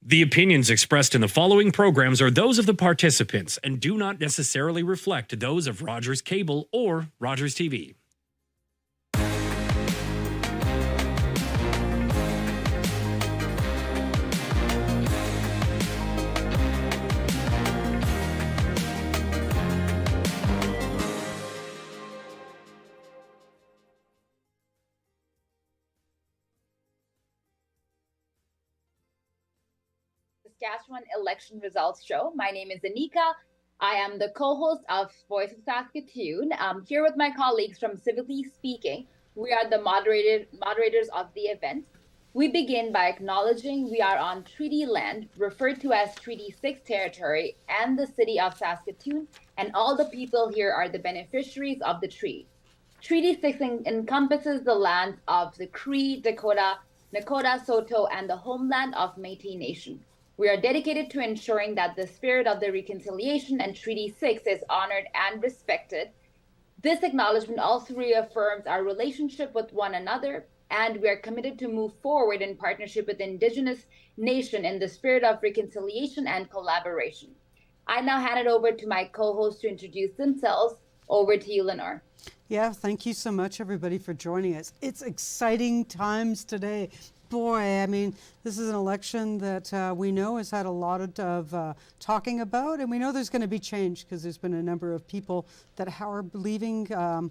The opinions expressed in the following programs are those of the participants and do not necessarily reflect those of Rogers Cable or Rogers TV. Saskatchewan Election Results Show. My name is Anika. I am the co-host of Voice of Saskatoon. I'm here with my colleagues from Civically Speaking. We are the moderators of the event. We begin by acknowledging we are on treaty land, referred to as Treaty 6 territory, and the city of Saskatoon, and all the people here are the beneficiaries of the treaty. Treaty 6 encompasses the lands of the Cree, Dakota, Nakota, Saulteaux, and the homeland of Métis Nation. We are dedicated to ensuring that the spirit of the reconciliation and Treaty 6 is honored and respected. This acknowledgement also reaffirms our relationship with one another, and we are committed to move forward in partnership with Indigenous nation in the spirit of reconciliation and collaboration. I now hand it over to my co-hosts to introduce themselves. Over to you, Lenore. Yeah, thank you so much, everybody, for joining us. It's exciting times today. Boy, I mean, this is an election that we know has had a lot of talking about, and we know there's going to be change because there's been a number of people that are leaving the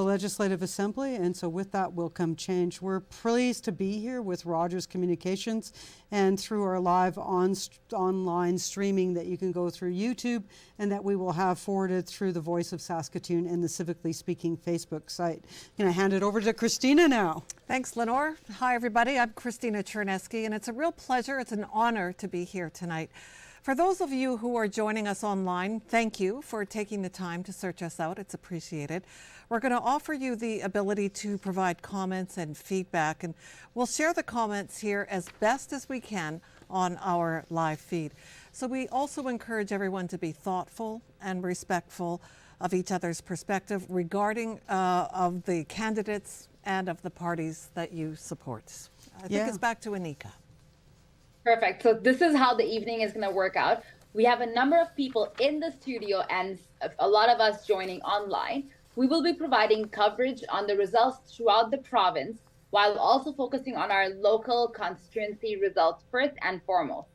Legislative Assembly, and so with that will come change. We're pleased to be here with Rogers Communications and through our live online streaming that you can go through YouTube and that we will have forwarded through the Voice of Saskatoon and the Civically Speaking Facebook site. I'm going to hand it over to Christina now. Thanks, Lenore. Hi, everybody. I'm Christina Cherneskey, and it's a real pleasure. It's an honor to be here tonight. For those of you who are joining us online, thank you for taking the time to search us out. It's appreciated. We're going to offer you the ability to provide comments and feedback, and we'll share the comments here as best as we can on our live feed. So we also encourage everyone to be thoughtful and respectful of each other's perspective regarding of the candidates and of the parties that you support. I think it's back to Anika. Perfect. So this is how the evening is going to work out. We have a number of people in the studio and a lot of us joining online. We will be providing coverage on the results throughout the province while also focusing on our local constituency results first and foremost.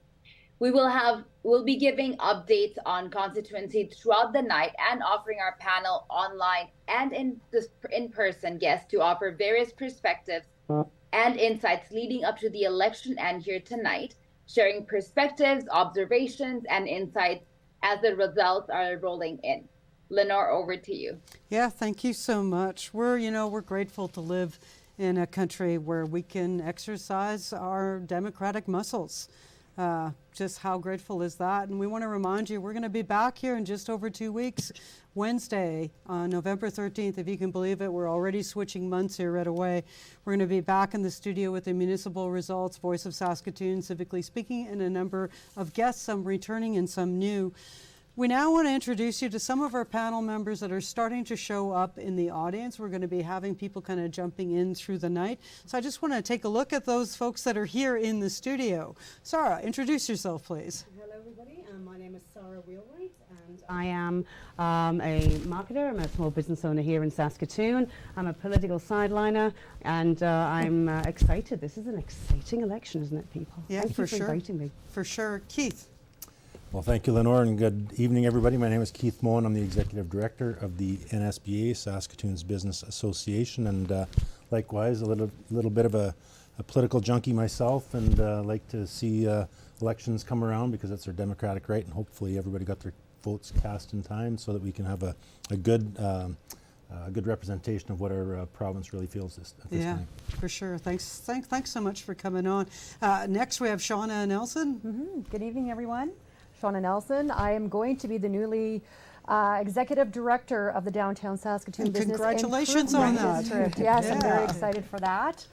We'll be giving updates on constituency throughout the night and offering our panel online and in-person guests to offer various perspectives and insights leading up to the election and here tonight, sharing perspectives, observations, and insights as the results are rolling in. Lenore, over to you. Yeah, thank you so much. We're grateful to live in a country where we can exercise our democratic muscles. Just how grateful is that? And we want to remind you, we're going to be back here in just over 2 weeks, Wednesday, on November 13th. If you can believe it, we're already switching months here right away. We're going to be back in the studio with the municipal results, Voice of Saskatoon, Civically Speaking, and a number of guests, some returning and some new. We now want to introduce you to some of our panel members that are starting to show up in the audience. We're going to be having people kind of jumping in through the night. So I just want to take a look at those folks that are here in the studio. Sarah, introduce yourself, please. Hello, everybody. My name is Sarah Wheelwright, and I am a marketer. I'm a small business owner here in Saskatoon. I'm a political sideliner, and I'm excited. This is an exciting election, isn't it, people? Yeah, Thank you for inviting me. For sure. Keith. Well, thank you, Lenore, and good evening, everybody. My name is Keith Moen. I'm the Executive Director of the NSBA, Saskatoon's Business Association, and likewise, a little bit of a political junkie myself, and like to see elections come around because it's our democratic right, and hopefully everybody got their votes cast in time so that we can have a good representation of what our province really feels at this time. Yeah, for sure. Thanks so much for coming on. Next, we have Shauna Nelson. Good evening, everyone. Shauna Nelson. I am going to be the newly Executive Director of the Downtown Saskatoon Business Congratulations on that. District. Yes, I'm very excited for that.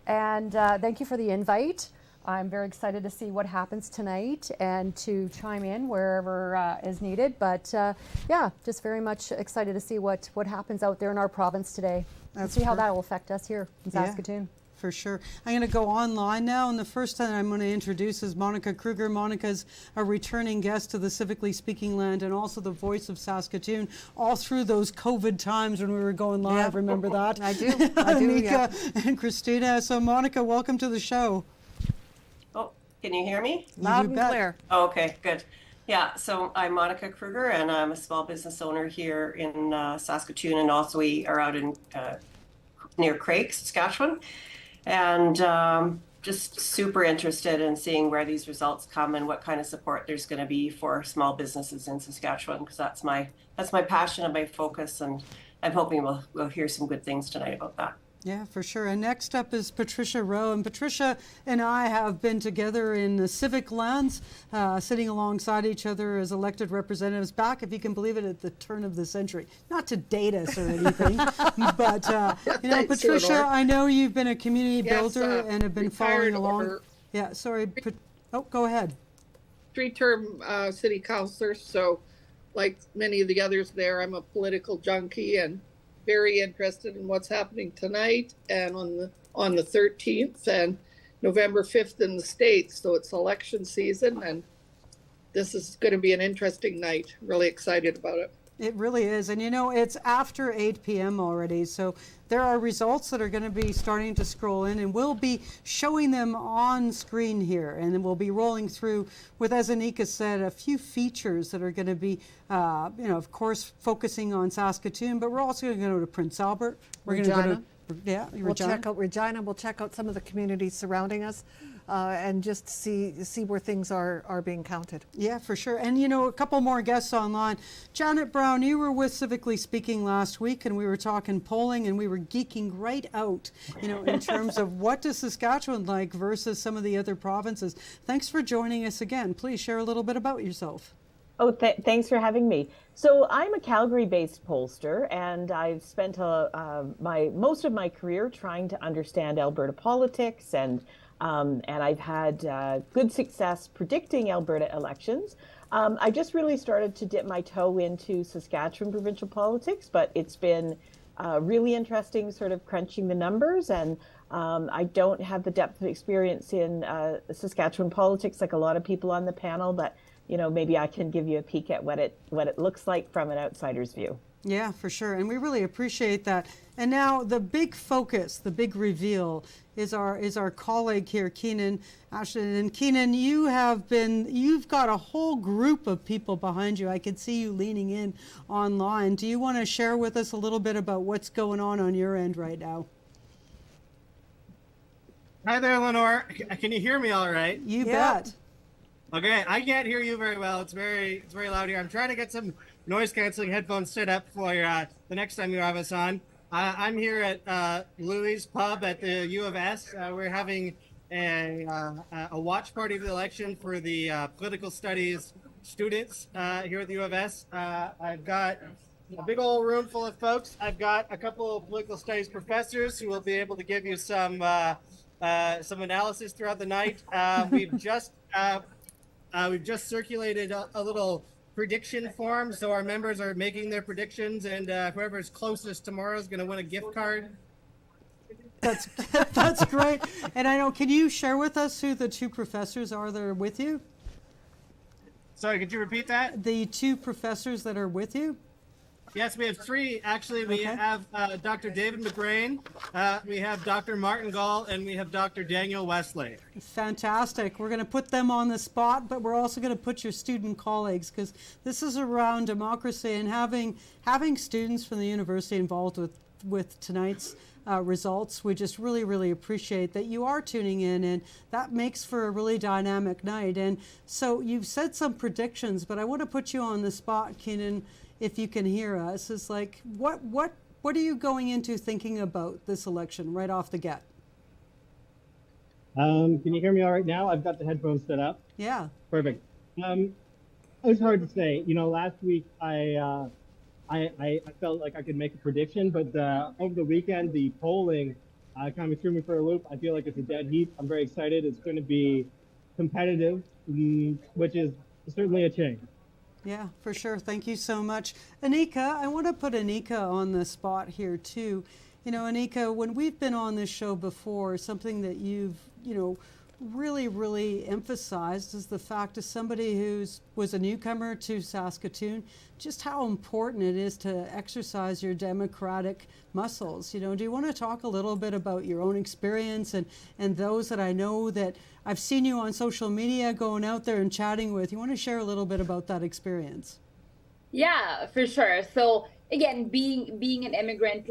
And thank you for the invite. I'm very excited to see what happens tonight and to chime in wherever is needed. But yeah, just very much excited to see what happens out there in our province today and see how that will affect us here in Saskatoon. for sure. I'm going to go online now, and the first time I'm going to introduce is Monica Kruger. Monica's a returning guest to the Civically Speaking Land and also the Voice of Saskatoon, all through those COVID times when we were going live. Remember that? I do. I do. Anika and Christina. So, Monica, welcome to the show. Oh, can you hear me? Loud and clear. Oh, okay, good. Yeah, so I'm Monica Kruger, and I'm a small business owner here in Saskatoon, and also we are out in near Craig, Saskatchewan, and just super interested in seeing where these results come and what kind of support there's going to be for small businesses in Saskatchewan, because that's my passion and my focus, and I'm hoping we'll hear some good things tonight about that. Yeah, for sure. And next up is Patricia Rowe. And Patricia and I have been together in the civic lands, sitting alongside each other as elected representatives back, if you can believe it, at the turn of the century. Not to date us or anything, but, you know, Patricia, I know you've been a community builder and have been following along. Yeah, sorry. Oh, go ahead. 3-term city councilor, so like many of the others there, I'm a political junkie and very interested in what's happening tonight and on the 13th and November 5th in the States. So it's election season, and this is going to be an interesting night. Really excited about it. It really is. And you know, it's after 8 p.m. already. So there are results that are going to be starting to scroll in, and we'll be showing them on screen here. And then we'll be rolling through with, as Anika said, a few features that are going to be, you know, of course, focusing on Saskatoon, but we're also going to go to Prince Albert. We're going to go to, we'll check out Regina. We'll check out some of the communities surrounding us. And just see where things are being counted. Yeah, for sure. And you know, a couple more guests online. Janet Brown, you were with Civically Speaking last week, and we were talking polling, and we were geeking right out, you know, in terms of what does Saskatchewan like versus some of the other provinces. Thanks for joining us again. Please share a little bit about yourself. Oh, thanks for having me. So I'm a Calgary-based pollster, and I've spent most of my career trying to understand Alberta politics, and I've had good success predicting Alberta elections. I just really started to dip my toe into Saskatchewan provincial politics, but it's been really interesting sort of crunching the numbers, and I don't have the depth of experience in Saskatchewan politics like a lot of people on the panel, but you know, maybe I can give you a peek at what it looks like from an outsider's view. Yeah, for sure. And we really appreciate that. And now the big focus, the big reveal is our colleague here, Keenan Ashton. And Keenan, you've got a whole group of people behind you. I could see you leaning in online. Do you want to share with us a little bit about what's going on your end right now? Hi there, Lenore. Can you hear me all right? You bet. Okay, I can't hear you very well. It's very loud here. I'm trying to get some noise canceling headphones set up for the next time you have us on. I'm here at Louis' Pub at the U of S. We're having a watch party of the election for the political studies students here at the U of S. I've got a big old room full of folks. I've got a couple of political studies professors who will be able to give you some analysis throughout the night. We've just circulated a little prediction form, so our members are making their predictions, and whoever's closest tomorrow is going to win a gift card. That's great. And I know, can you share with us who the two professors are that are with you? Sorry, could you repeat that? The two professors that are with you? Yes, we have three. Actually, we have Dr. David McGrain, we have Dr. Martin Gall, and we have Dr. Daniel Wesley. Fantastic. We're going to put them on the spot, but we're also going to put your student colleagues, because this is around democracy, and having students from the university involved with tonight's results. We just really appreciate that you are tuning in, and that makes for a really dynamic night. And so you've said some predictions, but I want to put you on the spot, Keenan, if you can hear us. Is like, what are you going into thinking about this election right off the get? Can you hear me all right now? I've got the headphones set up. Yeah. Perfect. It's hard to say. You know, last week I felt like I could make a prediction, but over the weekend the polling kind of threw me for a loop. I feel like it's a dead heat. I'm very excited. It's going to be competitive, which is certainly a change. Yeah, for sure. Thank you so much. Anika, I want to put Anika on the spot here too. You know, Anika, when we've been on this show before, something that you've, really emphasized is the fact of somebody was a newcomer to Saskatoon, just how important it is to exercise your democratic muscles. Do you want to talk a little bit about your own experience and those that I know that I've seen you on social media going out there and chatting with? You want to share a little bit about that experience? Yeah, for sure. So again, being an immigrant,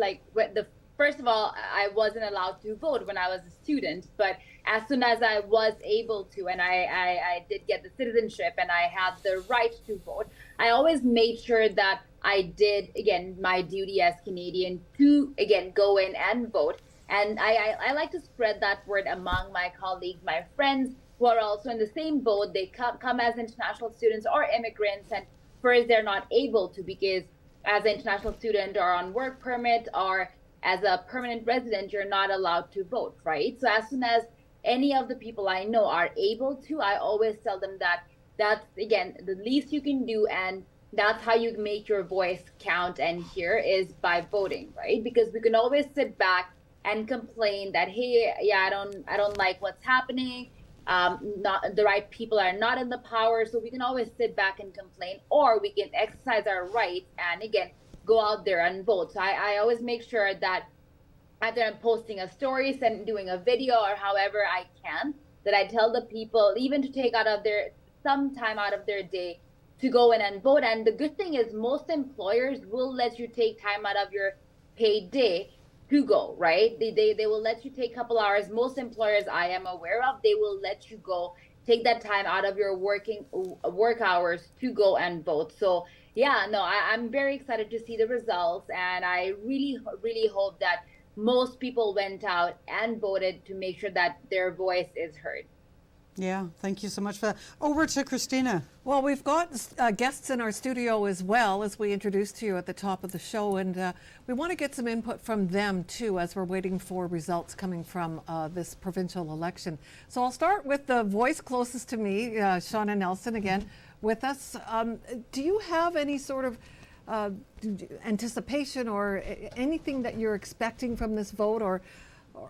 first of all, I wasn't allowed to vote when I was a student, but as soon as I was able to, and I did get the citizenship and I had the right to vote, I always made sure that I did, again, my duty as Canadian to, again, go in and vote. And I like to spread that word among my colleagues, my friends who are also in the same boat. They come as international students or immigrants, and first they're not able to, because as an international student or on work permit or as a permanent resident, you're not allowed to vote, right? So as soon as any of the people I know are able to, I always tell them that that's, again, the least you can do, and that's how you make your voice count and hear, is by voting, right? Because we can always sit back and complain that, hey, yeah, I don't like what's happening. Not the right people are not in the power, so we can always sit back and complain, or we can exercise our rights and, again, go out there and vote. So I always make sure that either I'm posting a story, doing a video, or however I can, that I tell the people even to take some time out of their day to go in and vote. And the good thing is most employers will let you take time out of your paid day to go, right? They will let you take a couple hours. Most employers I am aware of, they will let you go, take that time out of your work hours to go and vote. So yeah, no, I'm very excited to see the results, and I really, really hope that most people went out and voted to make sure that their voice is heard. Yeah, thank you so much for that. Over to Christina. Well, we've got guests in our studio as well, as we introduced to you at the top of the show, and we want to get some input from them too as we're waiting for results coming from this provincial election. So I'll start with the voice closest to me, Shauna Nelson, again with us. Do you have any sort of anticipation or anything that you're expecting from this vote, or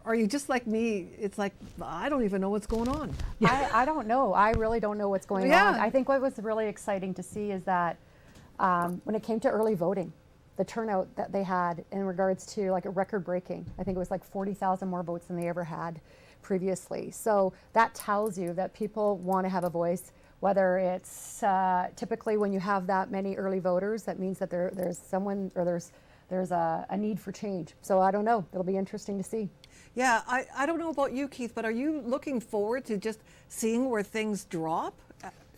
are you just like me? It's like, I don't even know what's going on. I don't know. I really don't know what's going on. I think what was really exciting to see is that when it came to early voting, the turnout that they had in regards to like a record breaking, I think it was like 40,000 more votes than they ever had previously. So that tells you that people want to have a voice. Whether it's typically when you have that many early voters, that means that there's someone, or there's a need for change. So I don't know. It'll be interesting to see. Yeah, I don't know about you, Keith, but are you looking forward to just seeing where things drop?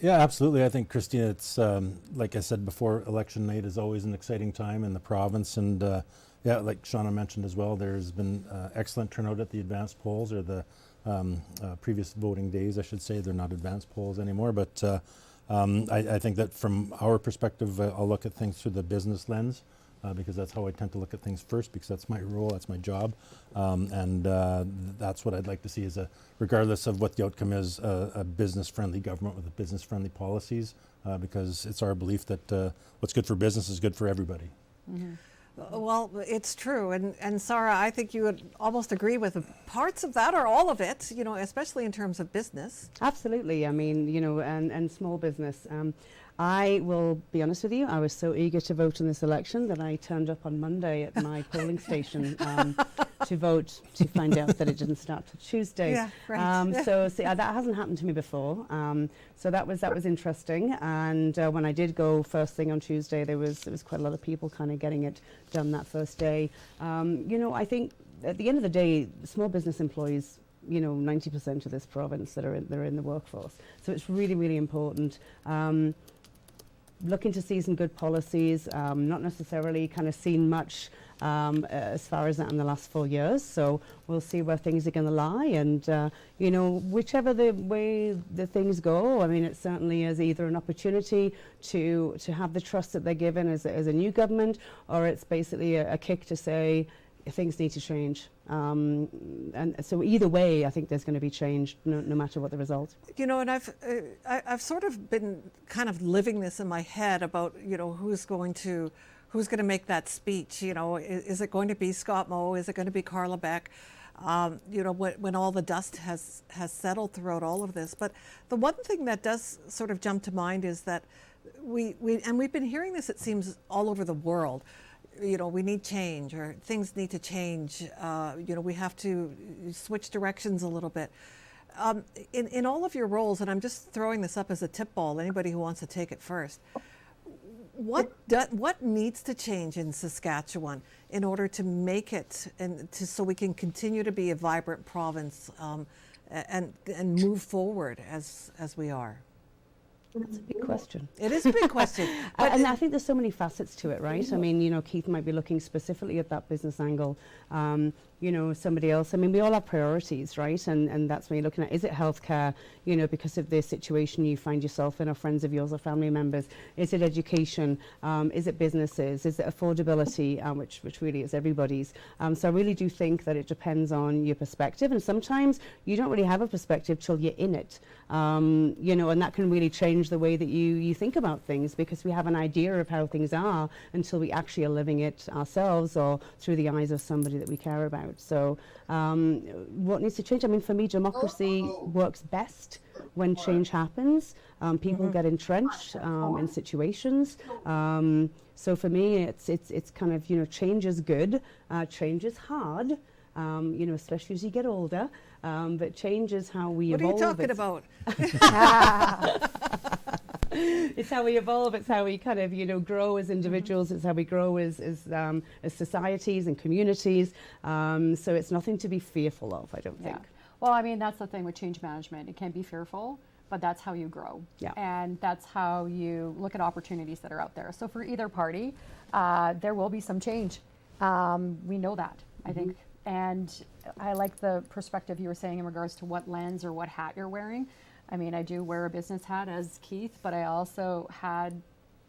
Yeah, absolutely. I think, Christina, it's like I said before, election night is always an exciting time in the province. And yeah, like Shauna mentioned as well, there's been excellent turnout at the advanced polls, or the previous voting days, I should say. They're not advanced polls anymore, but I think that from our perspective, I'll look at things through the business lens, because that's how I tend to look at things first, because that's my role, that's my job, and that's what I'd like to see, is regardless of what the outcome is, a business-friendly government with business-friendly policies, because it's our belief that what's good for business is good for everybody. Mm-hmm. Well, it's true, and Sarah, I think you would almost agree with parts of that, or all of it, especially in terms of business. Absolutely. I mean, and small business. I will be honest with you, I was so eager to vote in this election that I turned up on Monday at my polling station to vote, to find out that it didn't start till Tuesday. Yeah, right. So see, that hasn't happened to me before. So that was interesting. And when I did go first thing on Tuesday, there was quite a lot of people kind of getting it done that first day. I think at the end of the day, small business employees, 90% of this province that are in the workforce. So it's really, really important. Looking to see some good policies, not necessarily kind of seen much as far as that in the last 4 years. So we'll see where things are going to lie, and whichever the way the things go, I mean, it certainly is either an opportunity to have the trust that they're given as a new government, or it's basically a kick to say things need to change. And so either way, I think there's going to be change, no matter what the result. And I've sort of been kind of living this in my head about, who's going to who's going to make that speech. You know, is it going to be Scott Moe? Is it going to be Carla Beck? You know, when all the dust has settled throughout all of this. But the one thing that does sort of jump to mind is that we've been hearing this, it seems, all over the world. You know, we need change, or things need to change. You know, we have to switch directions a little bit. In all of your roles, and I'm just throwing this up as a tip ball, anybody who wants to take it first, what needs to change in Saskatchewan in order to make it so we can continue to be a vibrant province and move forward as we are? That's a big question. It is a big question. But and I think there's so many facets to it, right? I mean, you know, Keith might be looking specifically at that business angle. You know, somebody else, I mean, we all have priorities, right? And that's when you're looking at, is it healthcare, you know, because of the situation you find yourself in, or friends of yours or family members? Is it education? Is it businesses? Is it affordability, which really is everybody's? So I really do think that it depends on your perspective. And sometimes you don't really have a perspective till you're in it, you know, and that can really change the way that you think about things, because we have an idea of how things are until we actually are living it ourselves or through the eyes of somebody that we care about. So what needs to change? I mean, for me, democracy works best when change happens. People get entrenched in situations. So for me, it's kind of, you know, change is good. Change is hard, you know, especially as you get older. But change is how we evolve. What are you talking about? It's how we evolve. It's how we kind of, you know, grow as individuals. It's how we grow as societies and communities. So it's nothing to be fearful of, I don't think. Well, I mean, that's the thing with change management. It can be fearful, but that's how you grow. Yeah. And that's how you look at opportunities that are out there. So for either party, there will be some change. We know that, I think. And I like the perspective you were saying in regards to what lens or what hat you're wearing. I mean, I do wear a business hat as Keith, but I also had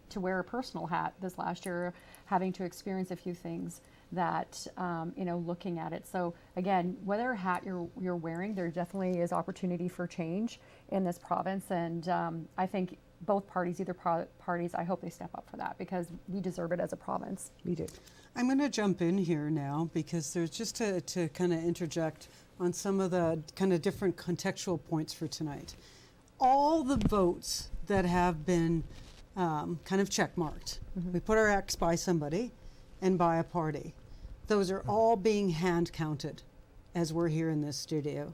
to wear a personal hat this last year, having to experience a few things that, you know, looking at it. So again, whether hat you're wearing, there definitely is opportunity for change in this province. And I think both parties, either parties, I hope they step up for that, because we deserve it as a province. We do. I'm going to jump in here now, because there's just to kind of interject on some of the kind of different contextual points for tonight. All the votes that have been kind of checkmarked, we put our X by somebody and by a party. Those are all being hand counted as we're here in this studio.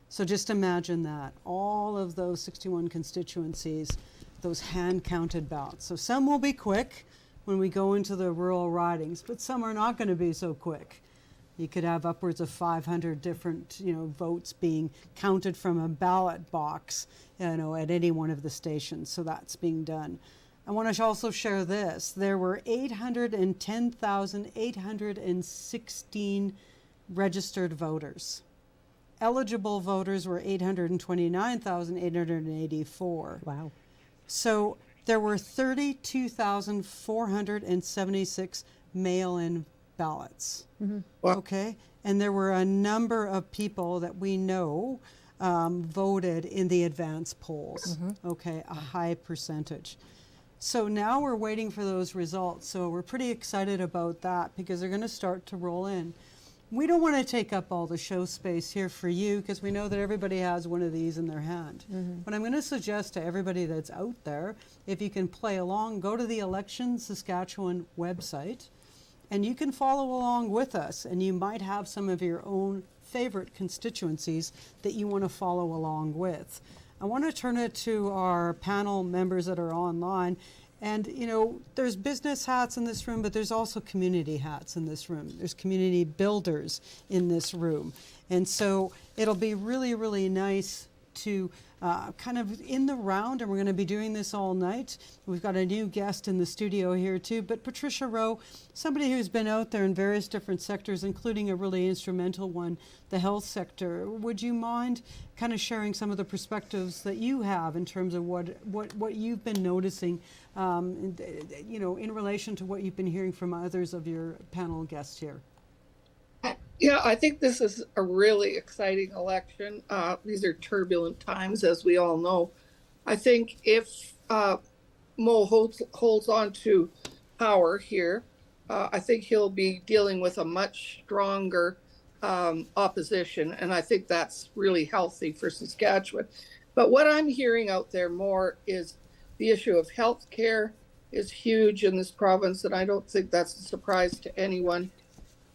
So just imagine that, all of those 61 constituencies, those hand counted ballots. So some will be quick when we go into the rural ridings, but some are not going to be so quick. You could have upwards of 500 different, you know, votes being counted from a ballot box, you know, at any one of the stations. So that's being done. I want to also share this. There were 810,816 registered voters. Eligible voters were 829,884. Wow. So there were 32,476 mail-in ballots. Wow. Okay, and there were a number of people that we know voted in the advance polls. Okay, a high percentage. So now we're waiting for those results. So we're pretty excited about that, because they're going to start to roll in. We don't want to take up all the show space here for you, because we know that everybody has one of these in their hand. But I'm going to suggest to everybody that's out there, if you can play along, go to the Election Saskatchewan website, and you can follow along with us, and you might have some of your own favorite constituencies that you want to follow along with. I want to turn it to our panel members that are online. And, you know, there's business hats in this room, but there's also community hats in this room. There's community builders in this room. And so it'll be really, really nice to kind of in the round, and we're going to be doing this all night. We've got a new guest in the studio here too, but Patricia Rowe, somebody who's been out there in various different sectors, including a really instrumental one, the health sector. Would you mind kind of sharing some of the perspectives that you have in terms of what you've been noticing, you know, in relation to what you've been hearing from others of your panel guests here? Yeah, I think this is a really exciting election. These are turbulent times, as we all know. I think if Mo holds on to power here, I think he'll be dealing with a much stronger opposition, and I think that's really healthy for Saskatchewan. But what I'm hearing out there more is the issue of health care is huge in this province, and I don't think that's a surprise to anyone.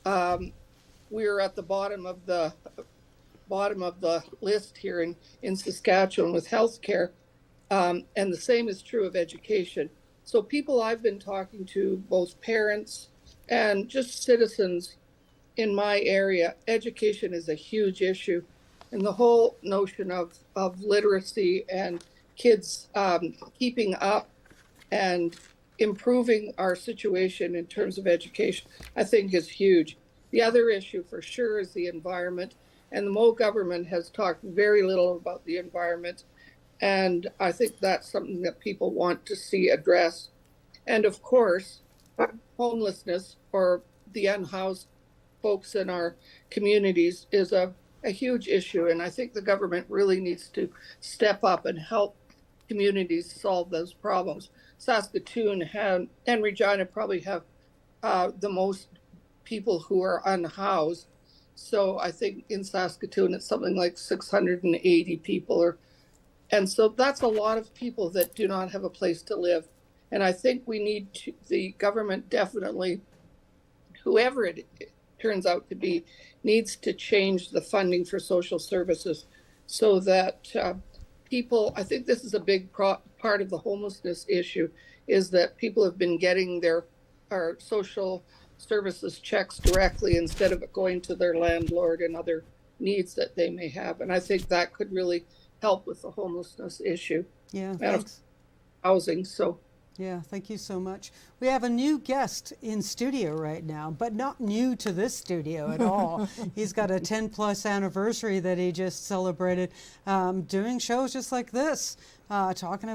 We're at the bottom of the list here in Saskatchewan with health care, and the same is true of education. So people I've been talking to, both parents and just citizens in my area, education is a huge issue. And the whole notion of literacy and kids keeping up and improving our situation in terms of education, I think is huge. The other issue for sure is the environment. And the Moe government has talked very little about the environment. And I think that's something that people want to see addressed. And of course, homelessness or the unhoused folks in our communities is a huge issue. And I think the government really needs to step up and help communities solve those problems. Saskatoon and Regina probably have the most people who are unhoused. So I think in Saskatoon, it's something like 680 people. And so that's a lot of people that do not have a place to live. And I think we need the government definitely, whoever it turns out to be, needs to change the funding for social services so that people, I think this is a big part of the homelessness issue, is that people have been getting our social services checks directly instead of it going to their landlord and other needs that they may have. And I think that could really help with the homelessness issue. Yeah, and thanks. Housing. So yeah, thank you so much. We have a new guest in studio right now, but not new to this studio at all. He's got a 10-plus anniversary that he just celebrated, doing shows just like this, talking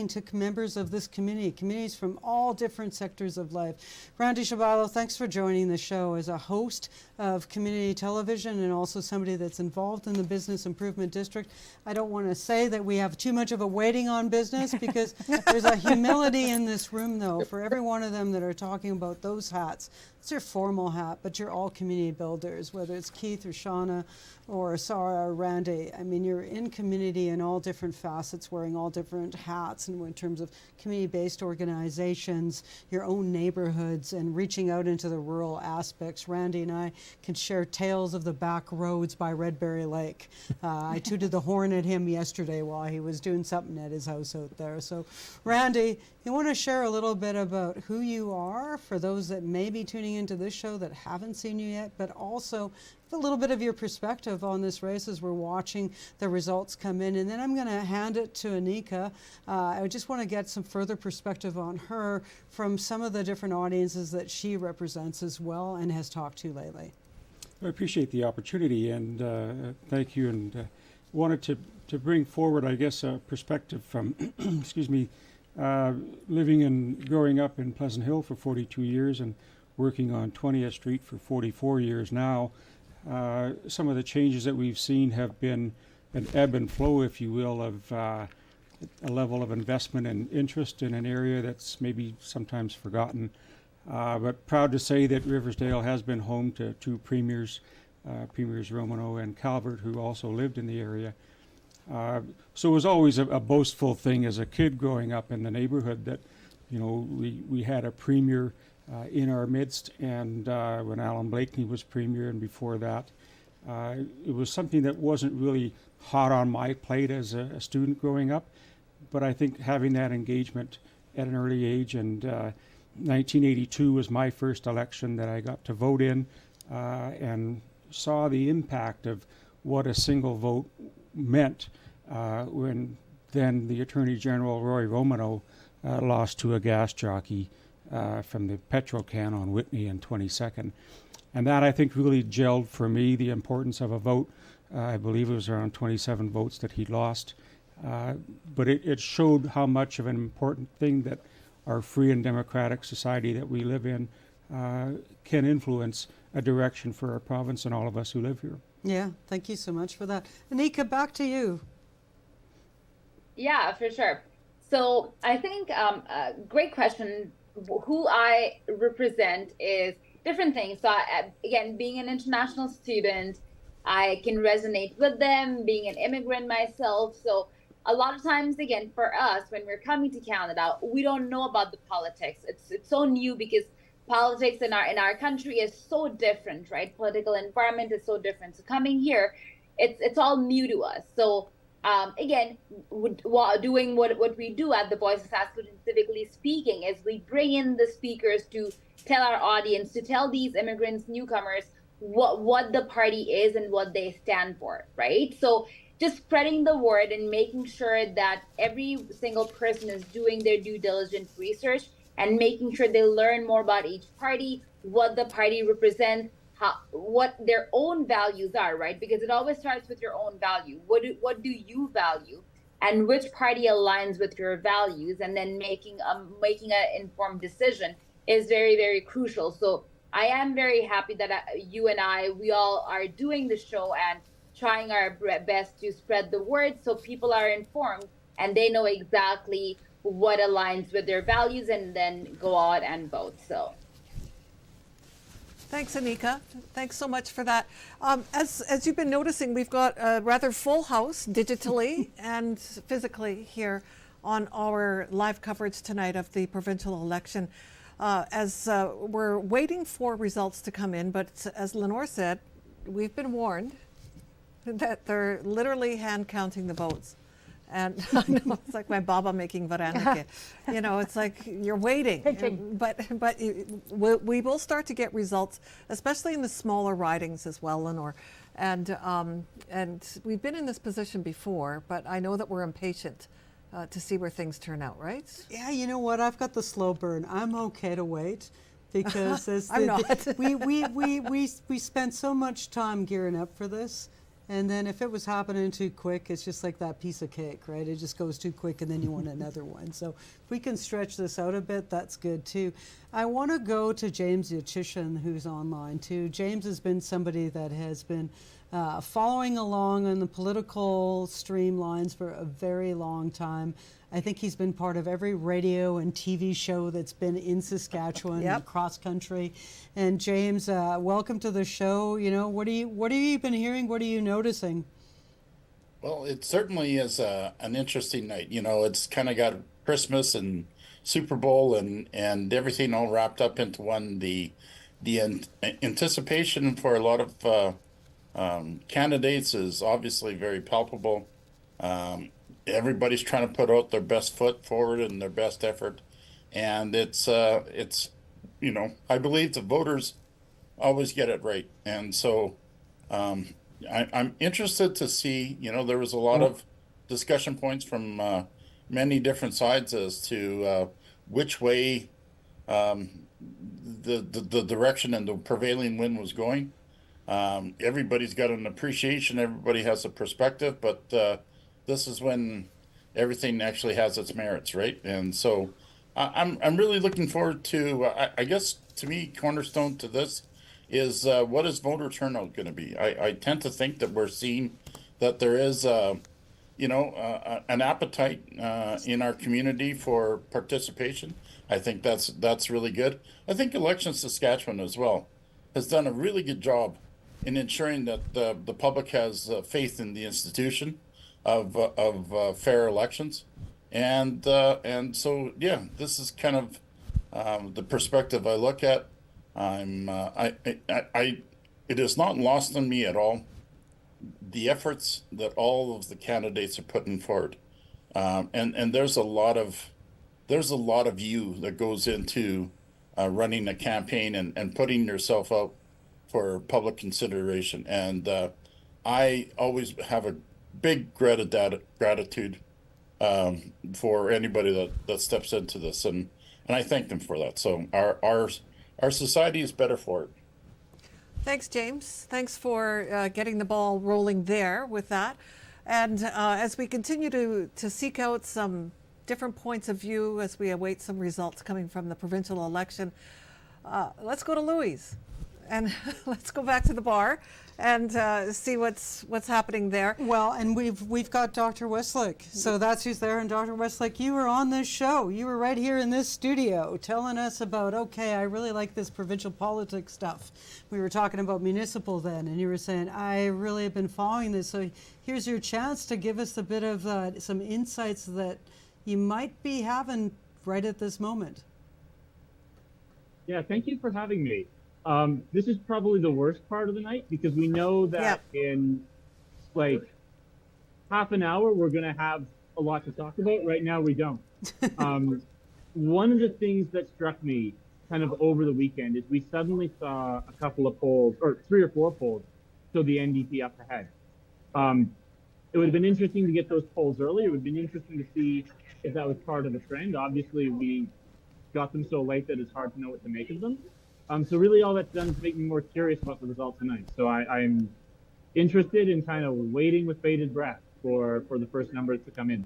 to members of this communities from all different sectors of life. Randy Shabalo, thanks for joining the show as a host of community television and also somebody that's involved in the Business Improvement District. I don't want to say that we have too much of a waiting on business because there's a humility in this room, though, for every one of them that are talking about those hats. It's your formal hat, but you're all community builders, whether it's Keith or Shauna or Sarah or Randy. I mean, you're in community in all different facets, wearing all different hats in terms of community-based organizations, your own neighborhoods, and reaching out into the rural aspects. Randy and I can share tales of the back roads by Redberry Lake. I tooted the horn at him yesterday while he was doing something at his house out there. So, Randy, you want to share a little bit about who you are for those that may be tuning into this show that haven't seen you yet, but also a little bit of your perspective on this race as we're watching the results come in. And then I'm going to hand it to Anika. I just want to get some further perspective on her from some of the different audiences that she represents as well and has talked to lately. I appreciate the opportunity, and thank you. And wanted to bring forward, I guess, a perspective from, excuse me, living and growing up in Pleasant Hill for 42 years and working on 20th Street for 44 years now. Some of the changes that we've seen have been an ebb and flow, if you will, of a level of investment and interest in an area that's maybe sometimes forgotten. But proud to say that Riversdale has been home to two premiers, Premiers Romano and Calvert, who also lived in the area. So it was always a boastful thing as a kid growing up in the neighborhood that, you know, we had a premier in our midst, and when Alan Blakeney was premier and before that, it was something that wasn't really hot on my plate as a student growing up, but I think having that engagement at an early age, and 1982 was my first election that I got to vote in, and saw the impact of what a single vote meant when then the Attorney General Roy Romano lost to a gas jockey from the petrol can on Whitney and 22nd. And that, I think, really gelled for me the importance of a vote. I believe it was around 27 votes that he lost. But it showed how much of an important thing that our free and democratic society that we live in can influence a direction for our province and all of us who live here. Yeah, thank you so much for that. Anika, back to you. Yeah, for sure. So I think great question who I represent is different things. So again, being an international student, I can resonate with them, being an immigrant myself. So a lot of times, again, for us, when we're coming to Canada, we don't know about the politics. It's so new because politics in our country is so different, right? Political environment is so different. So coming here, it's all new to us. So again, doing what we do at the Voice of Saskatoon, Civically Speaking, is we bring in the speakers to tell our audience, to tell these immigrants, newcomers, what the party is and what they stand for, right? So just spreading the word and making sure that every single person is doing their due diligence research and making sure they learn more about each party, what the party represents, what their own values are, right? Because it always starts with your own value. What do you value, and which party aligns with your values, and then making an informed decision is very, very crucial. So I am very happy that you and we all are doing the show and trying our best to spread the word so people are informed and they know exactly what aligns with their values and then go out and vote. So thanks, Anika. Thanks so much for that. As you've been noticing, we've got a rather full house digitally and physically here on our live coverage tonight of the provincial election. As we're waiting for results to come in, but as Lenore said, we've been warned that they're literally hand counting the votes. And I know it's like my baba making varaniki. You know, it's like you're waiting. But we will start to get results, especially in the smaller ridings as well, Lenore. And we've been in this position before, but I know that we're impatient to see where things turn out, right? Yeah, you know what? I've got the slow burn. I'm okay to wait because we spent so much time gearing up for this. And then if it was happening too quick, it's just like that piece of cake, right? It just goes too quick and then you want another one. So if we can stretch this out a bit, that's good too. I want to go to James Yachishan, who's online too. James has been somebody that has been following along on the political streamlines for a very long time. I think he's been part of every radio and TV show that's been in Saskatchewan and across country. And James, welcome to the show. You know, what have you been hearing? What are you noticing? Well, it certainly is an interesting night. You know, it's kind of got Christmas and Super Bowl and everything all wrapped up into one. The anticipation for a lot of candidates is obviously very palpable. Everybody's trying to put out their best foot forward and their best effort, and it's you know, I believe the voters always get it right, and so I'm interested to see. You know, there was a lot of discussion points from many different sides as to which way the direction and the prevailing wind was going. Everybody's got an appreciation, everybody has a perspective, but this is when everything actually has its merits, right? And so I'm really looking forward to, I guess to me, cornerstone to this is what is voter turnout going to be? I tend to think that we're seeing that there is, you know, an appetite in our community for participation. I think that's really good. I think Election Saskatchewan as well has done a really good job in ensuring that the public has faith in the institution of fair elections, and so yeah, this is kind of the perspective I look at. It is not lost on me at all the efforts that all of the candidates are putting forward, and there's a lot of you that goes into running a campaign and putting yourself out for public consideration, and I always have a big gratitude for anybody that steps into this, and I thank them for that. So our society is better for it. Thanks, James. Thanks for getting the ball rolling there with that. And as we continue to seek out some different points of view as we await some results coming from the provincial election, let's go to Louise. And let's go back to the bar and see what's happening there. Well, and we've got Dr. Westlake, so that's who's there. And Dr. Westlake, you were on this show. You were right here in this studio telling us about, okay, I really like this provincial politics stuff. We were talking about municipal then, and you were saying, I really have been following this. So here's your chance to give us a bit of some insights that you might be having right at this moment. Yeah, thank you for having me. This is probably the worst part of the night because we know that in like half an hour we're going to have a lot to talk about. Right now we don't. One of the things that struck me kind of over the weekend is we suddenly saw a couple of polls, or 3 or 4 polls, show the NDP up ahead. It would have been interesting to get those polls earlier. It would have been interesting to see if that was part of the trend. Obviously, we got them so late that it's hard to know what to make of them. So really all that's done is make me more curious about the result tonight. So I'm interested in kind of waiting with bated breath for the first numbers to come in.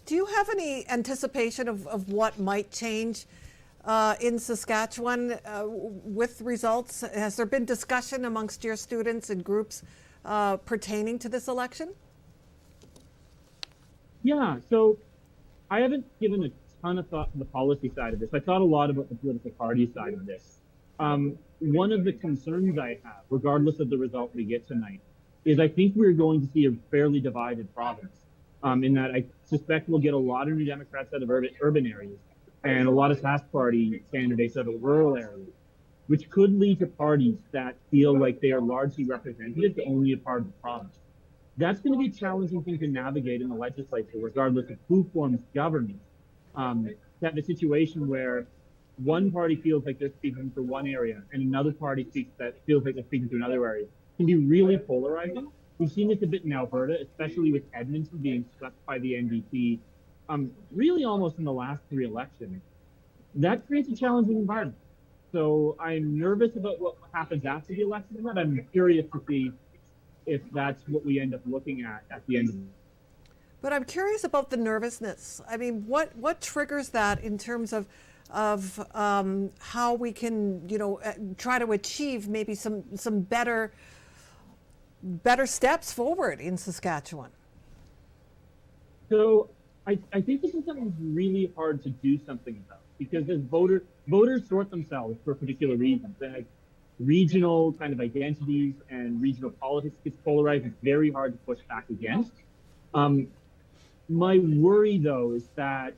Do you have any anticipation of what might change in Saskatchewan with results? Has there been discussion amongst your students and groups pertaining to this election? Yeah, so I haven't given a ton of thought to the policy side of this. I thought a lot about the political party side of this. One of the concerns I have, regardless of the result we get tonight, is I think we're going to see a fairly divided province. In that I suspect we'll get a lot of New Democrats out of urban areas and a lot of Sask Party candidates out of rural areas, which could lead to parties that feel like they are largely representative to only a part of the province. That's going to be a challenging thing to navigate in the legislature, regardless of who forms government. To have a situation where one party feels like they're speaking for one area and another party feels like they're speaking to another area can be really polarizing. We've seen this a bit in Alberta, especially with Edmonton being swept by the NDP, really almost in the last 3 elections. That creates a challenging environment. So I'm nervous about what happens after the election, but I'm curious to see if that's what we end up looking at the end of it. But I'm curious about the nervousness. I mean, what triggers that in terms of how we can, try to achieve maybe some better steps forward in Saskatchewan? So I think this is something that's really hard to do something about because as voters sort themselves for particular reasons. Like regional kind of identities and regional politics gets polarized. It's very hard to push back against. My worry, though, is that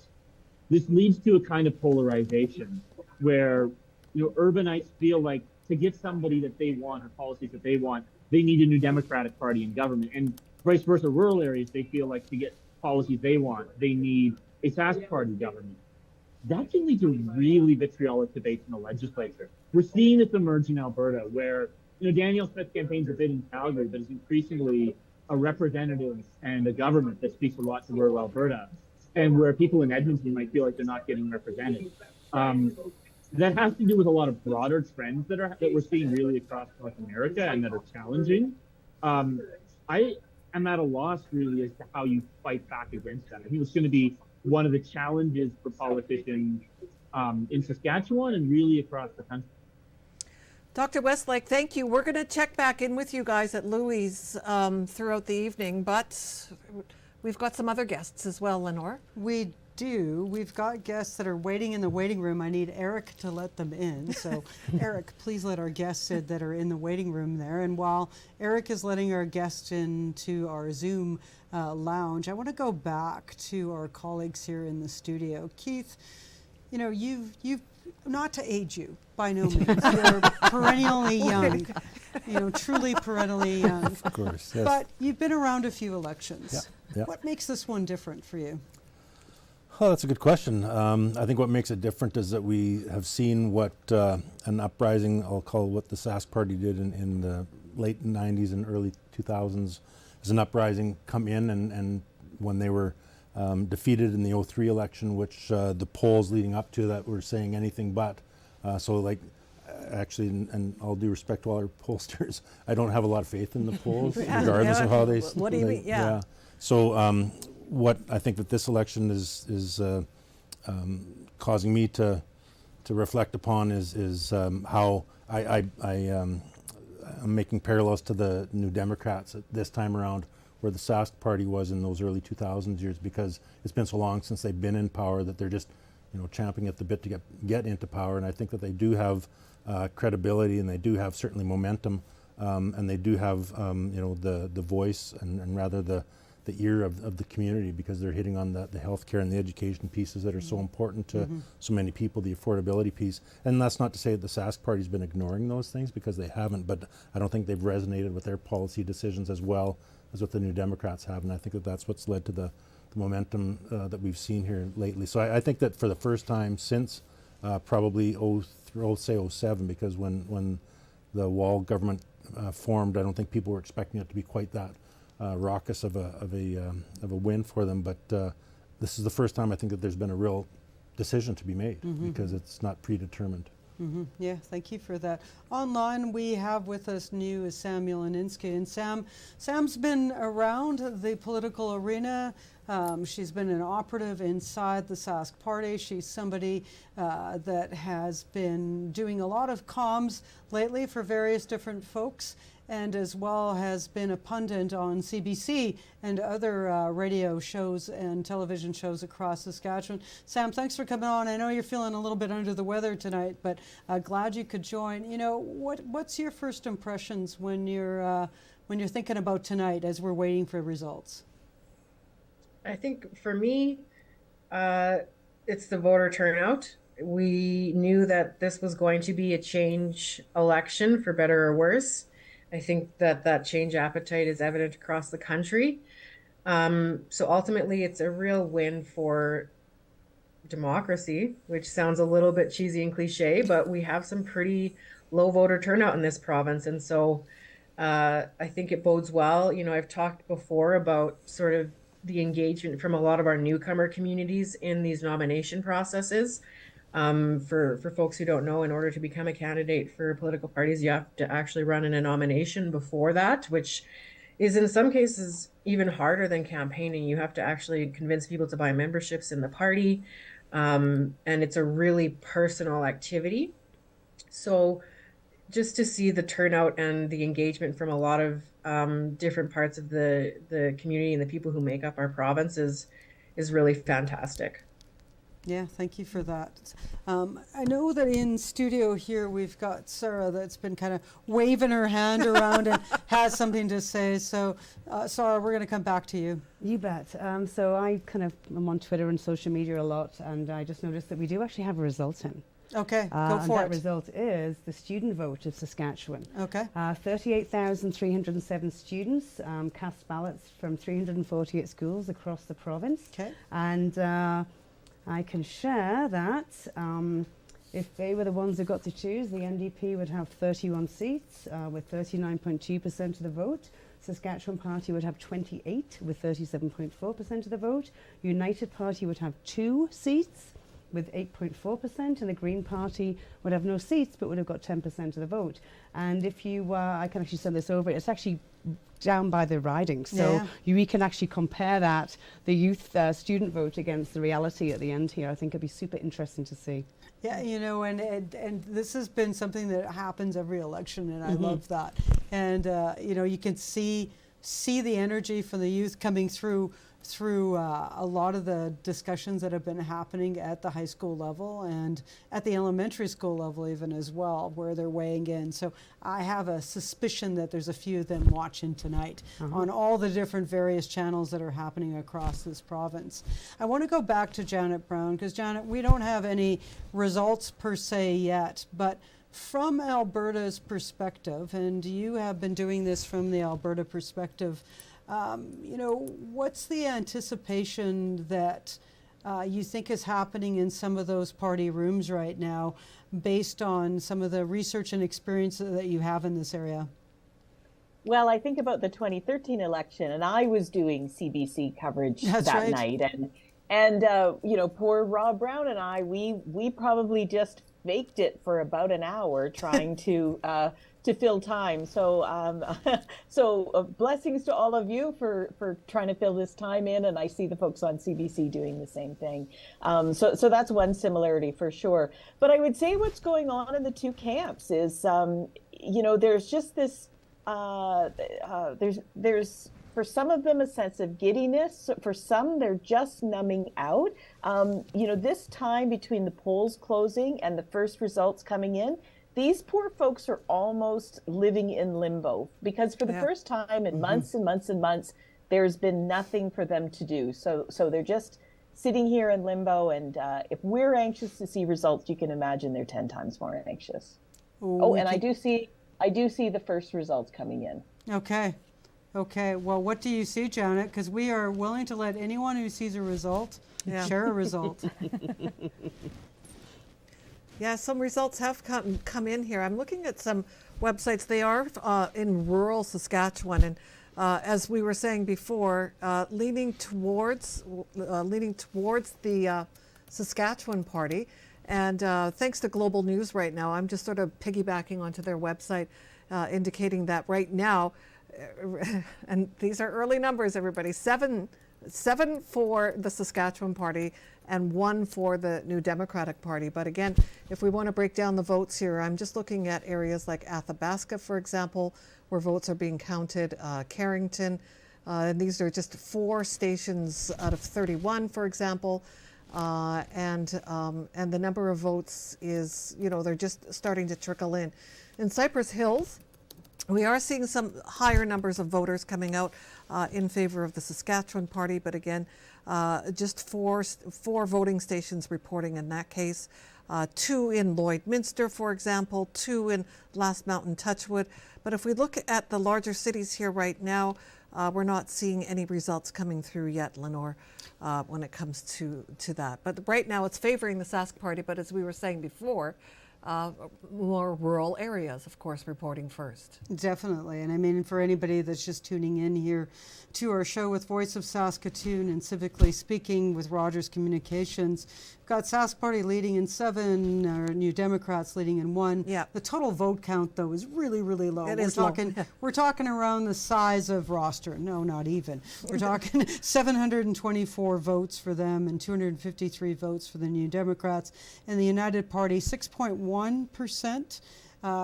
this leads to a kind of polarization where, urbanites feel like to get somebody that they want or policies that they want, they need a New Democratic Party in government. And vice versa, rural areas, they feel like to get policies they want, they need a Sask Party government. That can lead to really vitriolic debates in the legislature. We're seeing this emerge in Alberta where, Danielle Smith campaigns a bit in Calgary, but is increasingly a representative and a government that speaks a lot to rural Alberta, and where people in Edmonton might feel like they're not getting represented. That has to do with a lot of broader trends that we're seeing really across North America and that are challenging. I am at a loss really as to how you fight back against that. I think it's going to be one of the challenges for politicians in Saskatchewan and really across the country. Dr. Westlake, thank you. We're going to check back in with you guys at Louis throughout the evening, but we've got some other guests as well, Lenore. We do. We've got guests that are waiting in the waiting room. I need Eric to let them in. So Eric, please let our guests in that are in the waiting room there. And while Eric is letting our guests into our Zoom lounge, I want to go back to our colleagues here in the studio. Keith, you've not to age you, by no means. You're perennially young, truly perennially young. Of course, yes. But you've been around a few elections. Yeah. What makes this one different for you? Oh, that's a good question. I think what makes it different is that we have seen what an uprising, I'll call what the Sask Party did in the late 90s and early 2000s, as an uprising come in, and when they were defeated in the 2003 election, which the polls leading up to that were saying anything but. Actually, and all due respect to all our pollsters, I don't have a lot of faith in the polls, regardless of how they. What do you mean? Yeah. So what I think that this election is causing me to reflect upon is how I I'm making parallels to the New Democrats at this time around, where the Sask party was in those early 2000s years, because it's been so long since they've been in power that they're just, champing at the bit to get into power. And I think that they do have credibility, and they do have certainly momentum, and they do have the voice and rather the ear of the community, because they're hitting on the healthcare and the education pieces that are so important to so many people, the affordability piece. And that's not to say that the Sask party's been ignoring those things, because they haven't, but I don't think they've resonated with their policy decisions as well as what the New Democrats have. And I think that that's what's led to the momentum that we've seen here lately. So I think that for the first time since probably 07, because when the Wall government formed, I don't think people were expecting it to be quite that raucous of a win for them. But this is the first time I think that there's been a real decision to be made, because it's not predetermined. Yeah, thank you for that. Online, we have with us new is Samuel Aninsky. And Sam's been around the political arena. She's been an operative inside the Sask party. She's somebody that has been doing a lot of comms lately for various different folks, and as well has been a pundit on CBC and other radio shows and television shows across Saskatchewan. Sam, thanks for coming on. I know you're feeling a little bit under the weather tonight, but glad you could join. What's your first impressions when you're thinking about tonight as we're waiting for results? I think for me, it's the voter turnout. We knew that this was going to be a change election, for better or worse. I think that change appetite is evident across the country. So ultimately, it's a real win for democracy, which sounds a little bit cheesy and cliche, but we have some pretty low voter turnout in this province. And so I think it bodes well. I've talked before about sort of the engagement from a lot of our newcomer communities in these nomination processes. For folks who don't know, in order to become a candidate for political parties, you have to actually run in a nomination before that, which is in some cases even harder than campaigning. You have to actually convince people to buy memberships in the party, and it's a really personal activity. So just to see the turnout and the engagement from a lot of different parts of the community and the people who make up our province is really fantastic. Yeah, thank you for that. I know that in studio here we've got Sarah that's been kind of waving her hand around and has something to say. So, Sarah, we're going to come back to you. You bet. So I am on Twitter and social media a lot, and I just noticed that we do actually have a result in. Okay, go and for that it. result is the student vote of Saskatchewan. Okay. 38,307 students cast ballots from 348 schools across the province. Okay. And I can share that if they were the ones who got to choose, the NDP would have 31 seats with 39.2% of the vote. Saskatchewan Party would have 28 with 37.4% of the vote. United Party would have 2 seats with 8.4%, and the Green Party would have no seats but would have got 10% of the vote. And if you, I can actually send this over, it's actually down by the riding. So we can actually compare that, the youth student vote, against the reality at the end here. I think it'd be super interesting to see. Yeah, and this has been something that happens every election, and I love that. And you can see the energy from the youth coming through a lot of the discussions that have been happening at the high school level and at the elementary school level even as well, where they're weighing in. So I have a suspicion that there's a few of them watching tonight on all the different various channels that are happening across this province. I want to go back to Janet Brown, because Janet, we don't have any results per se yet, but from Alberta's perspective, and you have been doing this from the Alberta perspective, what's the anticipation that you think is happening in some of those party rooms right now, based on some of the research and experience that you have in this area? Well, I think about the 2013 election, and I was doing CBC coverage that night, and poor Rob Brown and I, we probably just faked it for about an hour trying to to fill time. So blessings to all of you for trying to fill this time in, and I see the folks on CBC doing the same thing. So that's one similarity for sure. But I would say what's going on in the two camps is, there's just this, there's for some of them a sense of giddiness. For some, they're just numbing out. This time between the polls closing and the first results coming in, these poor folks are almost living in limbo, because for the first time in months and months and months, there's been nothing for them to do. So they're just sitting here in limbo. And if we're anxious to see results, you can imagine they're 10 times more anxious. And I do see the first results coming in. Okay, well, what do you see, Janet? Because we are willing to let anyone who sees a result share a result. Yeah, some results have come in here. I'm looking at some websites. They are in rural Saskatchewan, and as we were saying before, leaning towards the Saskatchewan Party. And thanks to Global News right now, I'm just sort of piggybacking onto their website, indicating that right now, and these are early numbers, everybody, seven for the Saskatchewan Party and 1 for the New Democratic Party. But again, if we want to break down the votes here, I'm just looking at areas like Athabasca, for example, where votes are being counted, Carrington, and these are just 4 stations out of 31, for example. And the number of votes is, they're just starting to trickle in. In Cypress Hills, we are seeing some higher numbers of voters coming out in favor of the Saskatchewan Party, but again, just four voting stations reporting in that case. 2 in Lloydminster, for example, 2 in Last Mountain Touchwood. But if we look at the larger cities here right now, we're not seeing any results coming through yet, Lenore, when it comes to that. But right now it's favoring the Sask Party, but as we were saying before, more rural areas, of course, reporting first. Definitely. And I mean, for anybody that's just tuning in here to our show with Voice of Saskatoon and Civically Speaking with Rogers Communications, we've got Sask Party leading in 7, or New Democrats leading in 1. Yeah. The total vote count, though, is really, really low. We're talking around the size of roster. No, not even. We're talking 724 votes for them and 253 votes for the New Democrats. And the United Party, 6.1%.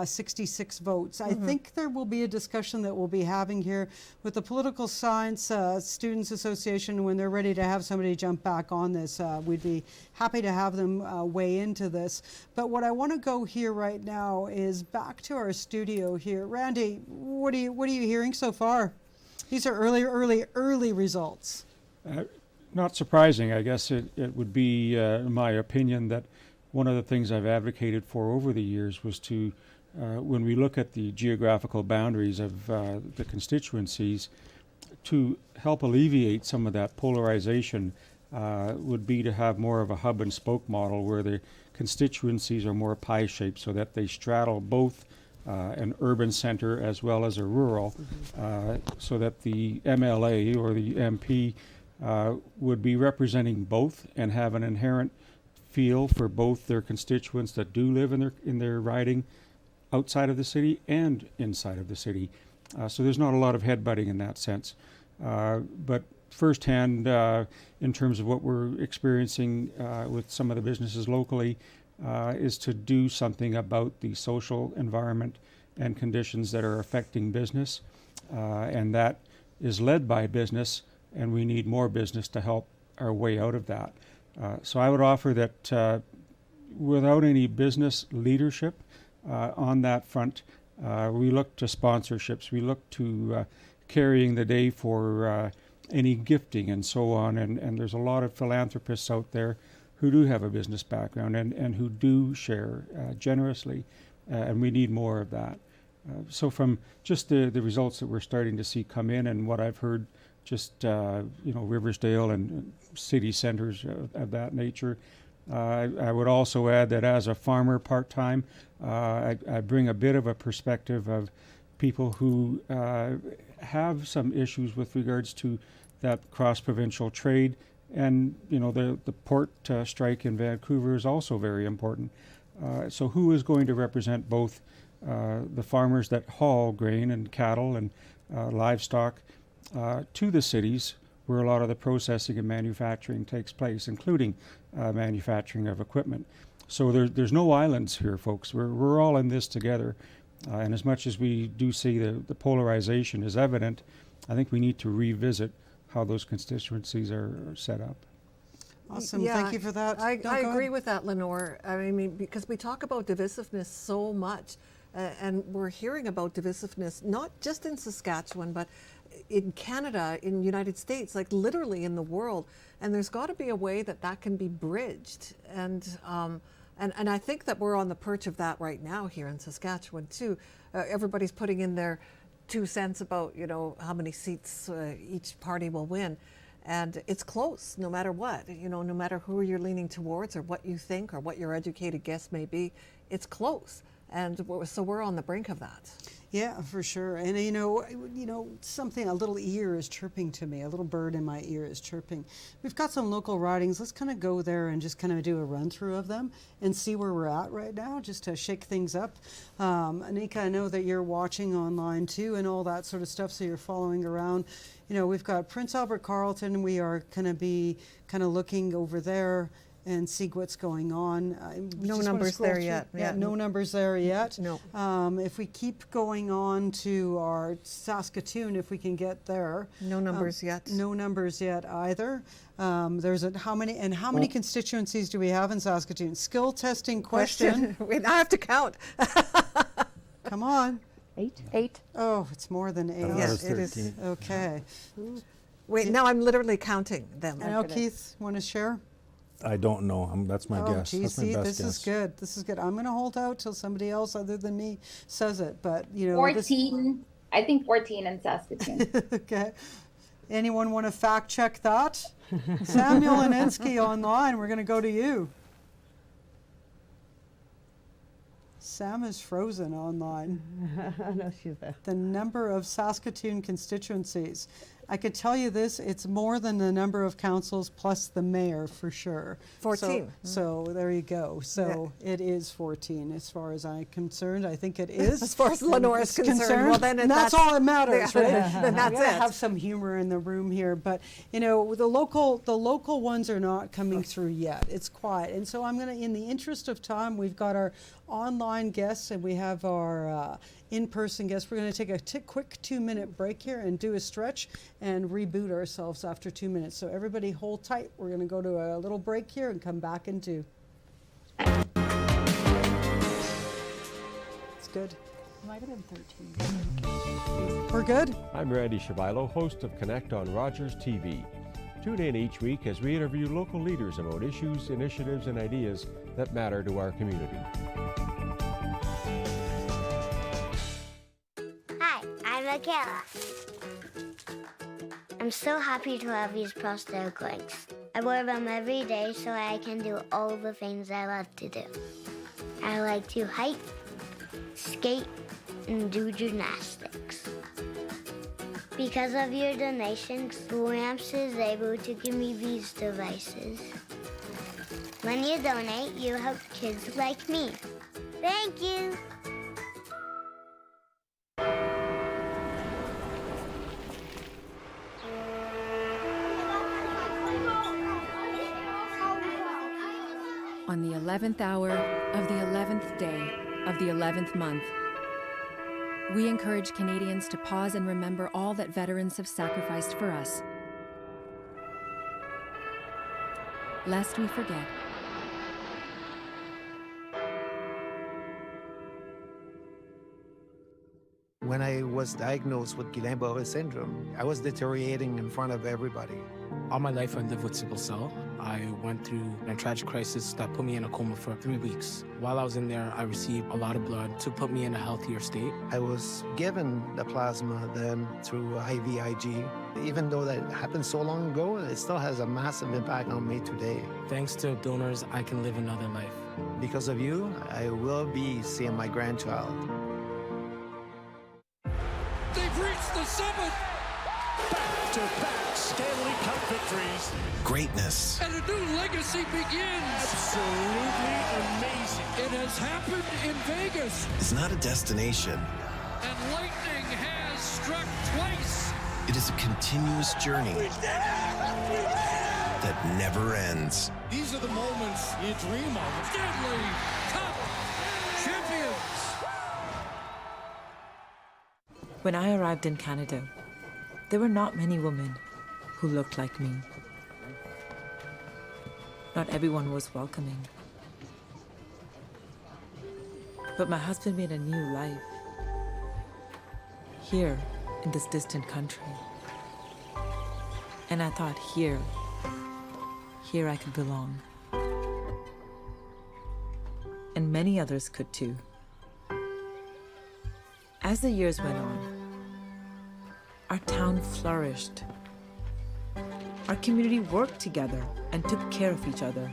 66 votes. I think there will be a discussion that we'll be having here with the Political Science Students Association when they're ready to have somebody jump back on this. We'd be happy to have them weigh into this. But what I want to go here right now is back to our studio here. Randy, what are you hearing so far? These are early results. Not surprising. I guess it would be my opinion that one of the things I've advocated for over the years was to, when we look at the geographical boundaries of the constituencies, to help alleviate some of that polarization would be to have more of a hub and spoke model where the constituencies are more pie-shaped so that they straddle both an urban center as well as a rural, so that the MLA or the MP would be representing both and have an inherent feel for both their constituents that do live in their riding outside of the city and inside of the city. So there's not a lot of headbutting in that sense. But firsthand, in terms of what we're experiencing with some of the businesses locally, is to do something about the social environment and conditions that are affecting business. And that is led by business, and we need more business to help our way out of that. So I would offer that without any business leadership on that front, we look to sponsorships, we look to carrying the day for any gifting and so on. And there's a lot of philanthropists out there who do have a business background and who do share generously, and we need more of that. So from just the results that we're starting to see come in and what I've heard, just Riversdale and city centers of that nature. I would also add that as a farmer part-time, I bring a bit of a perspective of people who have some issues with regards to that cross-provincial trade, and the port strike in Vancouver is also very important. So who is going to represent both the farmers that haul grain and cattle and livestock to the cities where a lot of the processing and manufacturing takes place, including manufacturing of equipment. So there's no islands here, folks. We're all in this together. And as much as we do see the polarization is evident, I think we need to revisit how those constituencies are set up. Awesome. Thank you for that. I agree with that, Lenore. I mean, because we talk about divisiveness so much, and we're hearing about divisiveness not just in Saskatchewan, but in Canada, in the United States, like literally in the world. And there's got to be a way that that can be bridged. And I think that we're on the perch of that right now here in Saskatchewan too. Everybody's putting in their 2 cents about, you know, how many seats each party will win. And it's close no matter what, you know, no matter who you're leaning towards or what you think or what your educated guess may be, it's close. And so we're on the brink of that. Yeah, for sure. And you know, something, a little ear is chirping to me, a little bird in my ear is chirping. We've got some local ridings. Let's kind of go there and just kind of do a run through of them and see where we're at right now, just to shake things up. Anika, I know that you're watching online too and all that sort of stuff, so you're following around. You know, we've got Prince Albert Carleton. We are going to be kind of looking over there and see what's going on. No numbers there yet. Yeah, no numbers there yet. No. If we keep going on to our Saskatoon, if we can get there. No numbers yet. No numbers yet either. There's how many constituencies do we have in Saskatoon? Skill testing question. Wait, I have to count. Come on. 8. Oh, it's more than 8. Yes, it is. Okay. Wait, now I'm literally counting them. Now, Keith, want to share? I don't know. That's my guess. Geez, that's my best guess. Is good. This is good. I'm going to hold out till somebody else other than me says it. But you know, 14. I think 14 in Saskatoon. Okay. Anyone want to fact check that? Samuel Aninsky online. We're going to go to you. Sam is frozen online. No, she's there. The number of Saskatoon constituencies. I could tell you this, it's more than the number of councils plus the mayor for sure. 14. So there you go. So it is 14 as far as I'm concerned. I think it is. As far as Lenore is concerned. Well, then that's all that matters, right? Then that's it. Have some humor in the room here, but you know, the local ones are not coming through yet. It's quiet. And so I'm going to, in the interest of time, we've got our online guests and we have our in-person guests. We're going to take a quick 2-minute break here and do a stretch and reboot ourselves after 2 minutes. So everybody hold tight. We're going to go to a little break here and come back in 2. It's good. Might have been 13. We're good? I'm Randy Shabilo, host of Connect on Rogers TV. Tune in each week as we interview local leaders about issues, initiatives, and ideas that matter to our community. Hi, I'm Michaela. I'm so happy to have these prosthetic legs. I wear them every day so I can do all the things I love to do. I like to hike, skate, and do gymnastics. Because of your donations, Ramps is able to give me these devices. When you donate, you help kids like me. Thank you. On the 11th hour of the 11th day of the 11th month, we encourage Canadians to pause and remember all that veterans have sacrificed for us, lest we forget. When I was diagnosed with Guillain-Barré syndrome, I was deteriorating in front of everybody. All my life I lived with sickle cell. I went through a tragic crisis that put me in a coma for 3 weeks. While I was in there, I received a lot of blood to put me in a healthier state. I was given the plasma then through IVIG. Even though that happened so long ago, it still has a massive impact on me today. Thanks to donors, I can live another life. Because of you, I will be seeing my grandchild. They've reached the summit! Back-to-back Stanley count victories. Greatness. And a new legacy begins. Absolutely amazing. It has happened in Vegas. Is not a destination. And lightning has struck twice. It is a continuous journey that never ends. These are the moments you dream of. Stanley Cup champions. When I arrived in Canada, there were not many women who looked like me. Not everyone was welcoming. But my husband made a new life here in this distant country. And I thought here I could belong. And many others could too. As the years went on, our town flourished. Our community worked together and took care of each other.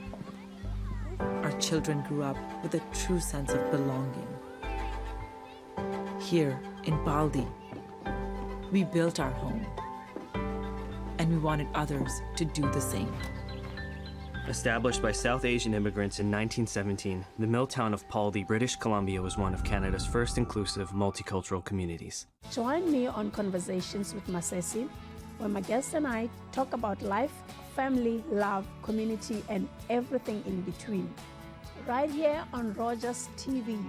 Our children grew up with a true sense of belonging. Here in Baldi, we built our home, and we wanted others to do the same. Established by South Asian immigrants in 1917, the mill town of Baldi, British Columbia was one of Canada's first inclusive multicultural communities. Join me on Conversations with Masesi, where my guests and I talk about life, family, love, community, and everything in between. Right here on Rogers TV.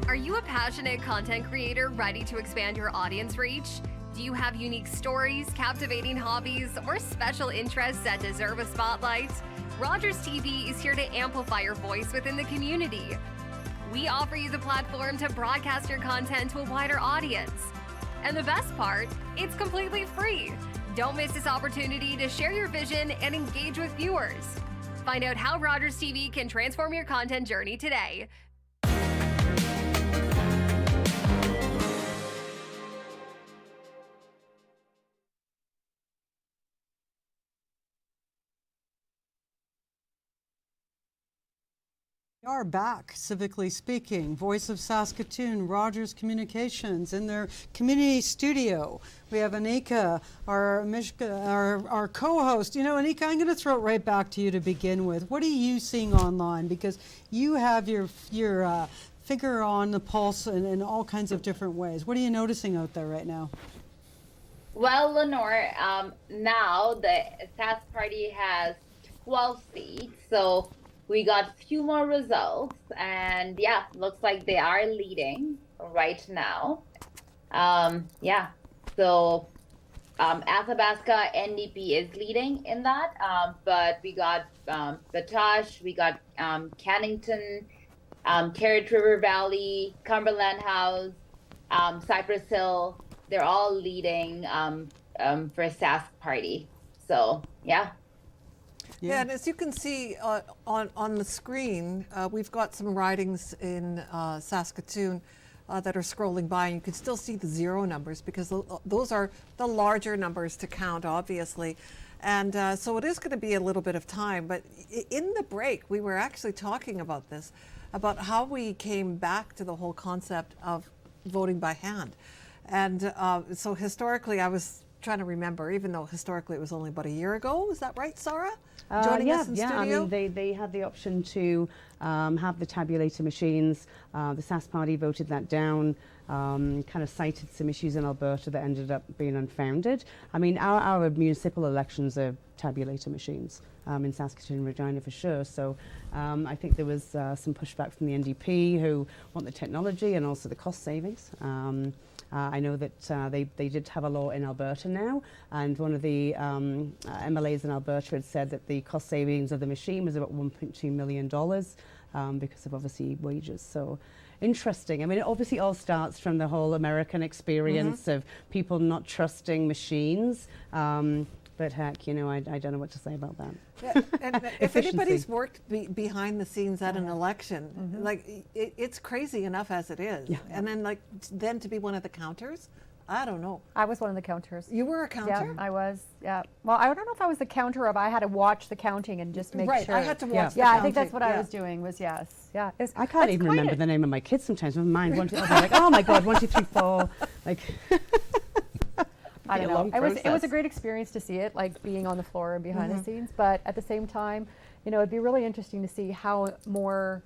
Are you a passionate content creator ready to expand your audience reach? Do you have unique stories, captivating hobbies, or special interests that deserve a spotlight? Rogers TV is here to amplify your voice within the community. We offer you the platform to broadcast your content to a wider audience. And the best part, it's completely free. Don't miss this opportunity to share your vision and engage with viewers. Find out how Rogers TV can transform your content journey today. We are back, Civically Speaking, Voice of Saskatoon, Rogers Communications in their community studio. We have Anika, our co-host. You know, Anika, I'm going to throw it right back to you to begin with. What are you seeing online? Because you have your finger on the pulse in all kinds of different ways. What are you noticing out there right now? Well, Lenore, now the Sask Party has 12 seats, so we got a few more results, and yeah, looks like they are leading right now. So Athabasca NDP is leading in that, but we got Batoche, we got Cannington, Carrot River Valley, Cumberland House, Cypress Hill. They're all leading for Sask Party. So yeah. Yeah, and as you can see on the screen, we've got some ridings in Saskatoon that are scrolling by, and you can still see the zero numbers because those are the larger numbers to count, obviously. And so it is going to be a little bit of time. But in the break, we were actually talking about this, about how we came back to the whole concept of voting by hand. And so historically, I was trying to remember, even though historically it was only about a year ago. Is that right, Sarah? Joining us in studio? I mean, they had the option to have the tabulator machines. The Sask Party voted that down, kind of cited some issues in Alberta that ended up being unfounded. I mean, our municipal elections are tabulator machines in Saskatoon and Regina for sure. So I think there was some pushback from the NDP who want the technology and also the cost savings. I know that they did have a law in Alberta now, and one of the MLAs in Alberta had said that the cost savings of the machine was about $1.2 million because of obviously wages. So interesting. I mean, it obviously all starts from the whole American experience of people not trusting machines. But heck, you know, I don't know what to say about that. Yeah, and if anybody's worked behind the scenes at an election, like it's crazy enough as it is. Yeah. And then then to be one of the counters, I don't know. I was one of the counters. You were a counter? Yeah, I was. Yeah. Well, I don't know if I was the counter of I had to watch the counting and just make right, sure. I had to watch the Yeah, counting. I think that's what I was doing. Was yes. Yeah. I can't even remember the name of my kids sometimes. My mind, I'll be like, oh my God, 1, 2, 3, 4. Like. I don't know. It was a great experience to see it, like being on the floor and behind the scenes. But at the same time, you know, it'd be really interesting to see how more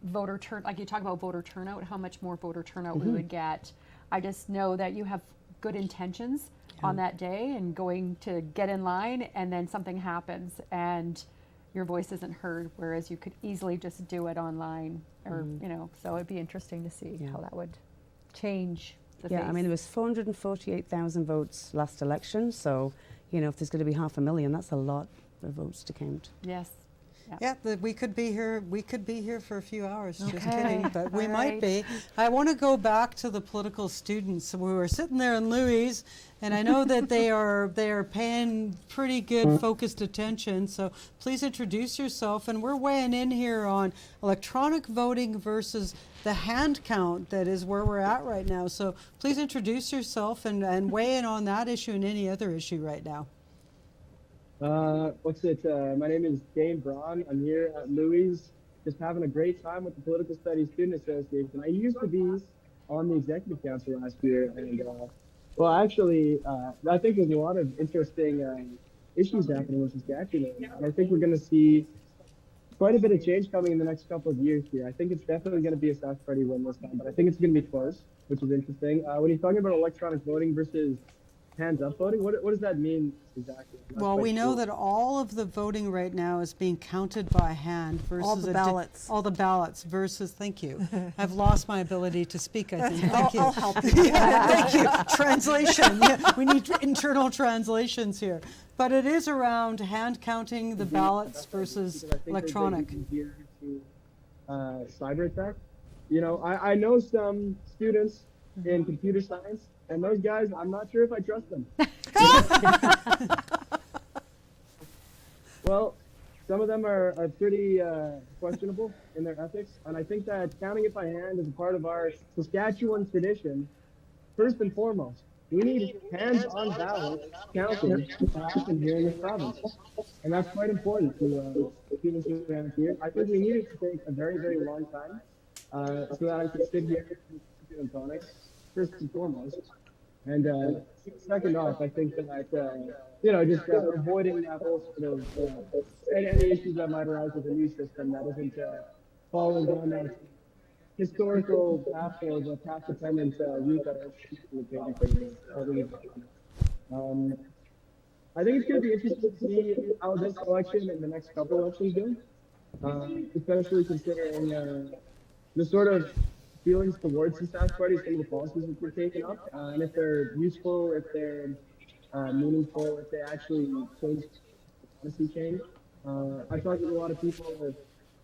voter like you talk about voter turnout, how much more voter turnout we would get. I just know that you have good intentions on that day and going to get in line, and then something happens and your voice isn't heard, whereas you could easily just do it online, or you know. So it'd be interesting to see how that would change. I mean, there was 448,000 votes last election, so, you know, if there's going to be 500,000, that's a lot of votes to count. Yes. Yeah, we could be here. We could be here for a few hours. Just kidding, but we might be. I want to go back to the political students who are sitting there in Louise, and I know that they are paying pretty good focused attention. So please introduce yourself, and we're weighing in here on electronic voting versus the hand count. That is where we're at right now. So please introduce yourself and weigh in on that issue and any other issue right now. My name is Dane Braun. I'm here at Louise, just having a great time with the Political Studies Student Association. I used to be on the Executive Council last year, and I think there's a lot of interesting issues happening in Saskatchewan, and I think we're going to see quite a bit of change coming in the next couple of years here. I think it's definitely going to be a Sask Party win this time, but I think it's going to be close, which is interesting. When you're talking about electronic voting versus hands-up voting, what does that mean exactly? Well, we know that all of the voting right now is being counted by hand versus all the ballots. All the ballots versus, thank you. I've lost my ability to speak, I think. Thank you. I'll help you. Thank you. Translation. Yeah, we need internal translations here. But it is around hand counting the ballots versus electronic. Cyber attack. You know, I know some students in computer science, and those guys, I'm not sure if I trust them. Well, some of them are pretty questionable in their ethics, and I think that counting it by hand is a part of our Saskatchewan tradition. First and foremost, we need hands-on ballot counting to happen here in this province, and that's quite important to students around here. I think we need it to take a very, very long time so that I can sit here and tonic. First and foremost, and second off, I think that just avoiding that whole sort of any issues that might arise with the new system that isn't following down that historical path of past dependent youth that are I think it's going to be interesting to see how this election and the next couple elections do, especially considering the sort of feelings towards the Sask Party, some of the policies that they're taking up, and if they're useful, if they're meaningful, if they actually policy change. I talked with a lot of people,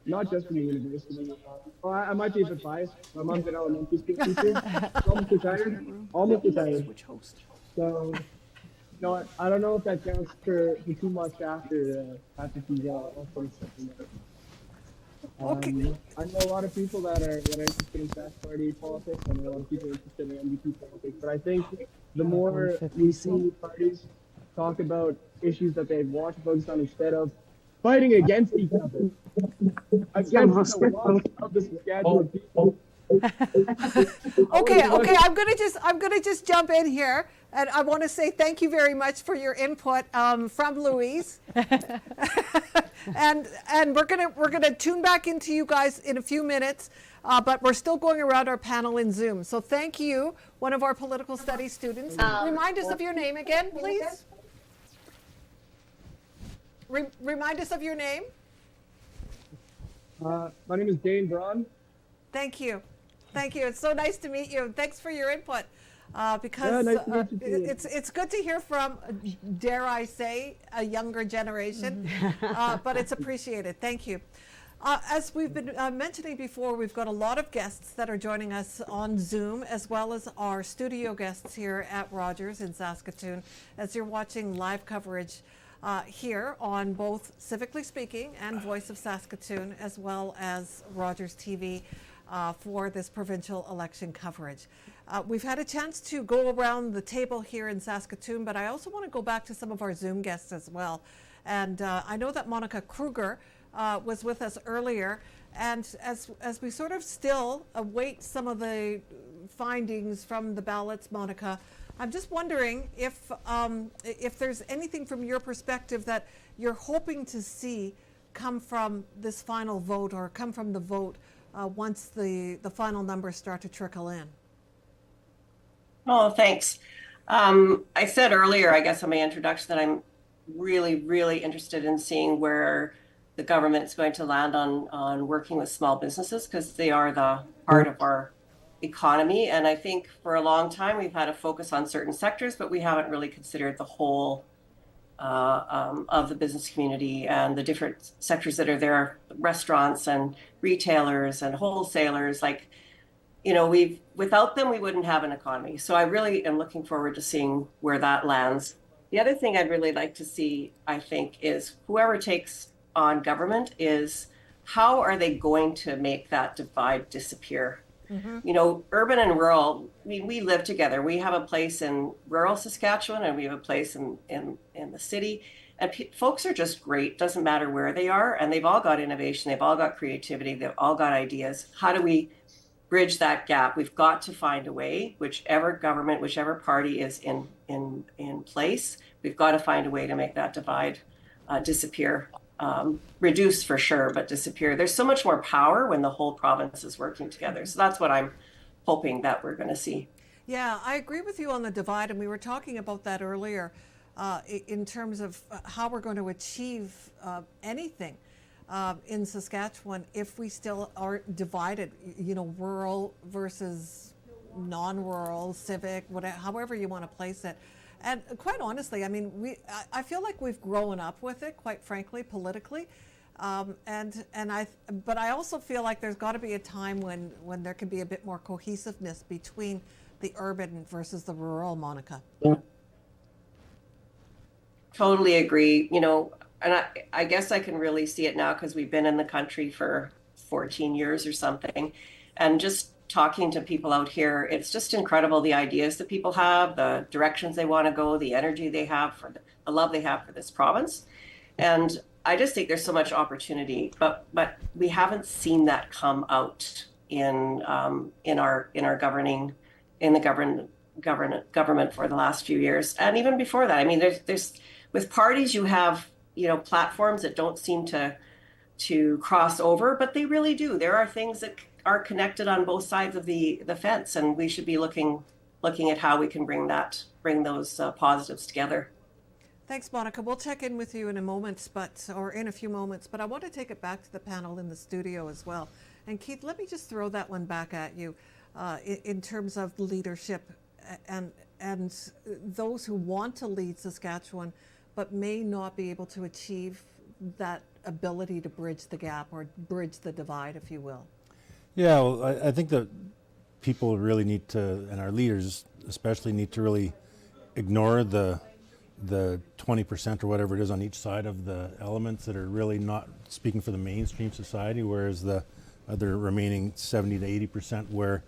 not just from the university. I might be a bit biased. My mom's an elementary school teacher, almost retired. So, I don't know if that counts for too much after she's okay. I know a lot of people that are interested in Sask Party politics. I know a lot of people interested in NDP politics. But I think the more we see parties talk about issues that they want to focus on instead of fighting against each other, against the laws of the Saskatchewan people. Okay, I'm gonna just jump in here, and I want to say thank you very much for your input from Louise, and we're gonna tune back into you guys in a few minutes, but we're still going around our panel in Zoom. So thank you, one of our political studies students. Remind us of your name again, please. Remind us of your name. My name is Dane Braun. Thank you. Thank you. It's so nice to meet you. Thanks for your input. Because nice to meet you too. it's good to hear from, dare I say, a younger generation, but it's appreciated. Thank you. As we've been mentioning before, we've got a lot of guests that are joining us on Zoom, as well as our studio guests here at Rogers in Saskatoon, as you're watching live coverage here on both Civically Speaking and Voice of Saskatoon, as well as Rogers TV for this provincial election coverage. We've had a chance to go around the table here in Saskatoon, but I also want to go back to some of our Zoom guests as well. And I know that Monica Kruger was with us earlier. And as we sort of still await some of the findings from the ballots, Monica, I'm just wondering if there's anything from your perspective that you're hoping to see come from this final vote, or come from the vote once the final numbers start to trickle in. Oh, thanks. I said earlier, I guess in my introduction, that I'm really, really interested in seeing where the government's going to land on working with small businesses, because they are the part of our economy. And I think for a long time we've had a focus on certain sectors, but we haven't really considered the whole of the business community and the different sectors that are there, restaurants and retailers and wholesalers. Like, you know, without them, we wouldn't have an economy. So I really am looking forward to seeing where that lands. The other thing I'd really like to see, I think, is whoever takes on government is how are they going to make that divide disappear? Mm-hmm. You know, urban and rural, we live together. We have a place in rural Saskatchewan and we have a place in the city. And folks are just great. Doesn't matter where they are. And they've all got innovation. They've all got creativity. They've all got ideas. How do we bridge that gap? We've got to find a way, whichever government, whichever party is in place, we've got to find a way to make that divide disappear. Reduce for sure, but disappear. There's so much more power when the whole province is working together. So that's what I'm hoping that we're going to see. Yeah, I agree with you on the divide, and we were talking about that earlier in terms of how we're going to achieve anything in Saskatchewan if we still are divided, you know, rural versus non-rural, civic, whatever, however you want to place it. And quite honestly, I mean, I feel like we've grown up with it, quite frankly, politically. But I also feel like there's got to be a time when there can be a bit more cohesiveness between the urban versus the rural, Monica. Yeah. Totally agree. You know, and I guess I can really see it now because we've been in the country for 14 years or something. And just talking to people out here, it's just incredible, the ideas that people have, the directions they want to go, the energy they have, for the love they have for this province. And I just think there's so much opportunity, but we haven't seen that come out in our government for the last few years, and even before that. I mean, there's with parties you have, you know, platforms that don't seem to cross over, but they really do. There are things that are connected on both sides of the fence, and we should be looking at how we can bring those positives together. Thanks, Monica. We'll check in with you in a moment, or in a few moments, but I want to take it back to the panel in the studio as well. And Keith, let me just throw that one back at you in terms of leadership and those who want to lead Saskatchewan but may not be able to achieve that ability to bridge the gap or bridge the divide, if you will. Yeah, well, I think that people really need to, and our leaders especially, need to really ignore the 20% or whatever it is on each side of the elements that are really not speaking for the mainstream society, whereas the other remaining 70 to 80% where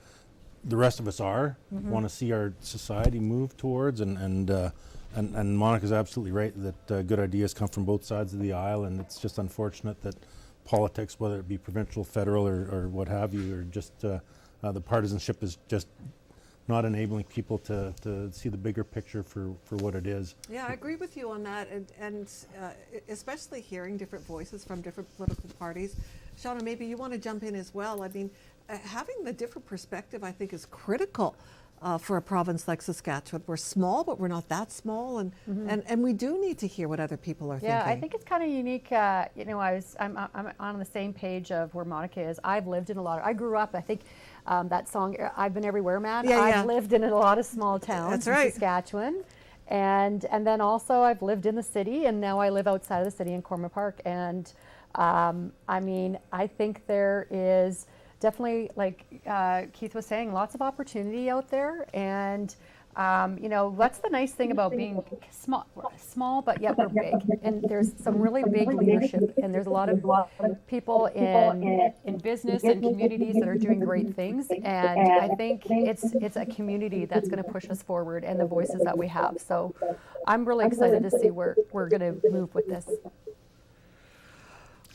the rest of us want to see our society move towards. And Monica's absolutely right that good ideas come from both sides of the aisle, and it's just unfortunate that politics, whether it be provincial, federal, or what have you, or just the partisanship is just not enabling people to see the bigger picture for what it is. Yeah, I agree with you on that, and especially hearing different voices from different political parties. Shauna, maybe you want to jump in as well. I mean, having the different perspective, I think, is critical for a province like Saskatchewan. We're small, but we're not that small, and we do need to hear what other people are thinking. Yeah, I think it's kind of unique. You know, I'm on the same page of where Monica is. I've lived in I grew up, I think, that song, I've Been Everywhere, Man. Yeah, I've lived in a lot of small towns in Saskatchewan. And then also I've lived in the city, and now I live outside of the city in Corma Park. And I mean, I think there is definitely, like Keith was saying, lots of opportunity out there. And You know, that's the nice thing about being small, but yet we're big. And there's some really big leadership, and there's a lot of people in business and communities that are doing great things. And I think it's a community that's going to push us forward, and the voices that we have. So I'm really excited to see where we're going to move with this.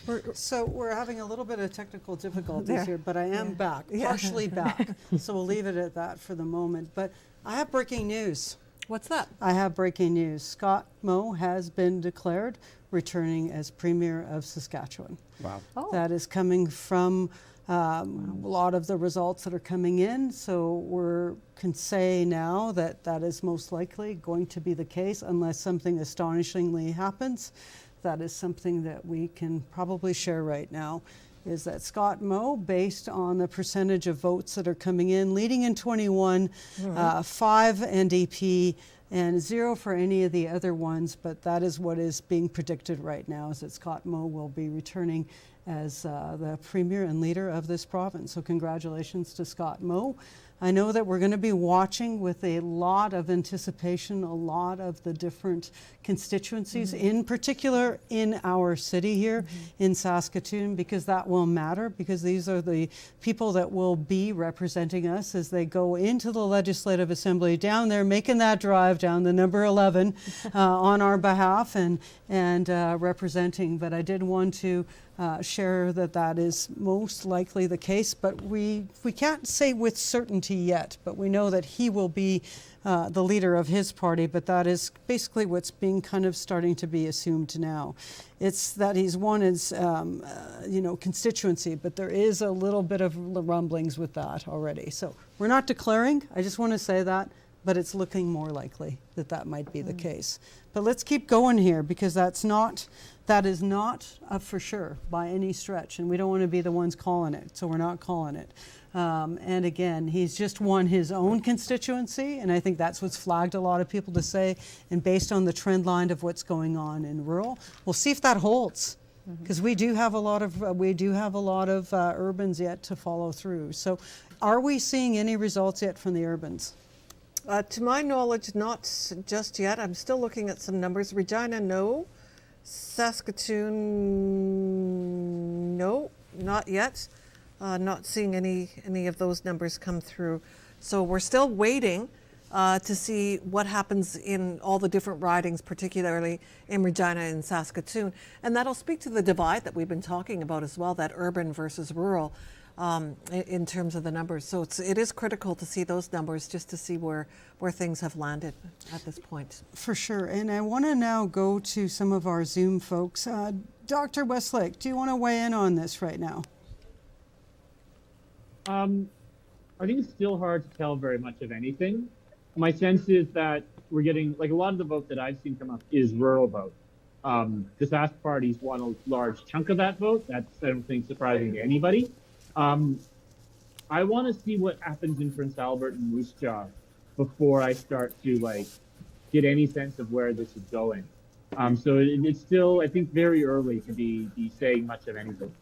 We're having a little bit of technical difficulties There. here, but I am back, partially back. So we'll leave it at that for the moment. But I have breaking news. What's that? I have breaking news. Scott Moe has been declared returning as Premier of Saskatchewan. Wow. Oh. That is coming from a lot of the results that are coming in. So we can say now that that is most likely going to be the case unless something astonishingly happens. That is something that we can probably share right now, is that Scott Moe, based on the percentage of votes that are coming in, leading in 21, 5 NDP, and 0 for any of the other ones, but that is what is being predicted right now, is that Scott Moe will be returning as the Premier and leader of this province. So congratulations to Scott Moe. I know that we're going to be watching with a lot of anticipation, a lot of the different constituencies, in particular in our city here in Saskatoon, because that will matter, because these are the people that will be representing us as they go into the Legislative Assembly down there, making that drive down the number 11 on our behalf and representing. But I did want to share that that is most likely the case, but we can't say with certainty yet, but we know that he will be the leader of his party, but that is basically what's being kind of starting to be assumed now. It's that he's won his constituency, but there is a little bit of rumblings with that already. So we're not declaring, I just want to say that, but it's looking more likely that that might be the case. But let's keep going here, because that is not for sure by any stretch, and we don't want to be the ones calling it, so we're not calling it. And again, he's just won his own constituency, and I think that's what's flagged a lot of people to say, and based on the trend line of what's going on in rural, we'll see if that holds, because we do have a lot of urbans yet to follow through. So are we seeing any results yet from the urbans? To my knowledge, not just yet. I'm still looking at some numbers. Regina, no. Saskatoon, no, not yet. Not seeing any of those numbers come through. So we're still waiting to see what happens in all the different ridings, particularly in Regina and Saskatoon. And that'll speak to the divide that we've been talking about as well, that urban versus rural. In terms of the numbers. So it is critical to see those numbers just to see where things have landed at this point. For sure. And I want to now go to some of our Zoom folks. Dr. Westlake, do you want to weigh in on this right now? I think it's still hard to tell very much of anything. My sense is that we're getting, like, a lot of the vote that I've seen come up is rural vote. The Sask Party's won a large chunk of that vote. That's, I don't think, surprising to anybody. I want to see what happens in Prince Albert and Moose Jaw before I start to get any sense of where this is going. So it's still, I think, very early to be saying much of anything.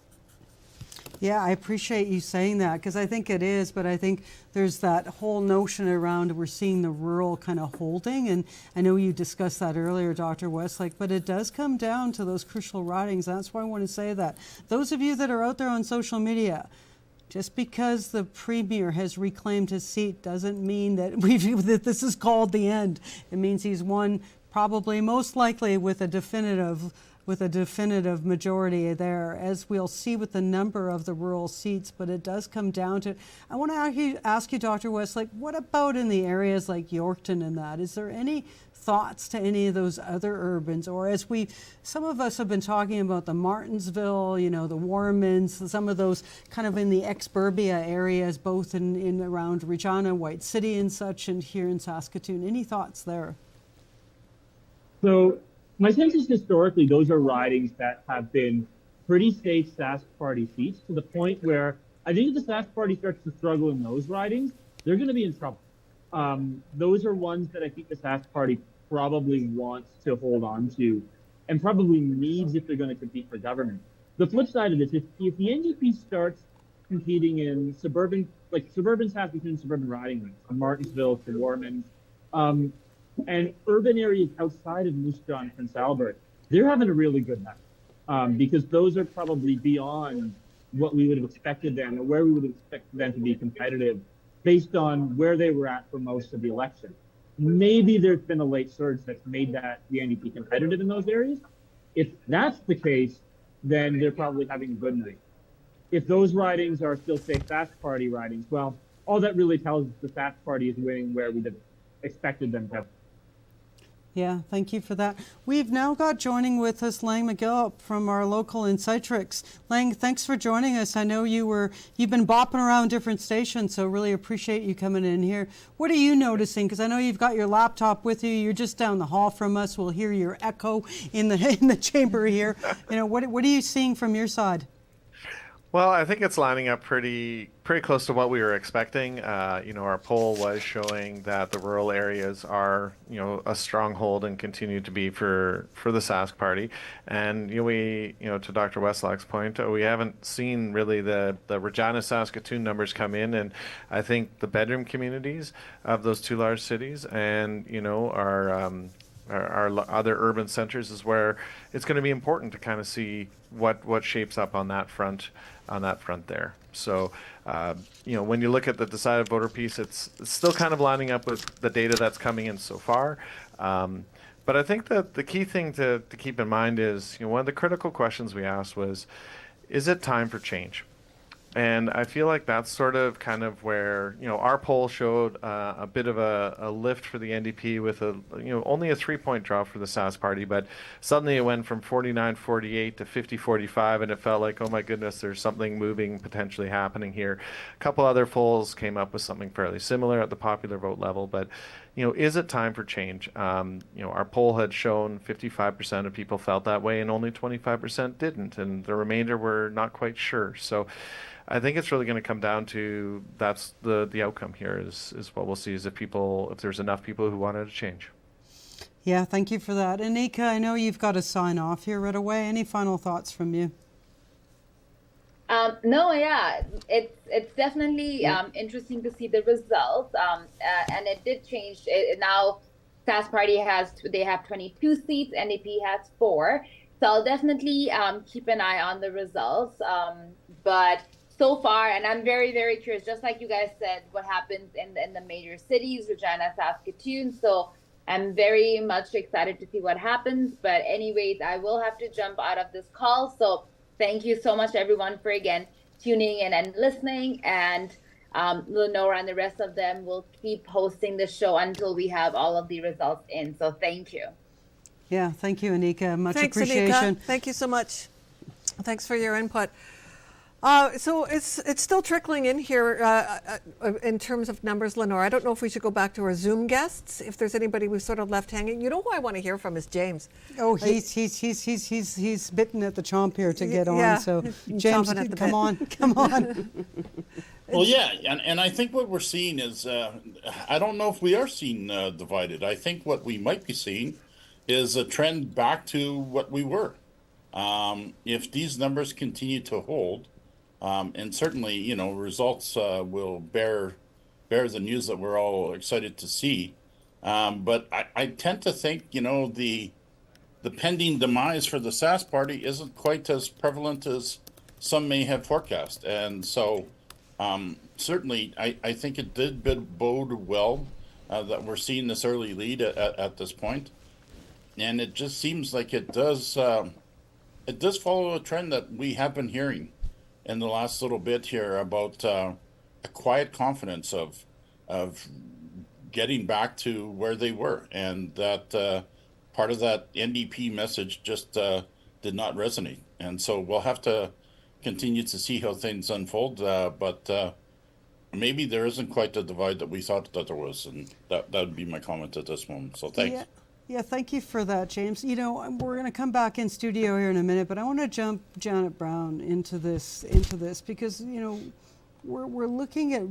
Yeah, I appreciate you saying that, because I think it is, but I think there's that whole notion around we're seeing the rural kind of holding, and I know you discussed that earlier, Dr. Westlake, but it does come down to those crucial ridings. That's why I want to say that. Those of you that are out there on social media, just because the Premier has reclaimed his seat doesn't mean that that this is called the end. It means he's won probably most likely with a definitive majority there, as we'll see with the number of the rural seats. But it does come down to, I want to ask you, Dr. Westlake, what about in the areas like Yorkton and that? Is there any thoughts to any of those other urbans? Or as some of us have been talking about the Martinsville, the Warmans, some of those kind of in the ex-Burbia areas, both in around Regina, White City and such, and here in Saskatoon. Any thoughts there? So my sense is historically those are ridings that have been pretty safe Sask Party seats, to the point where I think if the Sask Party starts to struggle in those ridings, they're going to be in trouble. Those are ones that I think the Sask Party probably wants to hold on to, and probably needs if they're going to compete for government. The flip side of this, if the NDP starts competing in suburban Saskatoon suburban riding ranks, from Martinsville to Warman, And urban areas outside of Moose Jaw and Prince Albert, they're having a really good night because those are probably beyond what we would have expected them and where we would have expected them to be competitive based on where they were at for most of the election. Maybe there's been a late surge that's made that the NDP competitive in those areas. If that's the case, then they're probably having a good night. If those ridings are still, say, Sask Party ridings, well, all that really tells us the Sask Party is winning where we'd have expected them to. Yeah, thank you for that. We've now got joining with us Lang McGill from our local in Citrix. Lang, thanks for joining us. I know you've been bopping around different stations, so really appreciate you coming in here. What are you noticing? Because I know you've got your laptop with you. You're just down the hall from us. We'll hear your echo in the chamber here. You know, what are you seeing from your side? Well, I think it's lining up pretty close to what we were expecting. Our poll was showing that the rural areas are, a stronghold and continue to be for the Sask Party. And to Dr. Westlock's point, we haven't seen really the Regina Saskatoon numbers come in, and I think the bedroom communities of those two large cities and our other urban centers is where it's going to be important to kind of see what shapes up on that front there. So, when you look at the decided voter piece, it's still kind of lining up with the data that's coming in so far. But I think that the key thing to keep in mind is, one of the critical questions we asked was, is it time for change? And I feel like that's sort of kind of where, our poll showed a bit of a lift for the NDP with only a 3-point drop for the Sask Party, but suddenly it went from 49-48 to 50-45, and it felt like, oh my goodness, there's something moving, potentially happening here. A couple other polls came up with something fairly similar at the popular vote level, but is it time for change? Our poll had shown 55% of people felt that way, and only 25% didn't, and the remainder were not quite sure. So I think it's really going to come down to that's the outcome here is what we'll see is if there's enough people who wanted to change. Yeah, thank you for that. Anika, I know you've got to sign off here right away. Any final thoughts from you? It's definitely interesting to see the results, and it did change. Now, Sask Party have 22 seats, NDP has 4. So I'll definitely keep an eye on the results. But so far, and I'm very, very curious, just like you guys said, what happens in the major cities, Regina, Saskatoon. So I'm very much excited to see what happens. But anyways, I will have to jump out of this call. So thank you so much, everyone, for again tuning in and listening. And Lenore and the rest of them will keep hosting the show until we have all of the results in. So thank you. Yeah, thank you, Anika. Much Thanks, appreciation. Anika. Thank you so much. Thanks for your input. So it's still trickling in here in terms of numbers, Lenore. I don't know if we should go back to our Zoom guests, if there's anybody we've sort of left hanging. You know who I want to hear from is James. Oh, he's bitten at the chomp here to get on. Yeah, So James, come on. Well, yeah, and I think what we're seeing is, I don't know if we are seeing divided. I think what we might be seeing is a trend back to what we were. If these numbers continue to hold, and certainly, results will bear the news that we're all excited to see. But I tend to think, the pending demise for the Sask Party isn't quite as prevalent as some may have forecast. And so certainly I think it did bode well that we're seeing this early lead at this point. And it just seems like it does follow a trend that we have been hearing in the last little bit here about a quiet confidence of getting back to where they were, and that part of that NDP message just did not resonate. And so we'll have to continue to see how things unfold, but maybe there isn't quite the divide that we thought that there was, and that would be my comment at this moment. So thanks. Yeah, thank you for that, James. We're going to come back in studio here in a minute, but I want to jump Janet Brown into this because, we're looking at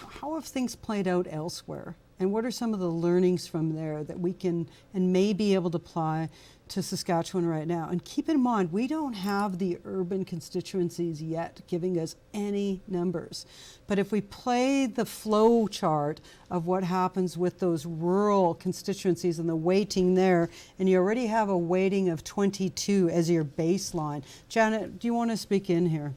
how have things played out elsewhere And what are some of the learnings from there that we can and may be able to apply to Saskatchewan right now? And keep in mind, we don't have the urban constituencies yet giving us any numbers. But if we play the flow chart of what happens with those rural constituencies and the weighting there, and you already have a weighting of 22 as your baseline. Janet, do you want to speak in here?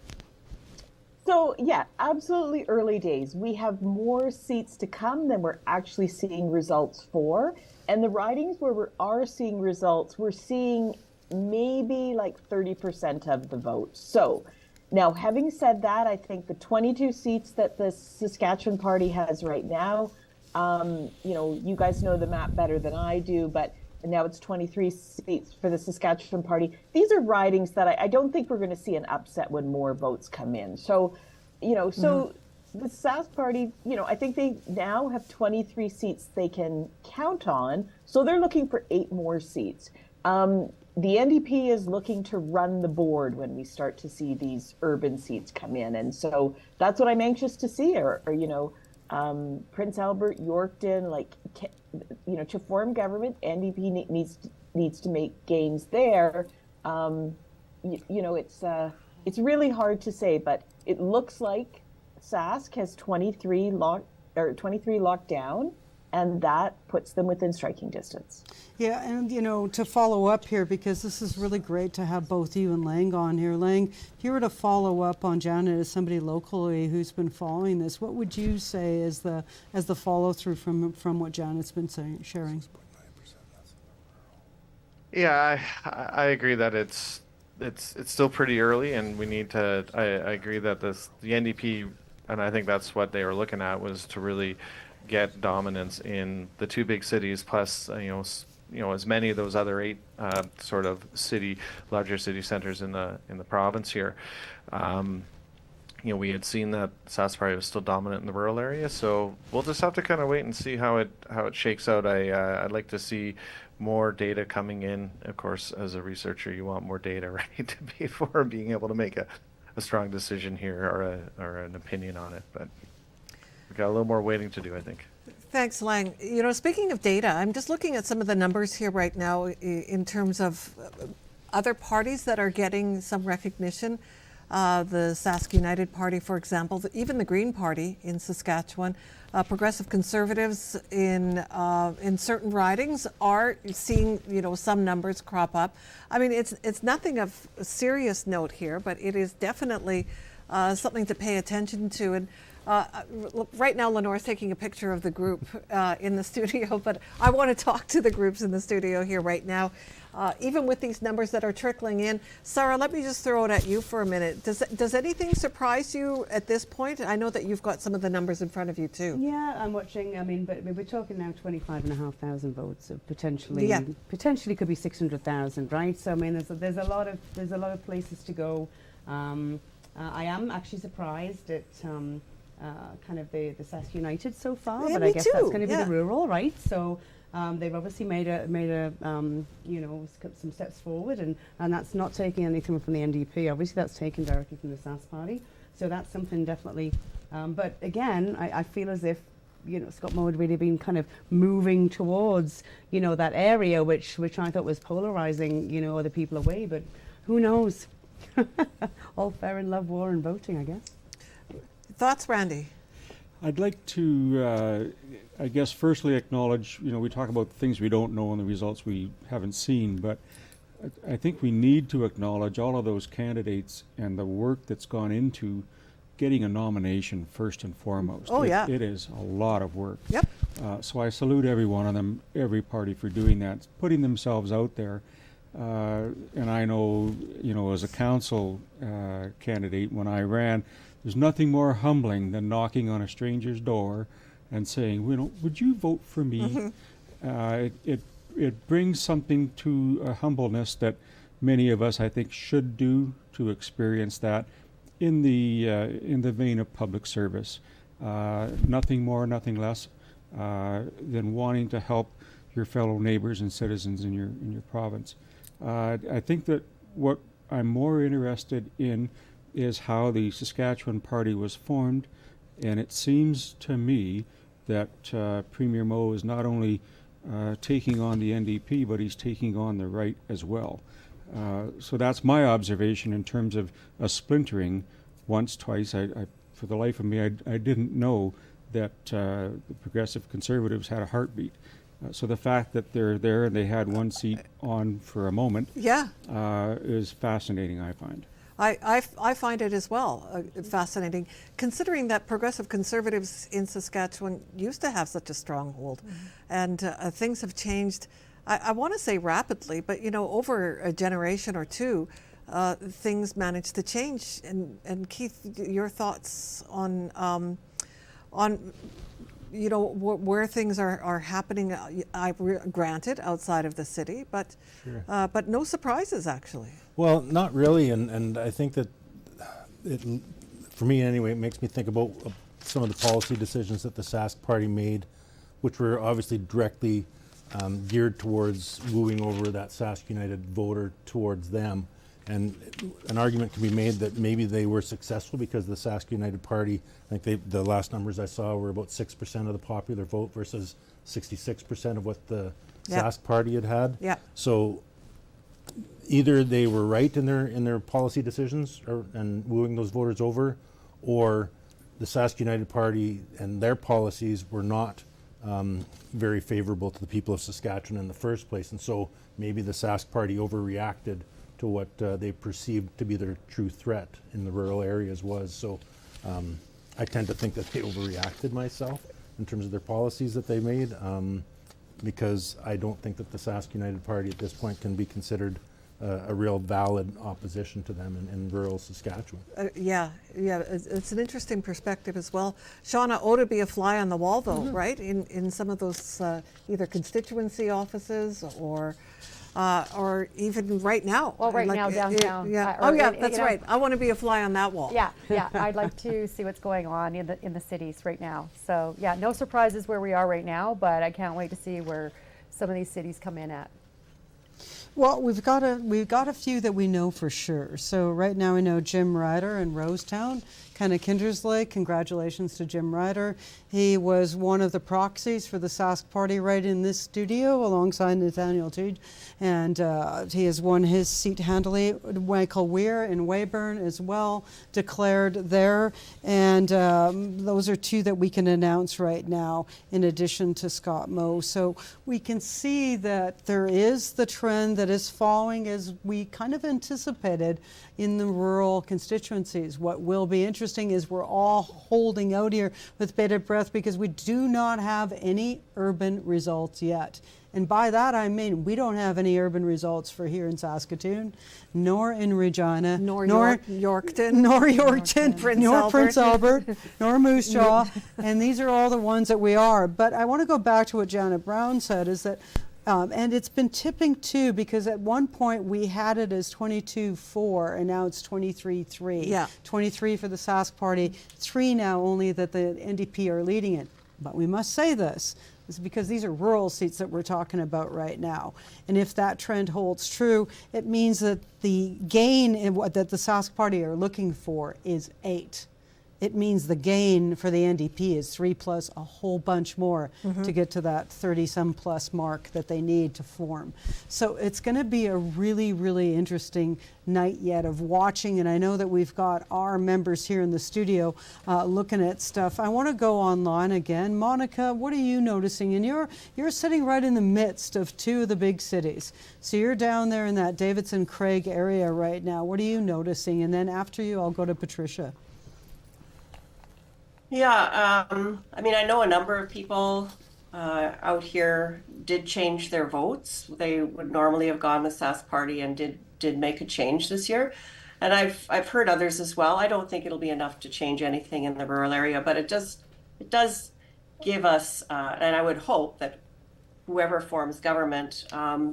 So yeah, absolutely early days. We have more seats to come than we're actually seeing results for. And the ridings where we are seeing results, we're seeing maybe like 30% of the vote. So now, having said that, I think the 22 seats that the Saskatchewan Party has right now, you guys know the map better than I do, but now it's 23 seats for the Saskatchewan Party. These are ridings that I don't think we're going to see an upset when more votes come in. So, the Sask Party, I think they now have 23 seats they can count on. So they're looking for 8 more seats. The NDP is looking to run the board when we start to see these urban seats come in. And so that's what I'm anxious to see, Prince Albert, Yorkton, to form government, NDP needs to make gains there. It's really hard to say, but it looks like Sask has 23 locked down, and that puts them within striking distance. Yeah, and to follow up here, because this is really great to have both you and Lang on here. Lang, if you were to follow up on Janet as somebody locally who's been following this, what would you say as the follow through from what Janet's been sharing? Yeah, I agree that it's still pretty early, and we need to. I agree that the NDP, and I think that's what they were looking at, was to really get dominance in the 2 big cities, plus as many of those other 8 larger city centers in the province here. We had seen that Sask Party was still dominant in the rural area, so we'll just have to kind of wait and see how it shakes out. I'd like to see more data coming in. Of course, as a researcher, you want more data, right, before being able to make a strong decision here or an opinion on it. But we've got a little more waiting to do, I think. Thanks, Lang. Speaking of data, I'm just looking at some of the numbers here right now in terms of other parties that are getting some recognition. The Sask United Party, for example, even the Green Party in Saskatchewan, progressive conservatives in certain ridings are seeing some numbers crop up. I mean, it's nothing of serious note here, but it is definitely something to pay attention to. And right now, Lenore is taking a picture of the group in the studio, but I want to talk to the groups in the studio here right now. Even with these numbers that are trickling in. Sarah, let me just throw it at you for a minute. Does anything surprise you at this point? I know that you've got some of the numbers in front of you too. Yeah, I'm watching. But we're talking now 25,500 votes, so potentially could be 600,000, right? So there's a lot of places to go. I am actually surprised at kind of the Sask United so far, but I guess that's going to be the rural, right? So. They've obviously made some steps forward, and that's not taking anything from the NDP. Obviously, that's taken directly from the Sask Party. So that's something definitely. But again, I feel as if Scott Moe had really been kind of moving towards that area, which I thought was polarizing other people away. But who knows? All fair in love, war, and voting, I guess. Thoughts, Randy? I'd like to, I guess, firstly acknowledge, we talk about things we don't know and the results we haven't seen, but I think we need to acknowledge all of those candidates and the work that's gone into getting a nomination first and foremost. Oh, yeah. It is a lot of work. Yep. So I salute every one of them, every party for doing that, putting themselves out there. And I know, as a council candidate, when I ran, there's nothing more humbling than knocking on a stranger's door and saying, would you vote for me? Mm-hmm. It brings something to a humbleness that many of us, I think, should do to experience that in the vein of public service. Nothing more, nothing less than wanting to help your fellow neighbors and citizens in your province. I think that what I'm more interested in is how the Saskatchewan Party was formed, and it seems to me that Premier Moe is not only taking on the NDP, but he's taking on the right as well. So that's my observation in terms of a splintering once, twice. I for the life of me, I didn't know that the Progressive Conservatives had a heartbeat. So the fact that they're there and they had one seat on for a moment is fascinating, I find. I find it as well fascinating, considering that Progressive Conservatives in Saskatchewan used to have such a stronghold, and things have changed. I want to say rapidly, but over a generation or two, things managed to change. And Keith, your thoughts on where things are happening? Granted, outside of the city, but but no surprises actually. Well, not really, and I think that it, for me anyway, it makes me think about some of the policy decisions that the Sask Party made, which were obviously directly geared towards wooing over that Sask United voter towards them. And an argument can be made that maybe they were successful because the Sask United Party, I think the last numbers I saw were about 6% of the popular vote versus 66% of what the Sask Party had. Yeah. So either they were right in their policy decisions and wooing those voters over, or the Sask United Party and their policies were not very favorable to the people of Saskatchewan in the first place. And so maybe the Sask Party overreacted to what they perceived to be their true threat in the rural areas was. So I tend to think that they overreacted myself in terms of their policies that they made, because I don't think that the Sask United Party at this point can be considered a real valid opposition to them in rural Saskatchewan. It's an interesting perspective as well. Shauna, ought to be a fly on the wall though, right? In some of those either constituency offices or even right now. Well, right now downtown. That's right. I want to be a fly on that wall. Yeah. I'd like to see what's going on in the cities right now. So no surprises where we are right now, but I can't wait to see where some of these cities come in at. Well, we've got a few that we know for sure. So right now we know Jim Ryder in Rosetown, kind of Kindersley. Congratulations to Jim Ryder. He was one of the proxies for the Sask Party right in this studio alongside Nathaniel Tude. And he has won his seat handily. Michael Weir in Weyburn as well declared there. And those are two that we can announce right now in addition to Scott Moe. So we can see that there is the trend that is following as we kind of anticipated in the rural constituencies. What will be interesting is we're all holding out here with bated breath because we do not have any urban results yet. And by that I mean we don't have any urban results for here in Saskatoon, nor in Regina, nor Yorkton, nor Yorkton, nor Prince Albert, nor Moose Jaw, and these are all the ones that we are. But I want to go back to what Janet Brown said, is that and it's been tipping too, because at one point we had it as 22-4 and now it's 23-3. Yeah. 23 for the Sask Party, 3 now only that the NDP are leading it. But we must say this is because these are rural seats that we're talking about right now. And if that trend holds true, it means that the gain in what that the Sask Party are looking for is 8. It means the gain for the NDP is 3 plus a whole bunch more to get to that 30-some plus mark that they need to form. So it's going to be a really, really interesting night yet of watching. And I know that we've got our members here in the studio looking at stuff. I want to go online again. Monica, what are you noticing? And you're sitting right in the midst of two of the big cities. So you're down there in that Davidson Craig area right now. What are you noticing? And then after you, I'll go to Patricia. Yeah, I mean, I know a number of people out here did change their votes. They would normally have gone with Sask Party and did make a change this year. And I've heard others as well. I don't think it'll be enough to change anything in the rural area, but it does give us, and I would hope that whoever forms government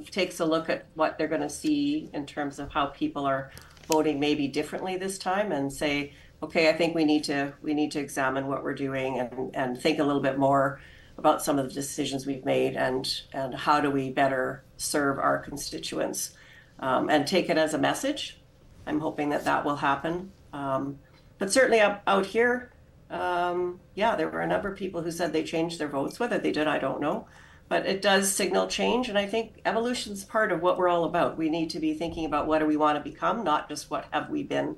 takes a look at what they're going to see in terms of how people are voting maybe differently this time and say, okay, I think we need to examine what we're doing and think a little bit more about some of the decisions we've made and how do we better serve our constituents and take it as a message. I'm hoping that will happen. But certainly out here, yeah, there were a number of people who said they changed their votes. Whether they did, I don't know. But it does signal change, and I think evolution's part of what we're all about. We need to be thinking about what do we want to become, not just what have we been.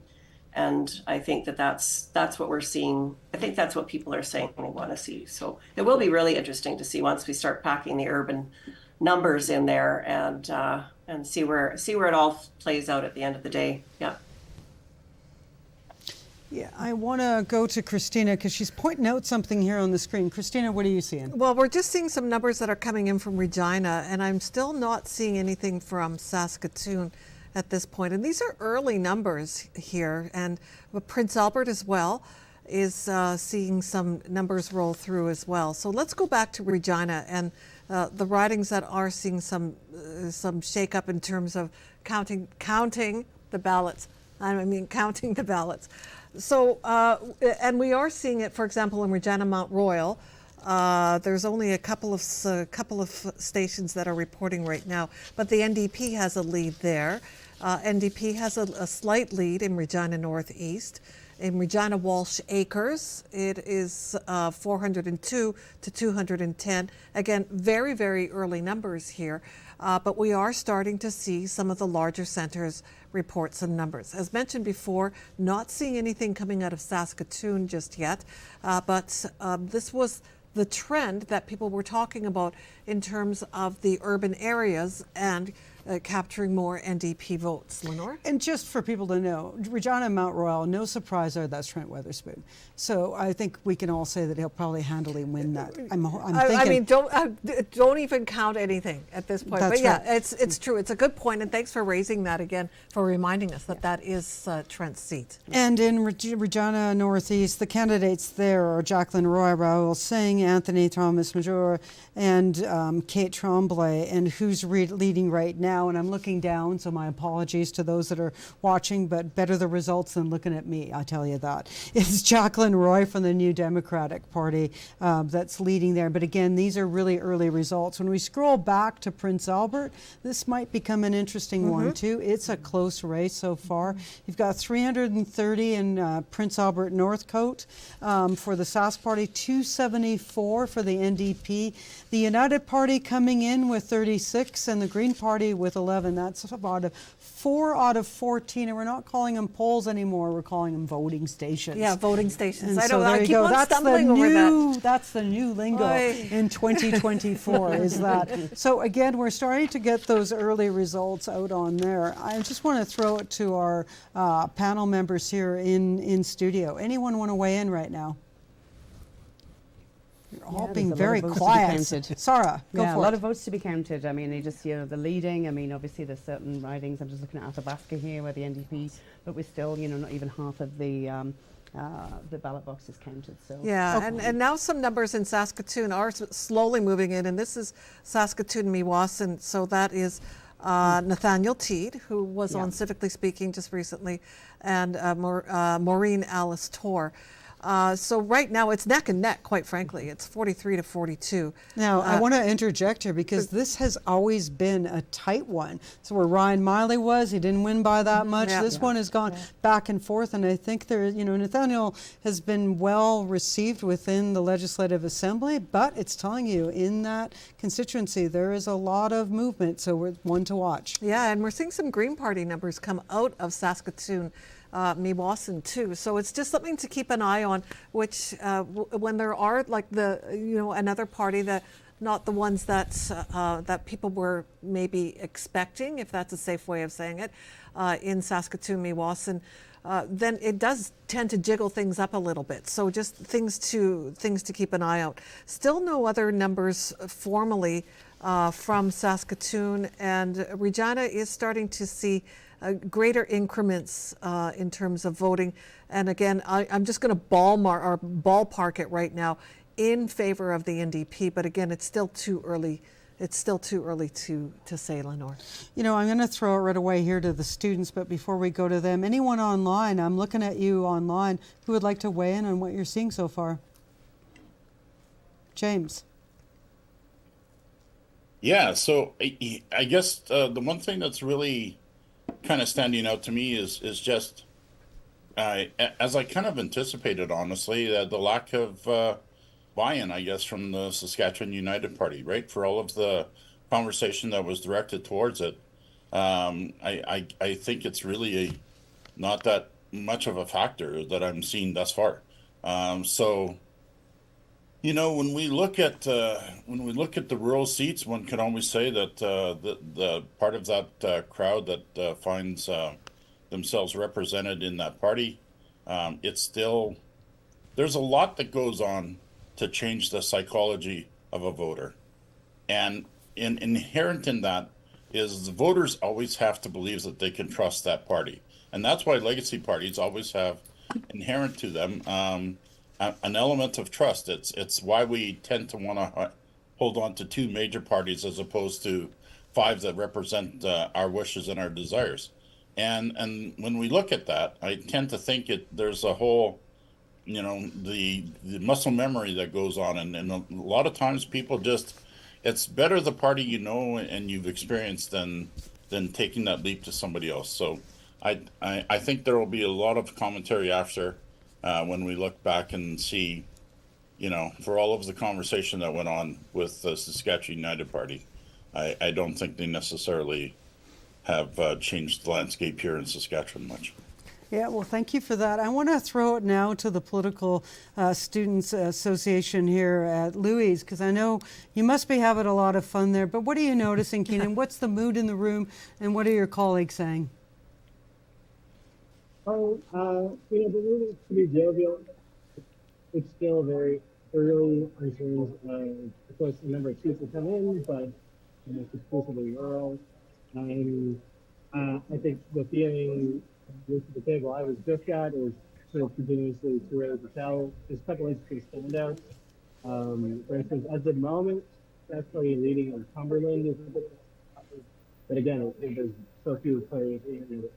And I think that's what we're seeing. I think that's what people are saying they want to see. So it will be really interesting to see once we start packing the urban numbers in there and see where it all plays out at the end of the day. Yeah. Yeah, I want to go to Christina because she's pointing out something here on the screen. Christina, what are you seeing? Well, we're just seeing some numbers that are coming in from Regina, and I'm still not seeing anything from Saskatoon at this point. And these are early numbers here, and Prince Albert as well is seeing some numbers roll through as well. So let's go back to Regina and the ridings that are seeing some shake-up in terms of counting the ballots. Counting the ballots. So, and we are seeing it, for example, in Regina Mount Royal. There's only a couple of stations that are reporting right now, but the NDP has a lead there. NDP has a slight lead in Regina Northeast. In Regina Walsh Acres, it is 402 to 210. Again, very, very early numbers here, but we are starting to see some of the larger centers report some numbers. As mentioned before, not seeing anything coming out of Saskatoon just yet, but this was the trend that people were talking about in terms of the urban areas and capturing more NDP votes. Lenore? And just for people to know, Regina and Mount Royal, no surprise there, that's Trent Weatherspoon. So I think we can all say that he'll probably handily win that. I'm thinking. Don't even count anything at this point. That's but yeah, right. it's true. It's a good point, and thanks for raising that again, for reminding us that that is Trent's seat. And in Regina Northeast, the candidates there are Jacqueline Roy, Raoul Singh, Anthony Thomas Major, and Kate Tremblay. And who's leading right now? And I'm looking down, so my apologies to those that are watching, but better the results than looking at me, I tell you that. It's Jacqueline Roy from the New Democratic Party that's leading there. But again, these are really early results. When we scroll back to Prince Albert, this might become an interesting one too. It's a close race so far. You've got 330 in Prince Albert Northcote for the Sask Party, 274 for the NDP. The United Party coming in with 36 and the Green Party with 11. That's about 4 out of 14, and we're not calling them polls anymore. We're calling them voting stations. Yeah, voting stations. And I so know. I keep on stumbling over that. That's the new lingo in 2024. Is that so? Again, we're starting to get those early results out on there. I just want to throw it to our panel members here in studio. Anyone want to weigh in right now? You're all being very quiet. Sarah, go for it. A lot of votes to be counted. I mean, they just, the leading. I mean, obviously there's certain ridings. I'm just looking at Athabasca here where the NDP, but we're still, not even half of the ballot boxes counted. So yeah, and now some numbers in Saskatoon are slowly moving in, and this is Saskatoon-Meewasin. So that is Nathaniel Teed, who was on Civically Speaking just recently, and Maureen Alice Torr. So right now it's neck and neck, quite frankly. It's 43 to 42. Now, I want to interject here because this has always been a tight one. So where Ryan Miley was, he didn't win by that much. This one has gone back and forth, and I think there, Nathaniel has been well received within the Legislative Assembly, but it's telling you in that constituency there is a lot of movement, so we're one to watch. Yeah, and we're seeing some Green Party numbers come out of Saskatoon. Meewasin too, so it's just something to keep an eye on. Which when there are like another party that not the ones that that people were maybe expecting, if that's a safe way of saying it, in Saskatoon Meewasin, then it does tend to jiggle things up a little bit. So just things to keep an eye out. Still no other numbers formally from Saskatoon, and Regina is starting to see greater increments in terms of voting. And again, I'm just going to ballpark it right now in favor of the NDP. But again, it's still too early. It's still too early to say, Lenore. I'm going to throw it right away here to the students. But before we go to them, anyone online, I'm looking at you online, who would like to weigh in on what you're seeing so far? James. Yeah, so I guess the one thing that's really kind of standing out to me is just as I kind of anticipated, honestly, the lack of buy-in, I guess, from the Saskatchewan United Party, right? For all of the conversation that was directed towards it, I think it's really not that much of a factor that I'm seeing thus far. So, you know, when we look at the rural seats, one can always say that the part of that crowd that finds themselves represented in that party, it's still, there's a lot that goes on to change the psychology of a voter, and inherent in that is the voters always have to believe that they can trust that party, and that's why legacy parties always have inherent to them an element of trust. It's why we tend to want to hold on to two major parties as opposed to five that represent our wishes and our desires. And when we look at that, I tend to think there's a whole, you know, the muscle memory that goes on, and a lot of times people just, it's better the party you know and you've experienced than taking that leap to somebody else. So I think there will be a lot of commentary after when we look back and see, you know, for all of the conversation that went on with the Saskatchewan United Party, I don't think they necessarily have changed the landscape here in Saskatchewan much. Yeah, well, thank you for that. I want to throw it now to the Political Students Association here at Louis, because I know you must be having a lot of fun there. But what are you noticing, Keenan? What's the mood in the room, and what are your colleagues saying? You know, the mood is pretty jovial. It's still very early in terms of course, the number of seats that come in, but it's exclusively rural. I think the feeling at the table I was just at is sort of continuously too early to tell. There's a couple interesting standouts. For instance, at the moment, that's probably leading in Cumberland is a bit, but again, there's so few players in it,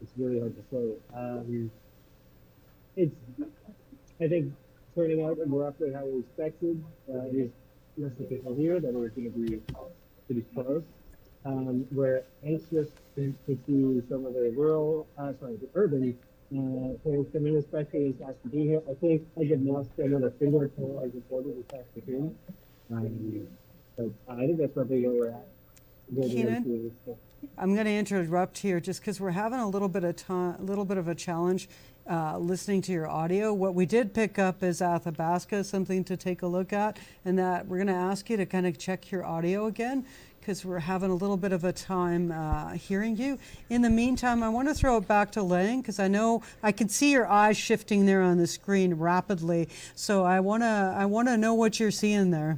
it's really hard to say. It's, I think, turning out more roughly how we expected. There's less of people here that are going to be pretty close. We're anxious to see some of the the urban polls come in, especially in Saskatoon here. I think I could now spend another finger poll as reported in Saskatoon. So I think that's probably where we're at. Keenan, I'm going to interrupt here just because we're having a little bit of a challenge listening to your audio. What we did pick up is Athabasca, something to take a look at, and that we're going to ask you to kind of check your audio again, because we're having a little bit of a time hearing you. In the meantime, I want to throw it back to Lang, because I know I can see your eyes shifting there on the screen rapidly. So I want to know what you're seeing there.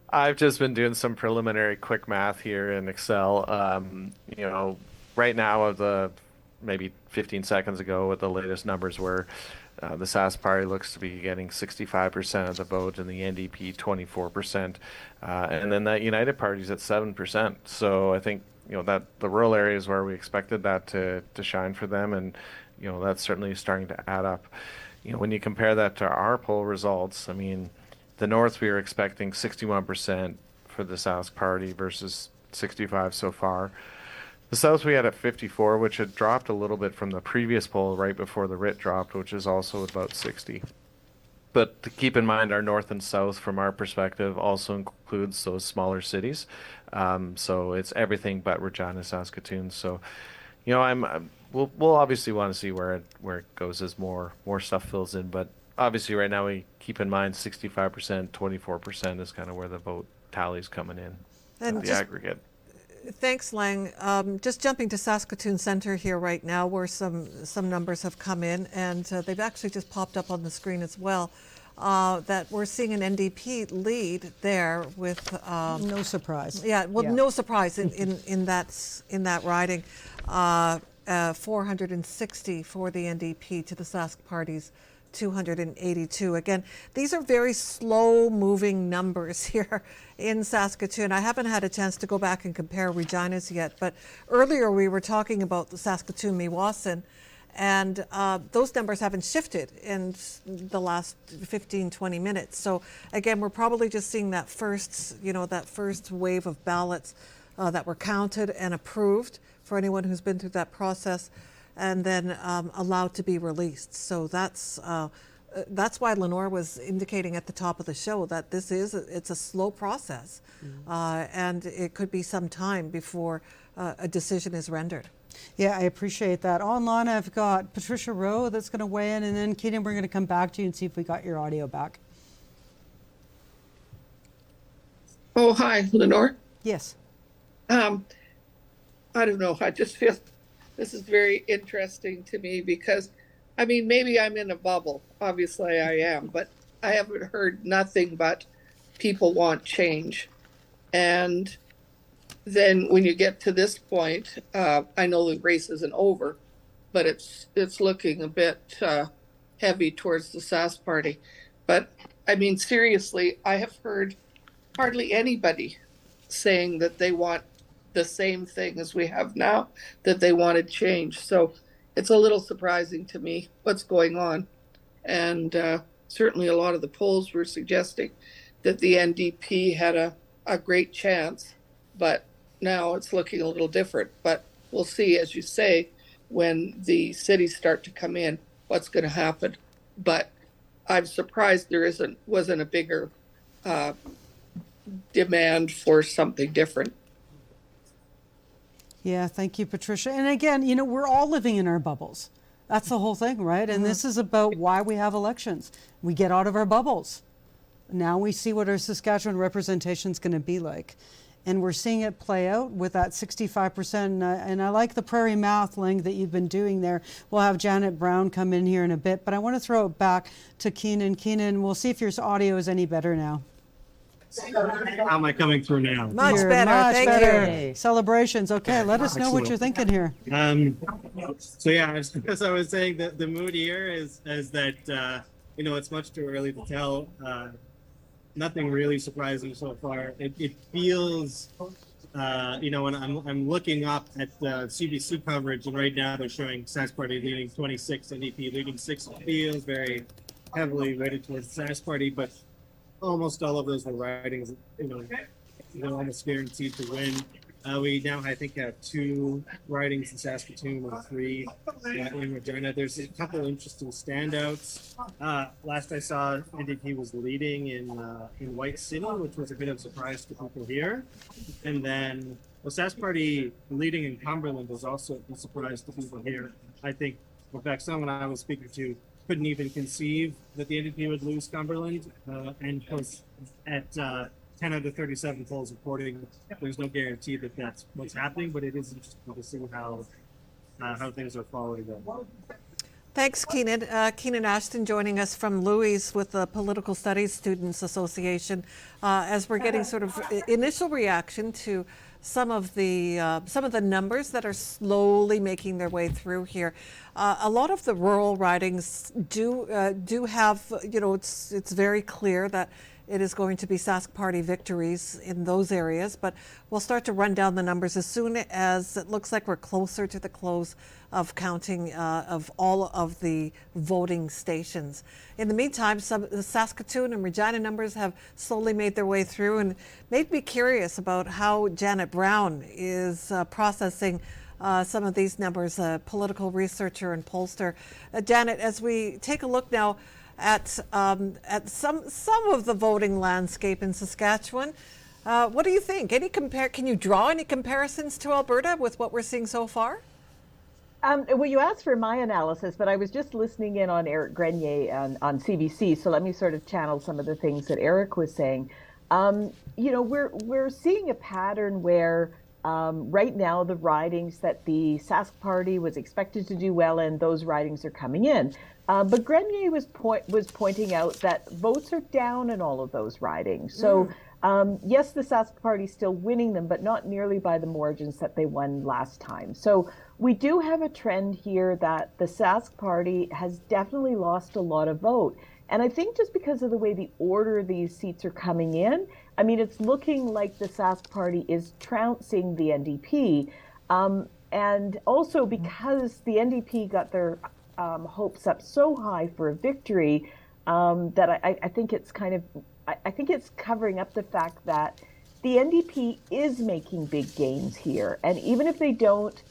I've just been doing some preliminary quick math here in Excel. You know, right now, of the maybe 15 seconds ago, what the latest numbers were, the Sask Party looks to be getting 65% of the vote, and the NDP 24%, and then that United Party's at 7%. So I think, you know, that the rural areas where we expected that to shine for them, and you know, that's certainly starting to add up. You know, when you compare that to our poll results, I mean, the North, we were expecting 61% for the Sask Party versus 65 so far. The South we had at 54, which had dropped a little bit from the previous poll right before the writ dropped, which is also about 60. But to keep in mind, our North and South, from our perspective, also includes those smaller cities. So it's everything but Regina, Saskatoon. So, you know, we'll obviously want to see where it goes as more stuff fills in. But obviously, right now we keep in mind 65%, 24% is kind of where the vote tally's coming in, and the aggregate. Thanks, Lang. Just jumping to Saskatoon Centre here right now, where some numbers have come in, and they've actually just popped up on the screen as well. That we're seeing an NDP lead there with no surprise. Yeah, well, no surprise in that riding. 460 for the NDP to the Sask Party's 282. Again, these are very slow-moving numbers here in Saskatoon. I haven't had a chance to go back and compare Regina's yet, but earlier we were talking about the Saskatoon-Meewasin, and those numbers haven't shifted in the last 15, 20 minutes. So again, we're probably just seeing that first wave of ballots that were counted and approved for anyone who's been through that process. and then allowed to be released. So that's why Lenore was indicating at the top of the show that it's a slow process, and it could be some time before a decision is rendered. Yeah, I appreciate that. Online, I've got Patricia Rowe that's going to weigh in, and then Keenan, we're going to come back to you and see if we got your audio back. Oh, hi, Lenore. Yes. I don't know. I just feel this is very interesting to me because, I mean, maybe I'm in a bubble. Obviously, I am, but I haven't heard nothing but people want change. And then when you get to this point, I know the race isn't over, but it's looking a bit heavy towards the Sask party. But I mean, seriously, I have heard hardly anybody saying that they want the same thing as we have now, that they wanted change. So it's a little surprising to me what's going on. And certainly a lot of the polls were suggesting that the NDP had a great chance, but now it's looking a little different. But we'll see, as you say, when the cities start to come in, what's going to happen. But I'm surprised there wasn't a bigger demand for something different. Yeah, thank you, Patricia. And again, you know, we're all living in our bubbles. That's the whole thing, right? And this is about why we have elections. We get out of our bubbles. Now we see what our Saskatchewan representation is going to be like. And we're seeing it play out with that 65%. And I like the prairie math link that you've been doing there. We'll have Janet Brown come in here in a bit, but I want to throw it back to Keenan. Keenan, we'll see if your audio is any better now. How am I coming through now? Much better, thank you. Celebrations. Okay, let us know what you're thinking here. So yeah, as I was saying, the mood here is that, you know, it's much too early to tell. Nothing really surprising so far. It feels, you know, when I'm looking up at the CBC coverage, and right now they're showing Sask Party leading 26, NDP leading 6. It feels very heavily weighted towards the Sask Party, but almost all of those are ridings, you know, they're almost guaranteed to win. We now, I think, have 2 ridings in Saskatoon and 3 in Regina. There's a couple interesting standouts. Last I saw, NDP was leading in White City, which was a bit of a surprise to people here. And then the Sask Party leading in Cumberland was also a surprise to people here. I think, in fact, someone I was speaking to couldn't even conceive that the NDP would lose Cumberland, and was at 10 out of 37 polls reporting. There's no guarantee that that's what's happening, but it is interesting to see how things are following them. Thanks, Keenan. Keenan Ashton joining us from Louis with the Political Studies Students Association, as we're getting sort of initial reaction to some of the numbers that are slowly making their way through here. A lot of the rural ridings do have, you know, it's very clear that it is going to be Sask Party victories in those areas, but we'll start to run down the numbers as soon as it looks like we're closer to the close of counting of all of the voting stations. In the meantime, the Saskatoon and Regina numbers have slowly made their way through, and made me curious about how Janet Brown is processing some of these numbers, a political researcher and pollster. Janet, as we take a look now at some of the voting landscape in Saskatchewan, what do you think? Can you draw any comparisons to Alberta with what we're seeing so far? Well, you asked for my analysis, but I was just listening in on Eric Grenier on CBC, so let me sort of channel some of the things that Eric was saying. You know, we're seeing a pattern where right now the ridings that the Sask Party was expected to do well in, those ridings are coming in. But Grenier was pointing out that votes are down in all of those ridings. So yes, the Sask Party's still winning them, but not nearly by the margins that they won last time. So we do have a trend here that the Sask Party has definitely lost a lot of vote. And I think just because of the way the order these seats are coming in, I mean, it's looking like the Sask Party is trouncing the NDP. And also because the NDP got their hopes up so high for a victory, that I think it's kind of, I think it's covering up the fact that the NDP is making big gains here. And even if they don't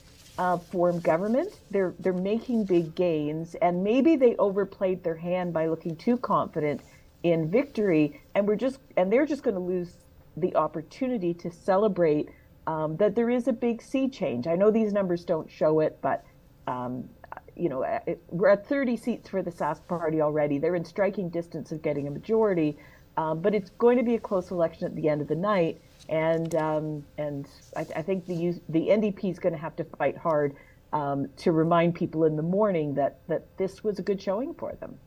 form government. They're making big gains, and maybe they overplayed their hand by looking too confident in victory, and they're just going to lose the opportunity to celebrate that there is a big sea change. I know these numbers don't show it, but we're at 30 seats for the Sask Party already. They're in striking distance of getting a majority, but it's going to be a close election at the end of the night. And I think the NDP is going to have to fight hard to remind people in the morning that this was a good showing for them.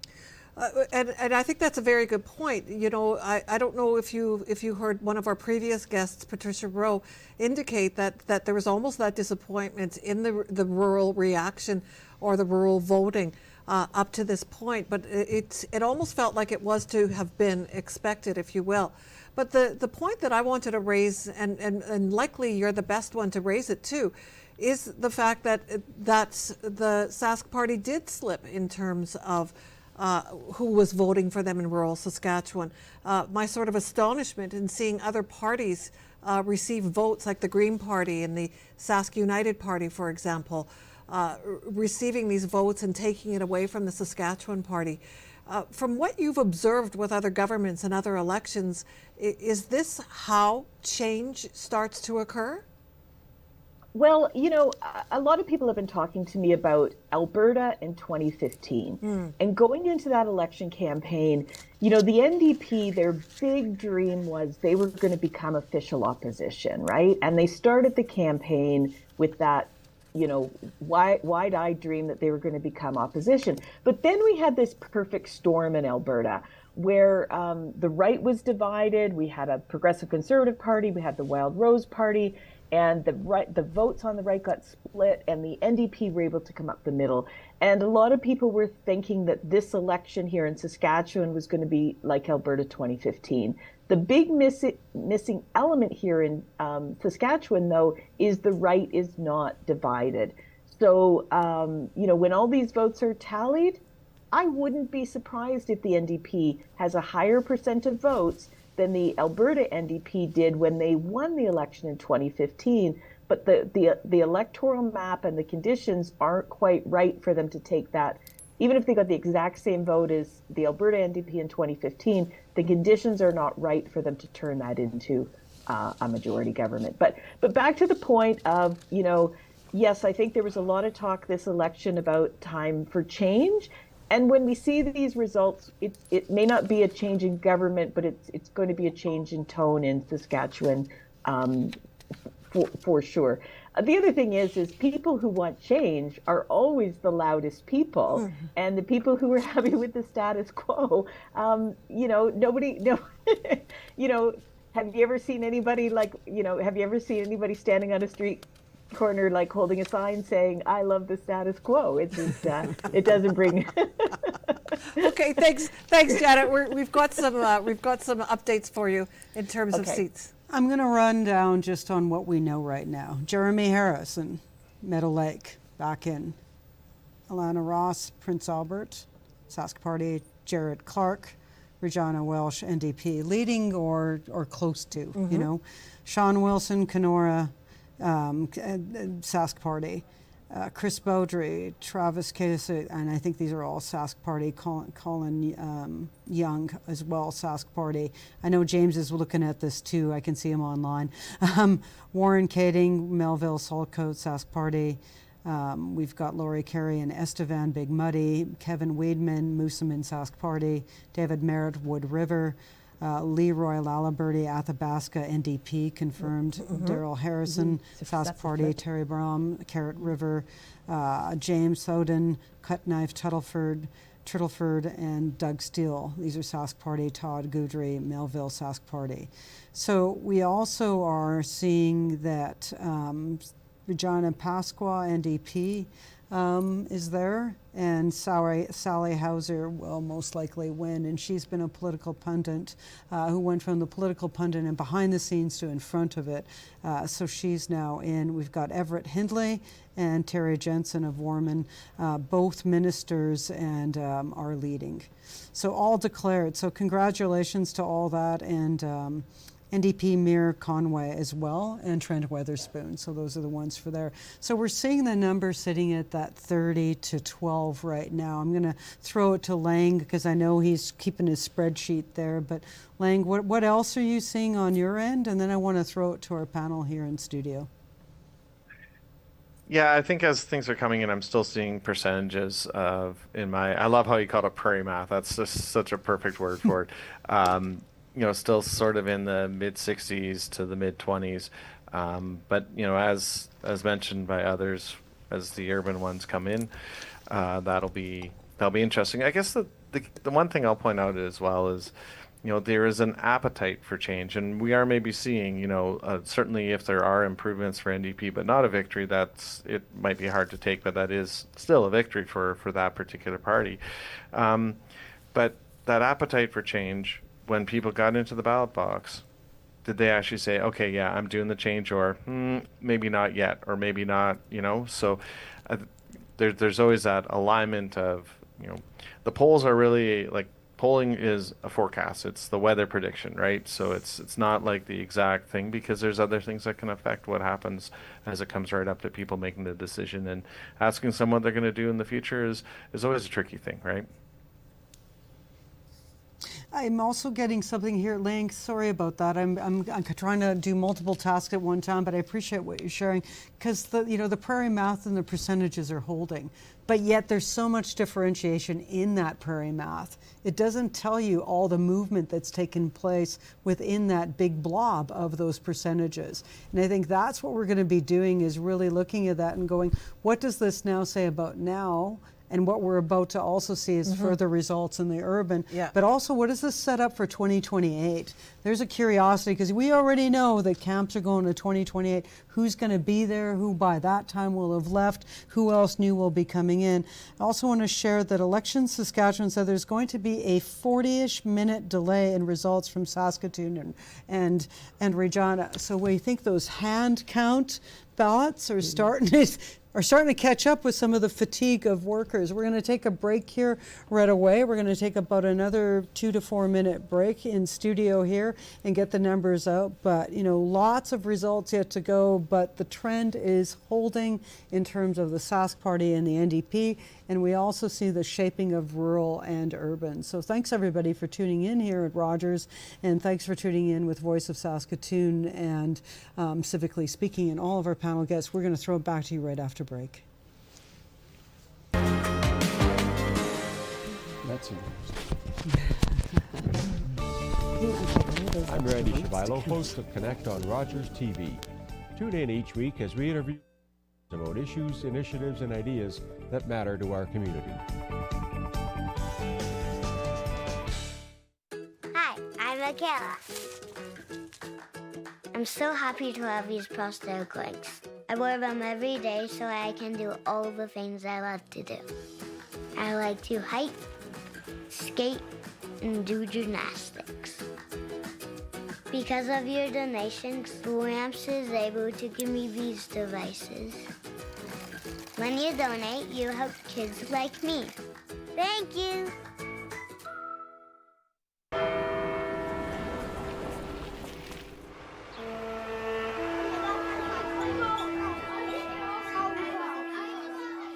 And I think that's a very good point. I don't know if you heard one of our previous guests, Patricia Rowe, indicate that there was almost that disappointment in the rural reaction or the rural voting up to this point. But it almost felt like it was to have been expected, if you will. But the point that I wanted to raise, and likely you're the best one to raise it too, is the fact that the Sask Party did slip in terms of who was voting for them in rural Saskatchewan. My sort of astonishment in seeing other parties receive votes, like the Green Party and the Sask United Party, for example, receiving these votes and taking it away from the Saskatchewan Party. From what you've observed with other governments and other elections, is this how change starts to occur? Well, a lot of people have been talking to me about Alberta in 2015. And going into that election campaign, the NDP, their big dream was they were going to become official opposition, right? And they started the campaign with that wide-eyed dream that they were going to become opposition. But then we had this perfect storm in Alberta where the right was divided. We had a Progressive Conservative Party, we had the Wild Rose Party, and the votes on the right got split, and the NDP were able to come up the middle. And a lot of people were thinking that this election here in Saskatchewan was going to be like Alberta 2015. The big missing element here in Saskatchewan, though, is the right is not divided. So, when all these votes are tallied, I wouldn't be surprised if the NDP has a higher percent of votes than the Alberta NDP did when they won the election in 2015. But the electoral map and the conditions aren't quite right for them to take that. Even if they got the exact same vote as the Alberta NDP in 2015, the conditions are not right for them to turn that into a majority government. But back to the point of, yes, I think there was a lot of talk this election about time for change. And when we see these results, it may not be a change in government, but it's going to be a change in tone in Saskatchewan for sure. The other thing is people who want change are always the loudest people, and the people who are happy with the status quo, nobody, have you ever seen anybody standing on a street corner like holding a sign saying "I love the status quo"? It doesn't bring. Okay, thanks, Janet. We've got some updates for you in terms of seats. I'm going to run down just on what we know right now. Jeremy Harris in Meadow Lake, back in. Alana Ross, Prince Albert, Sask Party, Jared Clark, Regina Welsh, NDP, leading or close to, Sean Wilson, Kenora, Sask Party, Chris Beaudry, Travis Casey, and I think these are all Sask Party, Colin Young as well, Sask Party. I know James is looking at this too. I can see him online. Warren Kading, Melville Saltcoat, Sask Party. We've got Laurie Carey and Estevan Big Muddy, Kevin Weidman, Moosomin Sask Party, David Merritt, Wood River, Leroy Lalaberty, Athabasca, NDP, confirmed. Daryl Harrison, Sask Party, Terry Brom, Carrot River, James Thoden, Cutknife, Turtleford, and Doug Steele. These are Sask Party, Todd Goudry, Melville, Sask Party. So we also are seeing that Regina Pasqua, NDP, is there, and Sally Hauser will most likely win, and she's been a political pundit who went from the political pundit and behind the scenes to in front of it, so she's now in. We've got Everett Hindley and Terry Jensen of Warman, both ministers, and are leading. So all declared, so congratulations to all that, and NDP Mayor Conway as well, and Trent Weatherspoon. So those are the ones for there. So we're seeing the number sitting at that 30 to 12 right now. I'm going to throw it to Lang because I know he's keeping his spreadsheet there. But Lang, what else are you seeing on your end? And then I want to throw it to our panel here in studio. Yeah, I think as things are coming in, I'm still seeing percentages of I love how you called it prairie math. That's just such a perfect word for it. Still sort of in the mid 60s to the mid 20s. But, as mentioned by others, as the urban ones come in, that'll be interesting. I guess the one thing I'll point out as well is, there is an appetite for change, and we are maybe seeing, certainly if there are improvements for NDP, but not a victory, it might be hard to take, but that is still a victory for that particular party. But that appetite for change, when people got into the ballot box, did they actually say, okay, yeah, I'm doing the change, or maybe not yet, or maybe not, So there's always that alignment of, the polls are really like, polling is a forecast. It's the weather prediction, right? So it's not like the exact thing, because there's other things that can affect what happens as it comes right up to people making the decision. And asking someone what they're going to do in the future is always a tricky thing, right? I'm also getting something here, Lang. Sorry about that. I'm trying to do multiple tasks at one time, but I appreciate what you're sharing, because the prairie math and the percentages are holding, but yet there's so much differentiation in that prairie math. It doesn't tell you all the movement that's taken place within that big blob of those percentages. And I think that's what we're going to be doing, is really looking at that and going, what does this now say about now? And what we're about to also see is further results in the urban. Yeah. But also, what does this set up for 2028? There's a curiosity, because we already know that camps are going to 2028. Who's going to be there? Who by that time will have left? Who else new will be coming in? I also want to share that Elections Saskatchewan said there's going to be a 40-ish minute delay in results from Saskatoon and Regina. So we think those hand count ballots are starting to catch up with some of the fatigue of workers. We're going to take a break here right away. We're going to take about another 2 to 4 minute break in studio here and get the numbers out. But, lots of results yet to go, but the trend is holding in terms of the Sask Party and the NDP. And we also see the shaping of rural and urban. So thanks everybody for tuning in here at Rogers, and thanks for tuning in with Voice of Saskatoon and Civically Speaking, and all of our panel guests. We're going to throw it back to you right after break. That's I'm Randy Shabilo, host of Connect on Rogers TV. Tune in each week as we interview about issues, initiatives, and ideas that matter to our community. Hi, I'm Michaela. I'm so happy to have these prosthetic legs. I wear them every day so I can do all the things I love to do. I like to hike, skate, and do gymnastics. Because of your donations, LAMPS is able to give me these devices. When you donate, you help kids like me. Thank you.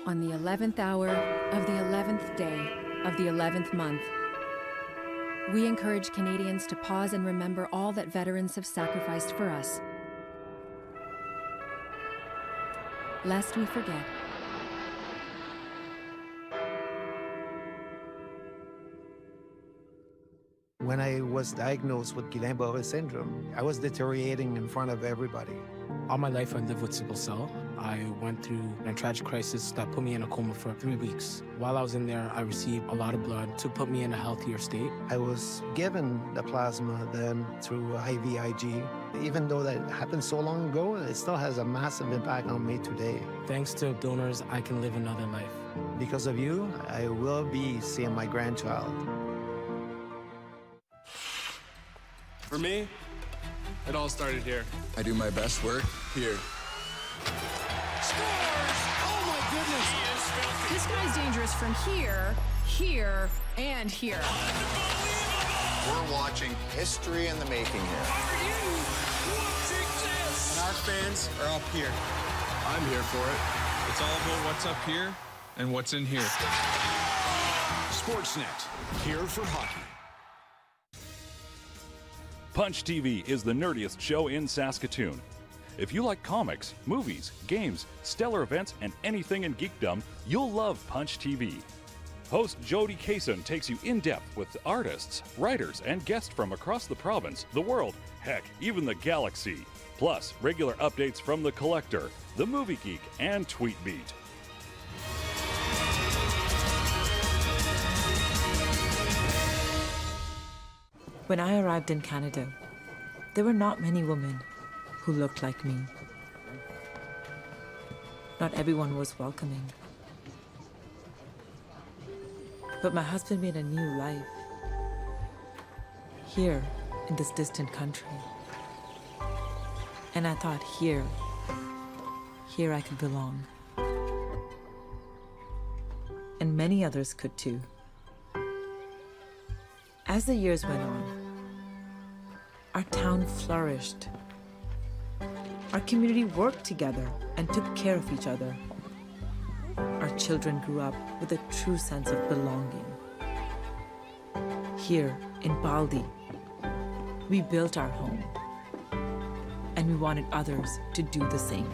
On the 11th hour of the 11th day of the 11th month, we encourage Canadians to pause and remember all that veterans have sacrificed for us, lest we forget. When I was diagnosed with Guillain-Barré syndrome, I was deteriorating in front of everybody. All my life I lived with sickle cell. I went through a tragic crisis that put me in a coma for 3 weeks. While I was in there, I received a lot of blood to put me in a healthier state. I was given the plasma then through IVIG. Even though that happened so long ago, it still has a massive impact on me today. Thanks to donors, I can live another life. Because of you, I will be seeing my grandchild. For me, it all started here. I do my best work here. Scores! Oh my goodness! This guy's dangerous from here, here, and here. Unbelievable! We're watching history in the making here. Are you watching this? And our fans are up here. I'm here for it. It's all about what's up here and what's in here. Sportsnet, here for hockey. Punch TV is the nerdiest show in Saskatoon. If you like comics, movies, games, stellar events, and anything in geekdom, you'll love Punch TV. Host Jody Kaysen takes you in depth with artists, writers, and guests from across the province, the world, heck, even the galaxy. Plus, regular updates from The Collector, The Movie Geek, and Tweetbeat. When I arrived in Canada, there were not many women who looked like me. Not everyone was welcoming. But my husband made a new life here in this distant country. And I thought here I could belong. And many others could too. As the years went on, our town flourished. Our community worked together and took care of each other. Our children grew up with a true sense of belonging. Here in Baldi, we built our home, and we wanted others to do the same.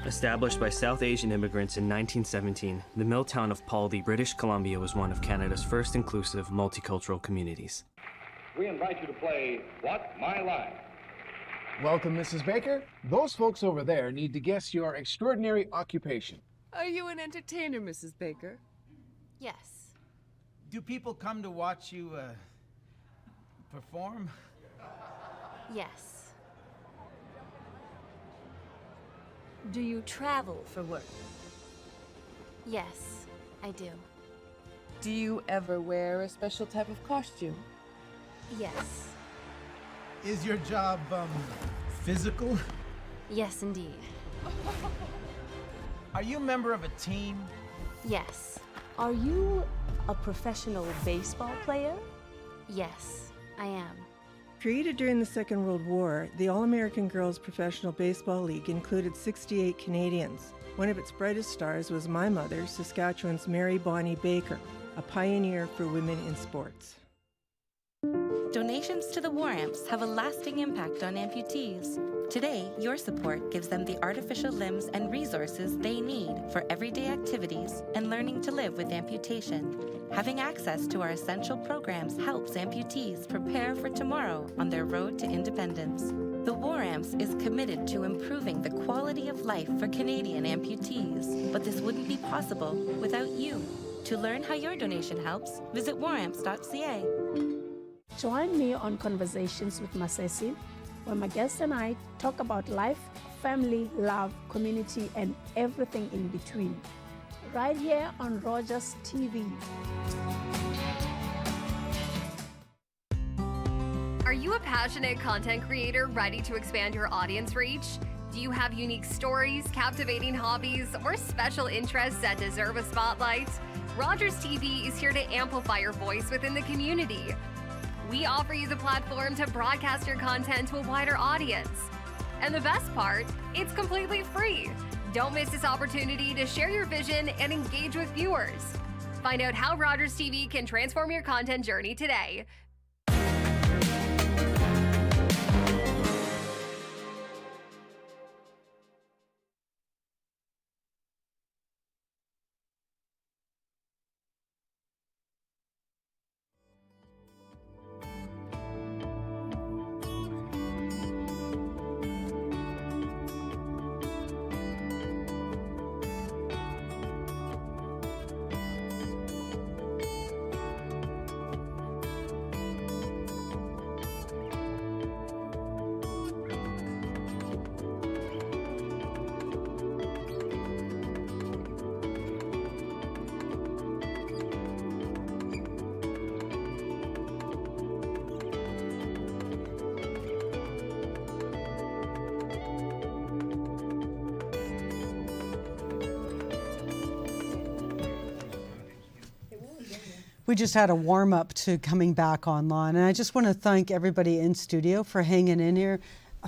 Established by South Asian immigrants in 1917, the mill town of Baldi, British Columbia was one of Canada's first inclusive multicultural communities. We invite you to play What's My Line? Welcome, Mrs. Baker. Those folks over there need to guess your extraordinary occupation. Are you an entertainer, Mrs. Baker? Yes. Do people come to watch you perform? Yes. Do you travel for work? Yes, I do. Do you ever wear a special type of costume? Yes. Is your job, physical? Yes, indeed. Are you a member of a team? Yes. Are you a professional baseball player? Yes, I am. Created during the Second World War, the All-American Girls Professional Baseball League included 68 Canadians. One of its brightest stars was my mother, Saskatchewan's Mary Bonnie Baker, a pioneer for women in sports. Donations to the War Amps have a lasting impact on amputees. Today, your support gives them the artificial limbs and resources they need for everyday activities and learning to live with amputation. Having access to our essential programs helps amputees prepare for tomorrow on their road to independence. The War Amps is committed to improving the quality of life for Canadian amputees, but this wouldn't be possible without you. To learn how your donation helps, visit waramps.ca. Join me on Conversations with Masesi, where my guests and I talk about life, family, love, community, and everything in between. Right here on Rogers TV. Are you a passionate content creator ready to expand your audience reach? Do you have unique stories, captivating hobbies, or special interests that deserve a spotlight? Rogers TV is here to amplify your voice within the community. We offer you the platform to broadcast your content to a wider audience. And the best part, it's completely free. Don't miss this opportunity to share your vision and engage with viewers. Find out how Rogers TV can transform your content journey today. We just had a warm-up to coming back online, and I just want to thank everybody in studio for hanging in here.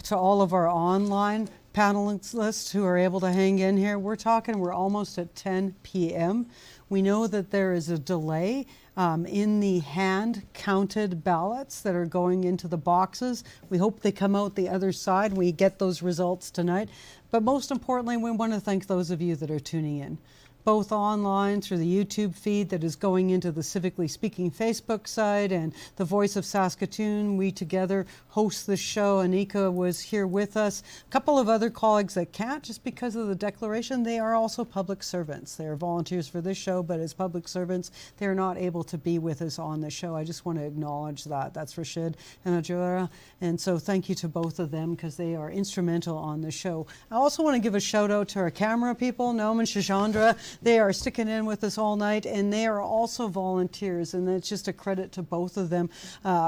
To all of our online panelists who are able to hang in here, we're almost at 10 p.m. We know that there is a delay in the hand-counted ballots that are going into the boxes. We hope they come out the other side. We get those results tonight. But most importantly, we want to thank those of you that are tuning in, both online through the YouTube feed that is going into the Civically Speaking Facebook site and the Voice of Saskatoon. We together host the show. Anika was here with us. A couple of other colleagues that can't just because of the declaration. They are also public servants. They are volunteers for this show, but as public servants, they're not able to be with us on the show. I just want to acknowledge that. That's Rashid and Ajura. And so thank you to both of them because they are instrumental on the show. I also want to give a shout out to our camera people, Noam and Shashandra. They are sticking in with us all night, and they are also volunteers, and it's just a credit to both of them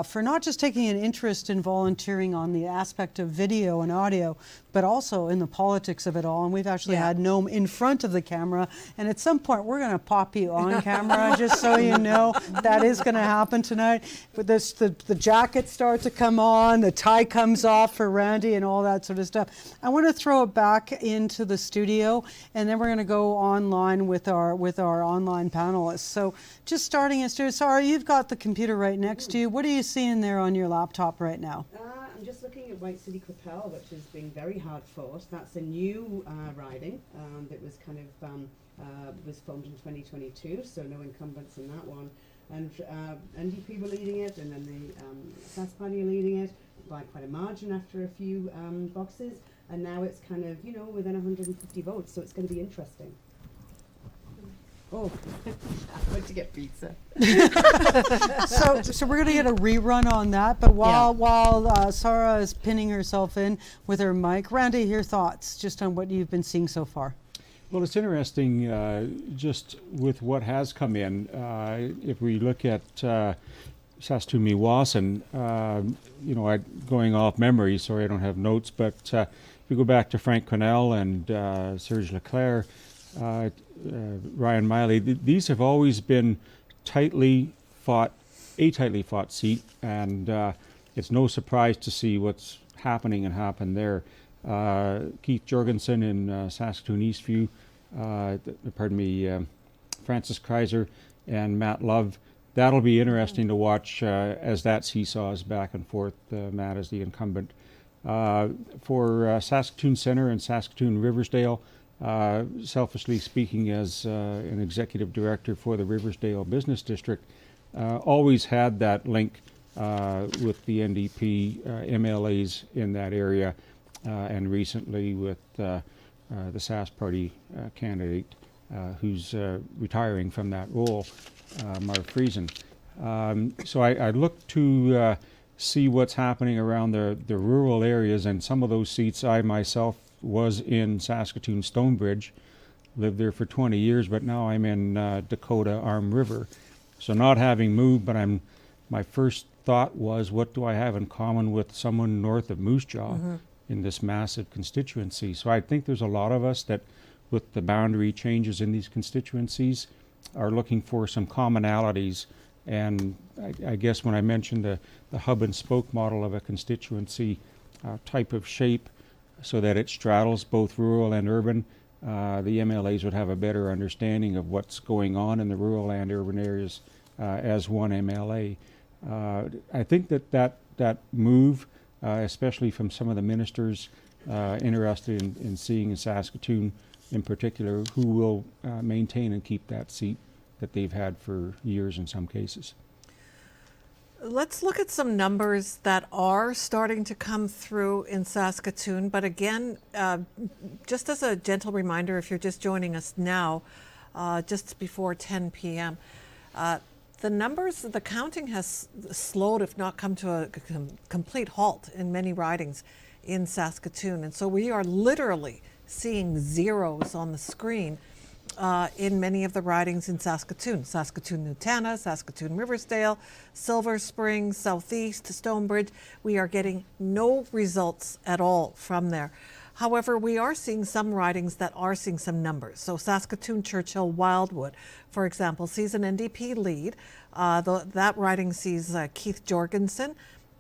for not just taking an interest in volunteering on the aspect of video and audio, but also in the politics of it all. And we've actually had Noam in front of the camera, and at some point we're going to pop you on camera, just so you know that is going to happen tonight. But the jackets start to come on, the tie comes off for Randy, and all that sort of stuff. I want to throw it back into the studio, and then we're going to go online with our online panelists. So just starting in studio, Sarah, you've got the computer right next to you. What are you seeing there on your laptop right now? I'm just looking at White City Capel, which is being very hard fought. That's a new riding that was kind of was formed in 2022, so no incumbents in that one. And NDP were leading it, and then the Sask Party are leading it by quite a margin after a few boxes. And now it's kind of, within 150 votes, so it's going to be interesting. Oh, I went to get pizza. So we're going to get a rerun on that. But while Sarah is pinning herself in with her mic, Randy, your thoughts just on what you've been seeing so far? Well, it's interesting just with what has come in. If we look at Saskatoon Meewasin, going off memory, sorry I don't have notes, but if we go back to Frank Cornell and Serge Leclerc, Ryan Miley, these have always been a tightly fought seat, and it's no surprise to see what's happening and happen there. Keith Jorgensen in Saskatoon Eastview, Francis Kreiser and Matt Love. That'll be interesting to watch as that seesaws back and forth, Matt as the incumbent. For Saskatoon Centre and Saskatoon Riversdale, selfishly speaking as an executive director for the Riversdale Business District, always had that link with the NDP MLAs in that area, and recently with the Sask Party candidate who's retiring from that role, Marv Friesen. So I look to see what's happening around the rural areas, and some of those seats I myself was in Saskatoon Stonebridge, lived there for 20 years, but now I'm in Dakota Arm River. So not having moved, but my first thought was, what do I have in common with someone north of Moose Jaw in this massive constituency? So I think there's a lot of us that, with the boundary changes in these constituencies, are looking for some commonalities. And I guess when I mentioned the hub and spoke model of a constituency type of shape, so that it straddles both rural and urban, the MLAs would have a better understanding of what's going on in the rural and urban areas as one MLA. I think that move, especially from some of the ministers interested in seeing in Saskatoon in particular, who will maintain and keep that seat that they've had for years in some cases. Let's look at some numbers that are starting to come through in Saskatoon. But again, just as a gentle reminder, if you're just joining us now, just before 10 p.m., the counting has slowed, if not come to a complete halt in many ridings in Saskatoon. And so we are literally seeing zeros on the screen in many of the ridings in Saskatoon. Saskatoon-Nutana, Saskatoon-Riversdale, Silver Springs, Southeast, Stonebridge. We are getting no results at all from there. However, we are seeing some ridings that are seeing some numbers. So Saskatoon, Churchill, Wildwood, for example, sees an NDP lead. That riding sees Keith Jorgensen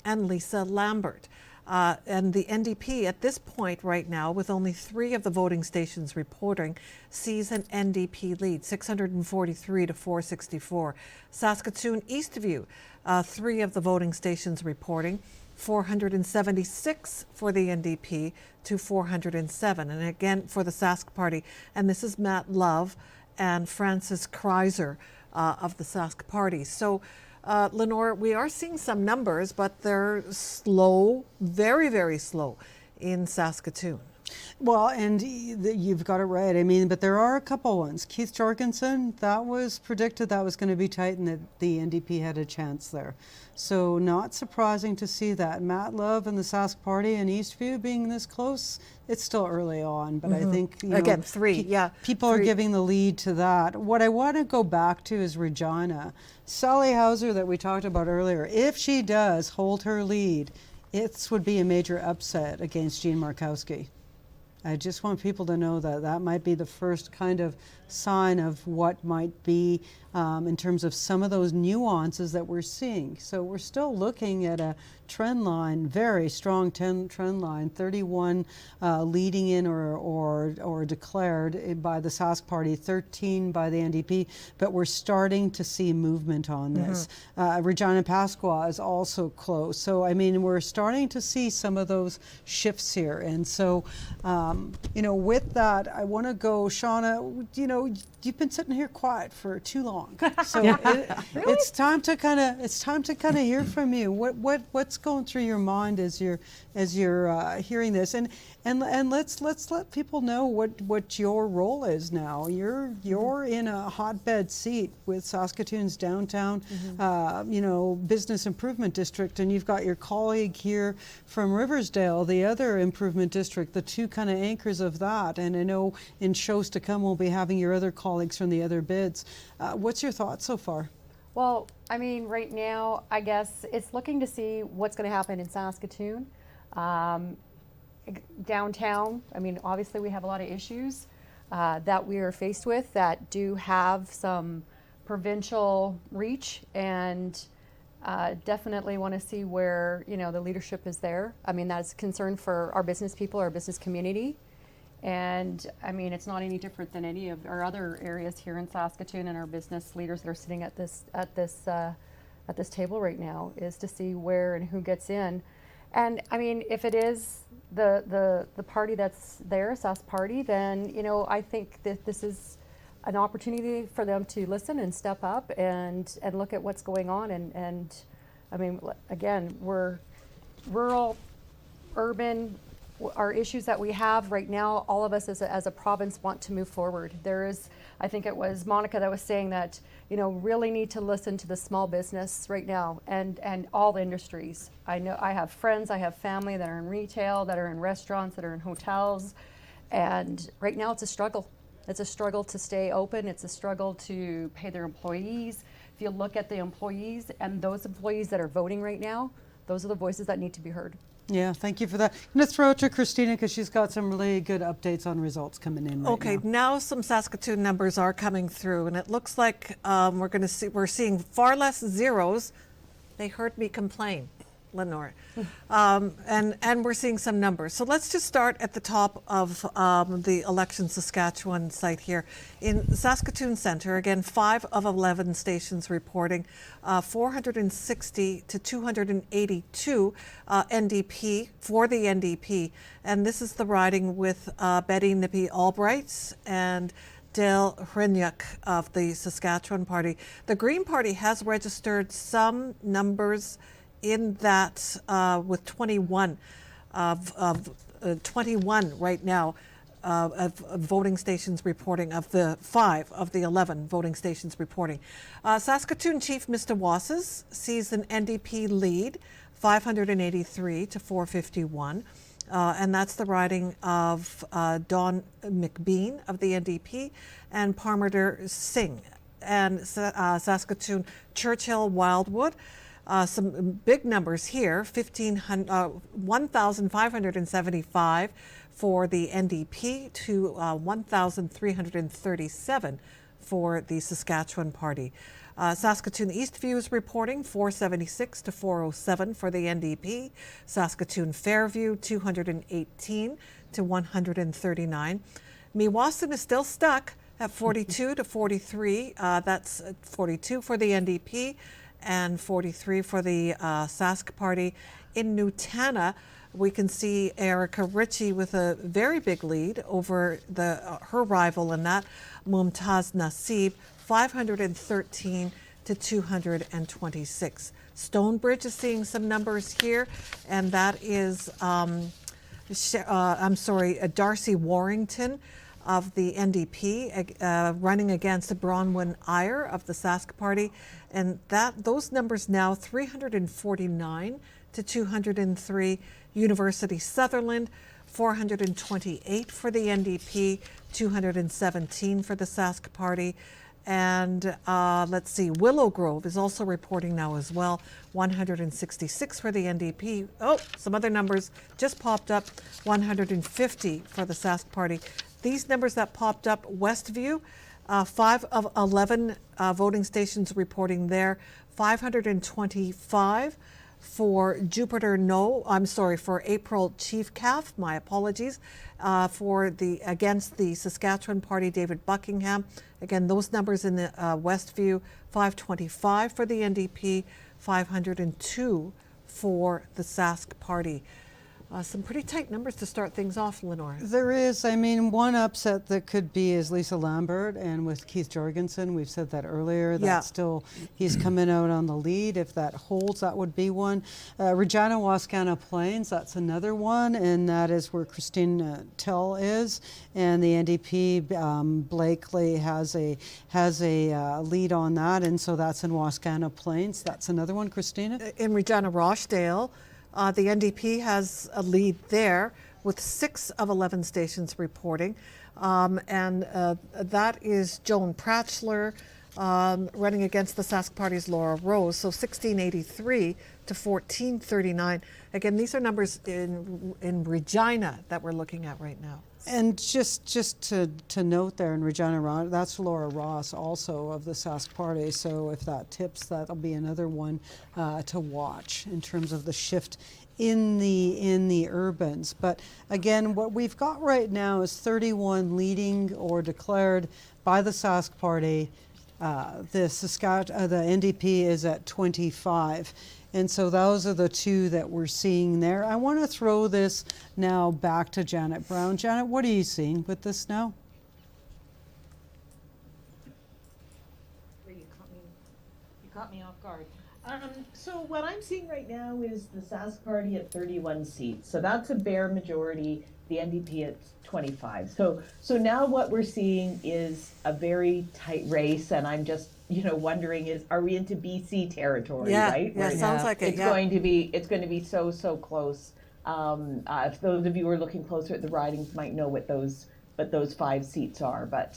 and Lisa Lambert. And the NDP at this point right now, with only 3 of the voting stations reporting, sees an NDP lead, 643 to 464. Saskatoon Eastview, 3 of the voting stations reporting, 476 for the NDP to 407. And again, for the Sask Party, and this is Matt Love and Francis Kreiser of the Sask Party. So, Lenore, we are seeing some numbers, but they're slow, very, very slow in Saskatoon. Well, and you've got it right. I mean, but there are a couple ones. Keith Jorgensen, that was predicted that was going to be tight and that the NDP had a chance there. So not surprising to see that. Matt Love and the Sask Party and Eastview being this close, it's still early on, but I think, you know, again, 3, people are giving the lead to that. What I want to go back to is Regina. Sally Hauser that we talked about earlier, if she does hold her lead, it would be a major upset against Jean Markowski. I just want people to know that that might be the first kind of sign of what might be in terms of some of those nuances that we're seeing. So we're still looking at a trend line, very strong trend line, 31 leading in or declared by the Sask Party, 13 by the NDP, but we're starting to see movement on this. Regina Pasqua is also close. So, I mean, we're starting to see some of those shifts here. And so, you know, with that, I want to go, Shauna, you know, you've been sitting here quiet for too long. So it's time to kind of hear from you. What's going through your mind as you're hearing this, and let's let people know what your role is now. You're in a hotbed seat with Saskatoon's downtown, you know, business improvement district, and you've got your colleague here from Riversdale, the other improvement district, the two kind of anchors of that. And I know in shows to come we'll be having your other colleagues from the other bids. What's your thoughts so far? Well, I mean, right now, I guess it's looking to see what's going to happen in Saskatoon. Downtown, I mean, obviously we have a lot of issues that we are faced with that do have some provincial reach, and definitely want to see where, you know, the leadership is there. I mean, that's a concern for our business people, our business community. And I mean, it's not any different than any of our other areas here in Saskatoon, and our business leaders that are sitting at this table right now, is to see where and who gets in. And I mean, if it is the party that's there, Sask Party, then, you know, I think that this is an opportunity for them to listen and step up and look at what's going on. And I mean, again, we're rural, urban. Our issues that we have right now, all of us as a province want to move forward. There is, I think it was Monica that was saying that, you know, really need to listen to the small business right now and all the industries. I know I have friends, I have family that are in retail, that are in restaurants, that are in hotels, and right now it's a struggle. It's a struggle to stay open. It's a struggle to pay their employees. If you look at the employees and those employees that are voting right now, those are the voices that need to be heard. Yeah, thank you for that. I'm going to throw it to Christina because she's got some really good updates on results coming in right now. Now some Saskatoon numbers are coming through, and it looks like we're seeing far less zeros. They heard me complain, Lenore, and we're seeing some numbers. So let's just start at the top of the Election Saskatchewan site here. In Saskatoon Centre, again, 5 of 11 stations reporting 460 to 282 NDP for the NDP. And this is the riding with Betty Nippy Albright and Dale Hrinyuk of the Saskatchewan Party. The Green Party has registered some numbers in that with 21 right now of voting stations reporting, of the 5 of the 11 voting stations reporting. Saskatoon Chief Mr. Wasses sees an NDP lead, 583 to 451. And that's the riding of Don McBean of the NDP and Parminder Singh. And Saskatoon Churchill Wildwood, some big numbers here, 1,575 for the NDP to 1,337 for the Saskatchewan Party. Saskatoon Eastview is reporting 476 to 407 for the NDP. Saskatoon Fairview 218 to 139. Meewasin is still stuck at 42 to 43. That's 42 for the NDP and 43 for the Sask Party. In Nutana, we can see Erica Ritchie with a very big lead over her rival in that, Mumtaz Nasib, 513 to 226. Stonebridge is seeing some numbers here, and that is, Darcy Warrington of the NDP running against Bronwyn Iyer of the Sask Party, and those numbers now 349 to 203. University Sutherland 428 for the NDP, 217 for the Sask Party. And let's see, Willow Grove is also reporting now as well, 166 for the NDP. Oh, some other numbers just popped up, 150 for the Sask Party. These numbers that popped up, Westview, 5 of 11 voting stations reporting there, 525 for for April Chief Calf, my apologies, against the Saskatchewan Party, David Buckingham. Again, those numbers in the Westview, 525 for the NDP, 502 for the Sask Party. Some pretty tight numbers to start things off, Lenore. There is. I mean, one upset that could be is Lisa Lambert, and with Keith Jorgensen, we've said that earlier. That's still, he's coming out on the lead. If that holds, that would be one. Regina Wascana Plains, that's another one, and that is where Christine Tell is, and the NDP Blakely has a lead on that, and so that's in Wascana Plains. That's another one, Christina. In Regina Rochdale, the NDP has a lead there with 6 of 11 stations reporting. And that is Joan Pratchler running against the Sask Party's Laura Rose. So 1683 to 1439. Again, these are numbers in Regina that we're looking at right now. And just to note there in Regina, that's Laura Ross also of the Sask Party. So if that tips, that'll be another one to watch in terms of the shift in the urbans. But again, what we've got right now is 31 leading or declared by the Sask Party. The NDP is at 25. And so those are the two that we're seeing there. I want to throw this now back to Janet Brown. Janet, what are you seeing with this now? You caught me off guard. So what I'm seeing right now is the Sask Party at 31 seats. So that's a bare majority, the NDP at 25. So now what we're seeing is a very tight race, and I'm just wondering are we into BC territory, right? Yeah, sounds like it. It's going to be so close. If those of you who are looking closer at the ridings might know what those 5 seats are, but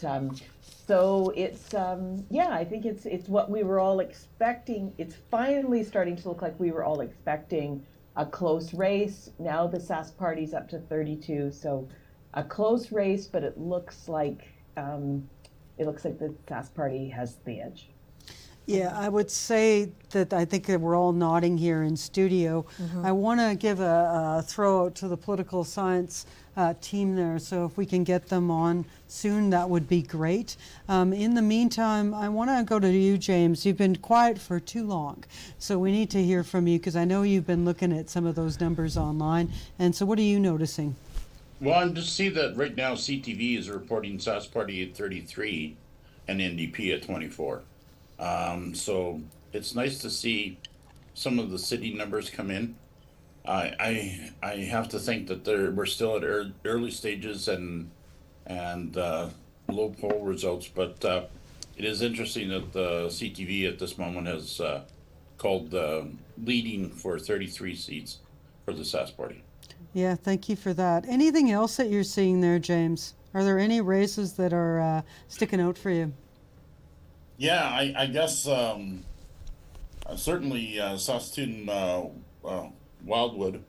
so it's I think it's what we were all expecting. It's finally starting to look like we were all expecting a close race. Now the Sask Party's up to 32, so a close race, but it looks like the Sask Party has the edge. Yeah, I would say that I think that we're all nodding here in studio. I want to give a throw out to the political science team there, so if we can get them on soon, that would be great. In the meantime, I want to go to you, James. You've been quiet for too long, so we need to hear from you because I know you've been looking at some of those numbers online. And so what are you noticing? Well, I just see that right now CTV is reporting Sask Party at 33 and NDP at 24. So it's nice to see some of the city numbers come in. I have to think that we're still at early stages and low poll results, but it is interesting that the CTV at this moment has called leading for 33 seats for the Sask Party. Yeah, thank you for that. Anything else that you're seeing there, James? Are there any races that are sticking out for you? Yeah, I guess certainly Saskatoon Wildwood.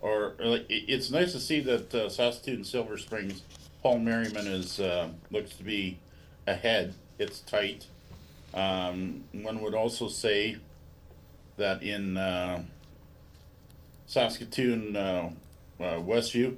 it's nice to see that Saskatoon Silver Springs, Paul Merriman is looks to be ahead. It's tight. One would also say that in Saskatoon Westview,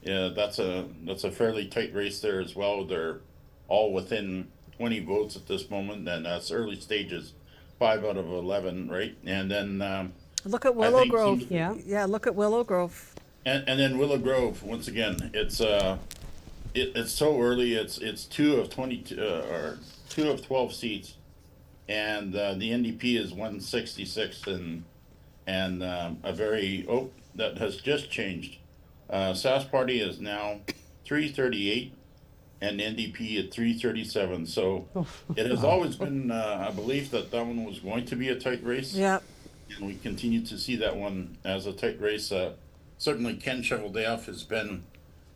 that's a fairly tight race there as well. They're all within 20 votes at this moment, and that's early stages, 5 out of 11, right? And then look at Willow Grove. Yeah, look at Willow Grove. And then Willow Grove, once again, it's so early. It's 2 of 22 or 2 of 12 seats, and the NDP is 166, and a very that has just changed. Sask Party is now 338, and NDP at 337. So it has always been a belief that one was going to be a tight race. Yep. And we continue to see that one as a tight race. Certainly, Ken Cheveldayoff has been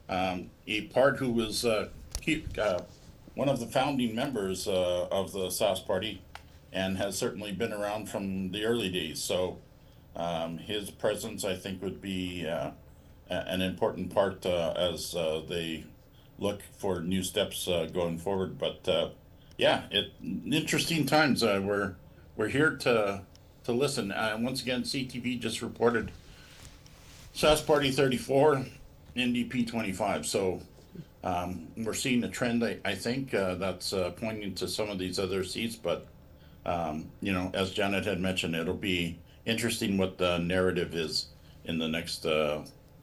a part who was one of the founding members of the Sask Party, and has certainly been around from the early days. So his presence, I think, would be an important part as they look for new steps going forward. But yeah, interesting times. We're here to listen. Once again, CTV just reported Sask Party 34, NDP 25. So we're seeing a trend, I think, that's pointing to some of these other seats. But, as Janet had mentioned, it'll be interesting what the narrative is in the next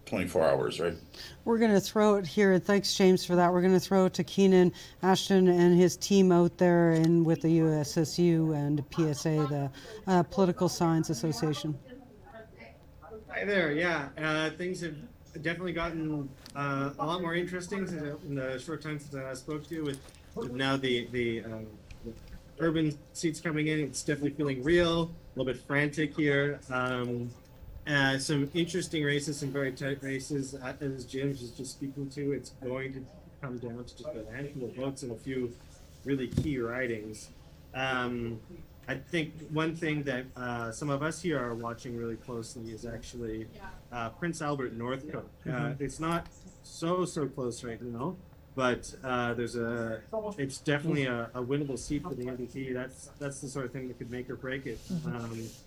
24 hours, right? We're going to throw it here, and thanks, James, for that. We're going to throw it to Keenan Ashton and his team out there and with the USSU and PSA, the Political Science Association. Hi there. Yeah, things have definitely gotten a lot more interesting in the short time since I spoke to you. With now the urban seats coming in, it's definitely feeling real. A little bit frantic here. Some interesting races, some very tight races. As James was just speaking to, it's going to come down to just a handful of votes and a few really key ridings. I think one thing that some of us here are watching really closely is actually Prince Albert Northcote. It's not so close right now, but it's definitely a winnable seat for the NDP. That's the sort of thing that could make or break it,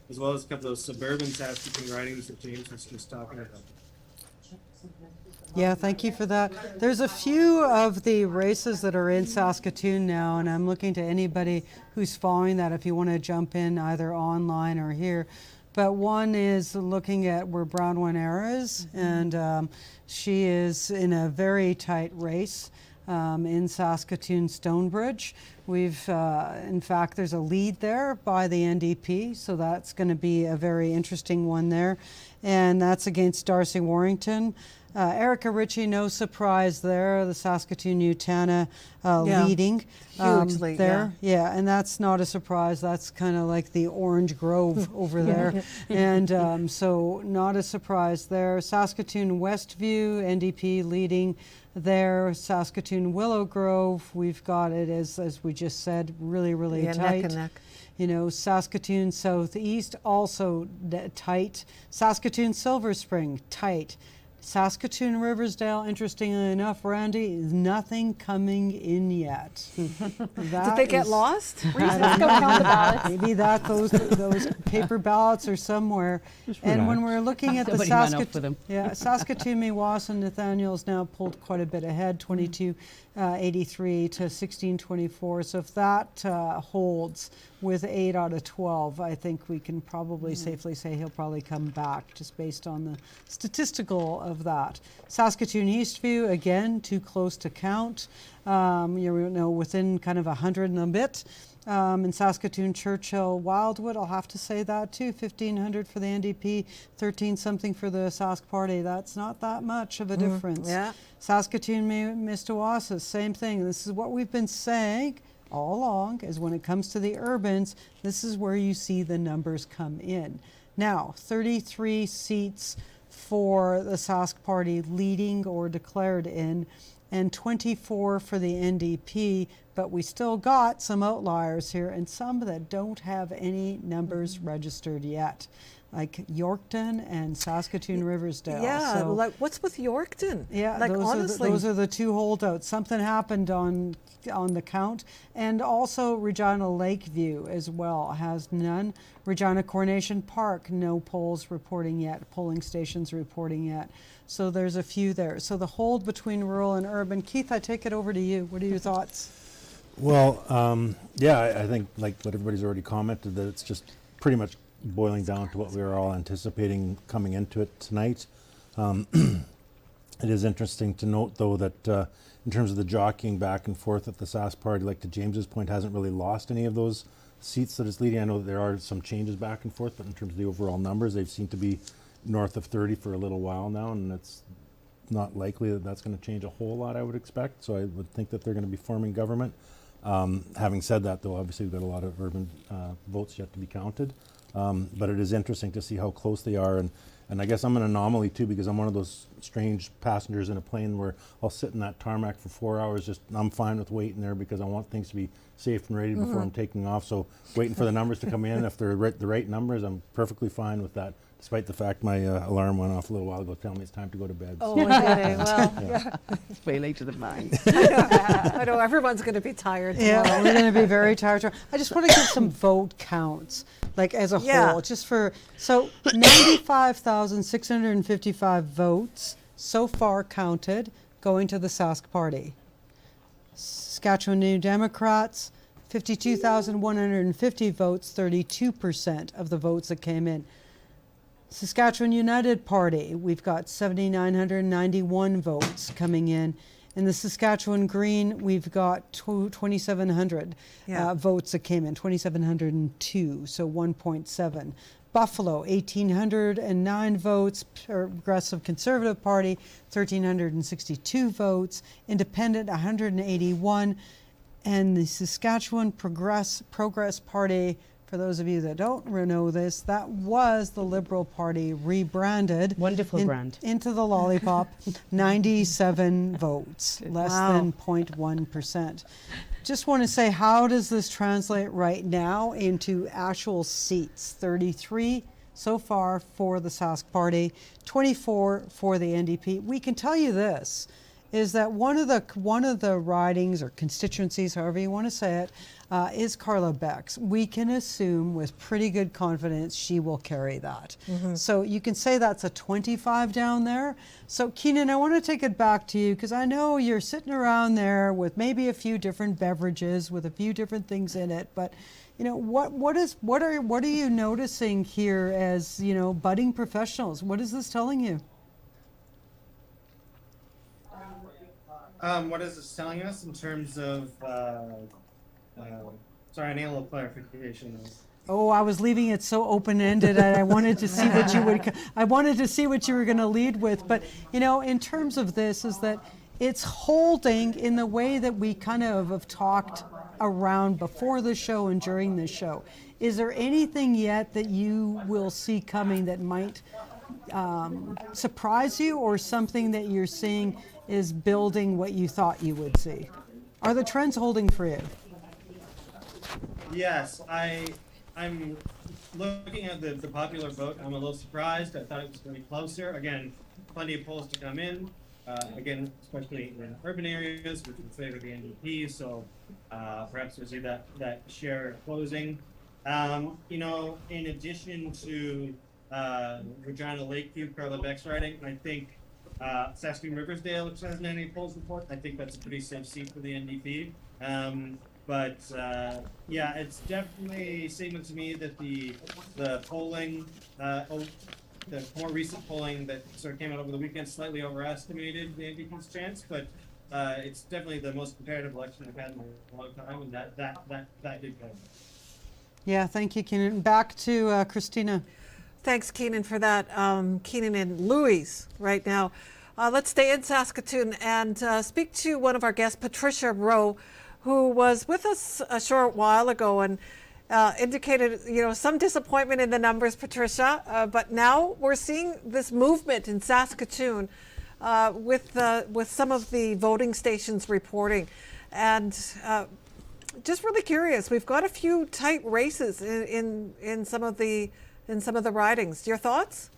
as well as a couple of those suburban Saskatoon ridings that James was just talking about. Yeah, thank you for that. There's a few of the races that are in Saskatoon now, and I'm looking to anybody who's following that if you want to jump in either online or here. But one is looking at where Brown-Wanera is, and she is in a very tight race in Saskatoon Stonebridge. In fact, there's a lead there by the NDP, so that's going to be a very interesting one there. And that's against Darcy Warrington. Erica Ritchie, no surprise there, the Saskatoon-Utana leading hugely there. Yeah, and that's not a surprise. That's kind of like the Orange Grove over there. And so not a surprise there. Saskatoon Westview, NDP leading there. Saskatoon Willow Grove, we've got it, as we just said, really tight. Neck and neck. Saskatoon Southeast, also tight. Saskatoon Silver Spring, tight. Saskatoon Riversdale, interestingly enough, Randy, is nothing coming in yet. Did they get lost? Maybe those paper ballots are somewhere. And when we're looking at the Saskatoon Meewasin, Nathaniel's now pulled quite a bit ahead, 2283 to 1624. So if that holds with 8 out of 12, I think we can probably safely say he'll probably come back, just based on the statistical of that. Saskatoon Eastview, again, too close to count. Within kind of 100 and a bit. In Saskatoon Churchill Wildwood, I'll have to say that too, 1,500 for the NDP, 13 something for the Sask Party. That's not that much of a difference. Yeah. Saskatoon Mistawasa, same thing. This is what we've been saying all along, is when it comes to the urbans, this is where you see the numbers come in. Now, 33 seats for the Sask Party leading or declared in, and 24 for the NDP, but we still got some outliers here and some that don't have any numbers registered yet. like Yorkton and Saskatoon Riversdale. Yeah, So, like what's with Yorkton? yeah, like honestly, those are the two holdouts. Something happened on the count, and also Regina Lakeview as well has none. Regina Coronation Park, no polls reporting yet, polling stations reporting yet. So there's a few there. So the hold between rural and urban. Keith, I take it over to you. What are your thoughts? Well, yeah, I think like what everybody's already commented, that it's just pretty much boiling down to what we were all anticipating coming into it tonight. It is interesting to note, though, that in terms of the jockeying back and forth at the Sask party, like to James's point, hasn't really lost any of those seats that it's leading. I know that there are some changes back and forth, but in terms of the overall numbers, they've seemed to be north of 30 for a little while now, and it's not likely that that's going to change a whole lot, I would expect. So I would think that they're going to be forming government. Having said that, though, obviously we've got a lot of urban votes yet to be counted. But it is interesting to see how close they are. And I guess I'm an anomaly, too, because I'm one of those strange passengers in a plane where I'll sit in that tarmac for 4 hours. I'm fine with waiting there because I want things to be safe and ready before I'm taking off. So waiting for the numbers to come in. If they're the right numbers, I'm perfectly fine with that, despite the fact my alarm went off a little while ago telling me it's time to go to bed. oh, I get it. Well, yeah. It's way later than mine. I know everyone's going to be tired tomorrow. Yeah, we're going to be very tired. I just want to get some vote counts, like as a whole, just for, so 95,655 votes so far counted going to the Sask party. Saskatchewan New Democrats, 52,150 votes, 32% of the votes that came in. Saskatchewan United Party, we've got 7,991 votes coming in. In the Saskatchewan Green, we've got 2,700 votes that came in, 2,702, so 1.7. Buffalo, 1,809 votes. Progressive Conservative Party, 1,362 votes. Independent, 181. And the Saskatchewan Progress Party, for those of you that don't know this, that was the Liberal Party rebranded. Wonderful brand. Into the Lollipop, 97 votes, less than 0.1%. Just want to say, how does this translate right now into actual seats? 33 so far for the Sask party, 24 for the NDP. We can tell you this, is that one of the ridings or constituencies, however you want to say it, is Carla Beck's. We can assume with pretty good confidence she will carry that. So you can say that's a 25 down there. So Keenan, I want to take it back to you because I know you're sitting around there with maybe a few different beverages with a few different things in it, but you know, what are you noticing here as, you know, budding professionals? What is this telling you? What is this telling us in terms of, sorry, I need a little clarification on this. Oh, I was leaving it so open-ended, and I wanted to see what you would. I wanted to see what you were going to lead with, but you know, in terms of this, is that it's holding in the way that we kind of have talked around before the show and during the show. Is there anything yet that you will see coming that might surprise you, or something that you're seeing is building what you thought you would see? Are the trends holding for you? Yes, I'm looking at the popular vote. I'm a little surprised. I thought it was going to be closer. Again, plenty of polls to come in. Again, especially in urban areas, which would favor the NDP. So perhaps we'll see that share closing. You know, in addition to Regina Lakeview, Carla Beck's riding, I think Saskatoon Riversdale, which hasn't any polls report, I think that's a pretty safe seat for the NDP. But yeah, it's definitely a statement to me that the polling, the more recent polling that sort of came out over the weekend slightly overestimated the NDP's chance, but it's definitely the most competitive election I've had in a long time, and that did count. Yeah, thank you, Keenan. Back to Christina. Thanks, Keenan, for that. Keenan in Louise right now. Let's stay in Saskatoon and speak to one of our guests, Patricia Rowe, who was with us a short while ago and indicated, you know, some disappointment in the numbers, Patricia. But now we're seeing this movement in Saskatoon with some of the voting stations reporting, and just really curious. We've got a few tight races in some of the in some of the ridings. Your thoughts?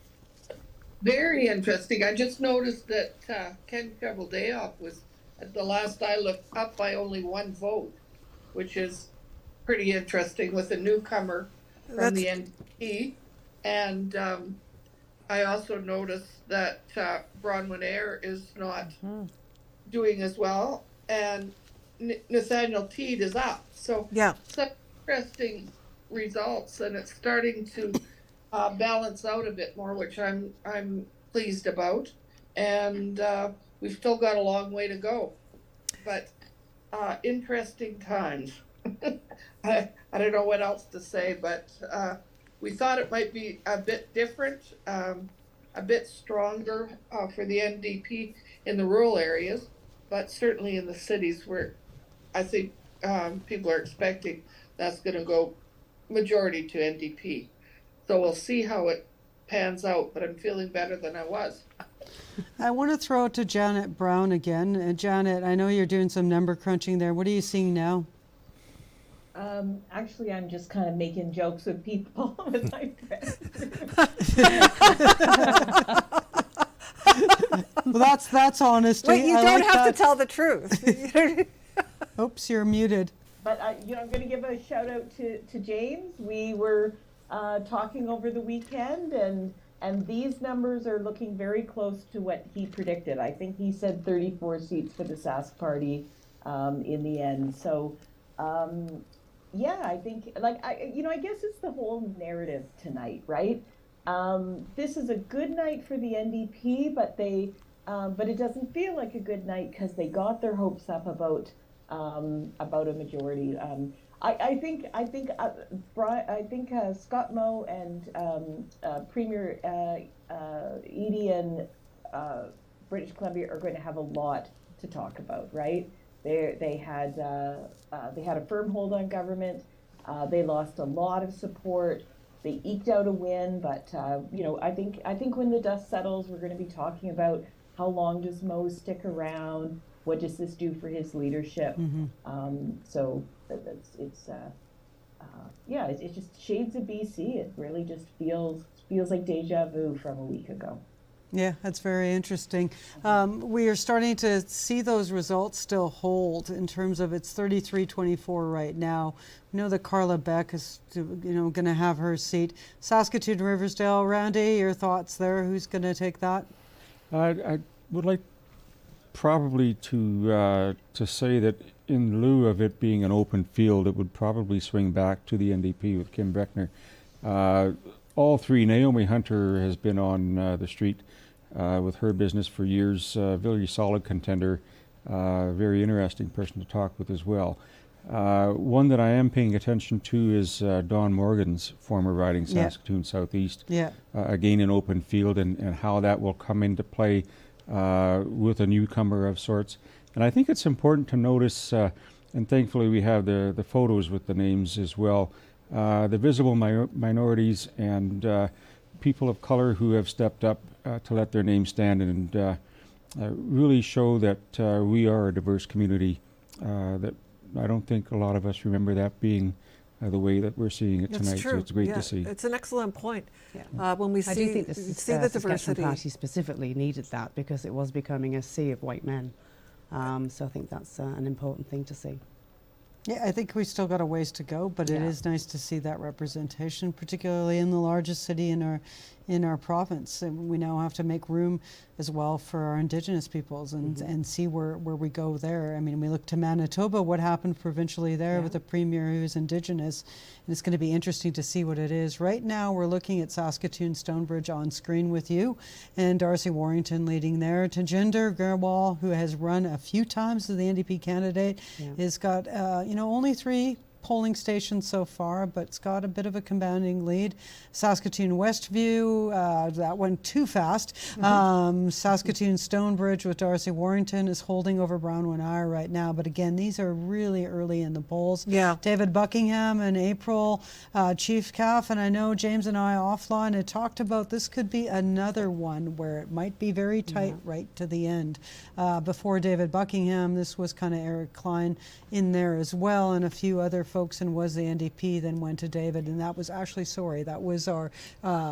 Very interesting. I just noticed that Ken Cheveldayoff was, at the last I looked, up by only 1 vote, which is pretty interesting with a newcomer from the NDP. And I also noticed that Bronwyn Eyre is not doing as well, and Nathaniel Teed is up. So some interesting results, and it's starting to balance out a bit more, which I'm pleased about. And we've still got a long way to go, but interesting times. I don't know what else to say, but we thought it might be a bit different, a bit stronger for the NDP in the rural areas, but certainly in the cities where I think people are expecting that's going to go majority to NDP. So we'll see how it pans out, but I'm feeling better than I was. I want to throw it to Janet Brown again. Janet, I know you're doing some number crunching there. What are you seeing now? Actually, I'm just kind of making jokes with people with my friends. Well, that's honesty. Wait, you I don't like have that. to tell the truth. Oops, you're muted. But I'm going to give a shout out to James. We were talking over the weekend, and these numbers are looking very close to what he predicted. I think he said 34 seats for the Sask Party in the end. So. Yeah, I think, I guess it's the whole narrative tonight, right? This is a good night for the NDP, but it doesn't feel like a good night because they got their hopes up about a majority. I think Scott Moe and Premier Edie and British Columbia are going to have a lot to talk about, right? They had a firm hold on government. They lost a lot of support. They eked out a win, but I think when the dust settles, we're going to be talking about how long does Moe stick around? What does this do for his leadership? So it's just shades of BC. It really just feels like deja vu from a week ago. Yeah, that's very interesting. We are starting to see those results still hold in terms of it's 33-24 right now. We know that Carla Beck is, going to have her seat. Saskatoon, Riversdale, Randy, your thoughts there? Who's going to take that? I would like probably to say that in lieu of it being an open field, it would probably swing back to the NDP with Kim Beckner. All three, Naomi Hunter has been on the street with her business for years, very solid contender, very interesting person to talk with as well. One that I am paying attention to is Don Morgan's former riding, Saskatoon Southeast. Again, an open field, and how that will come into play with a newcomer of sorts. And I think it's important to notice, and thankfully we have the photos with the names as well, the visible minorities and people of color who have stepped up to let their names stand and really show that we are a diverse community. That I don't think a lot of us remember that being the way that we're seeing it tonight. So it's great to see. It's an excellent point. When we I do think the diversity. Saskatchewan Party specifically needed that because it was becoming a sea of white men. So I think that's an important thing to see. Yeah, I think we still got a ways to go, but it is nice to see that representation, particularly in the largest city in our province. And we now have to make room as well for our Indigenous peoples and see where we go there. I mean, we look to Manitoba, what happened provincially there with a premier who's Indigenous, and it's going to be interesting to see what it is. Right now, we're looking at Saskatoon Stonebridge on screen with you, and Darcy Warrington leading there. Tajinder Garwal, who has run a few times as the NDP candidate, has got only 3 polling stations so far, but it's got a bit of a commanding lead. Saskatoon Westview, that went too fast. Saskatoon Stonebridge with Darcy Warrington is holding over Bronwyn Eyre right now, but again, these are really early in the polls. David Buckingham and April, Chief Calf, and I know James and I offline had talked about this could be another one where it might be very tight right to the end. Before David Buckingham, this was kind of Eric Klein in there as well, and a few other folks and was the NDP, then went to David, and that was actually, that was our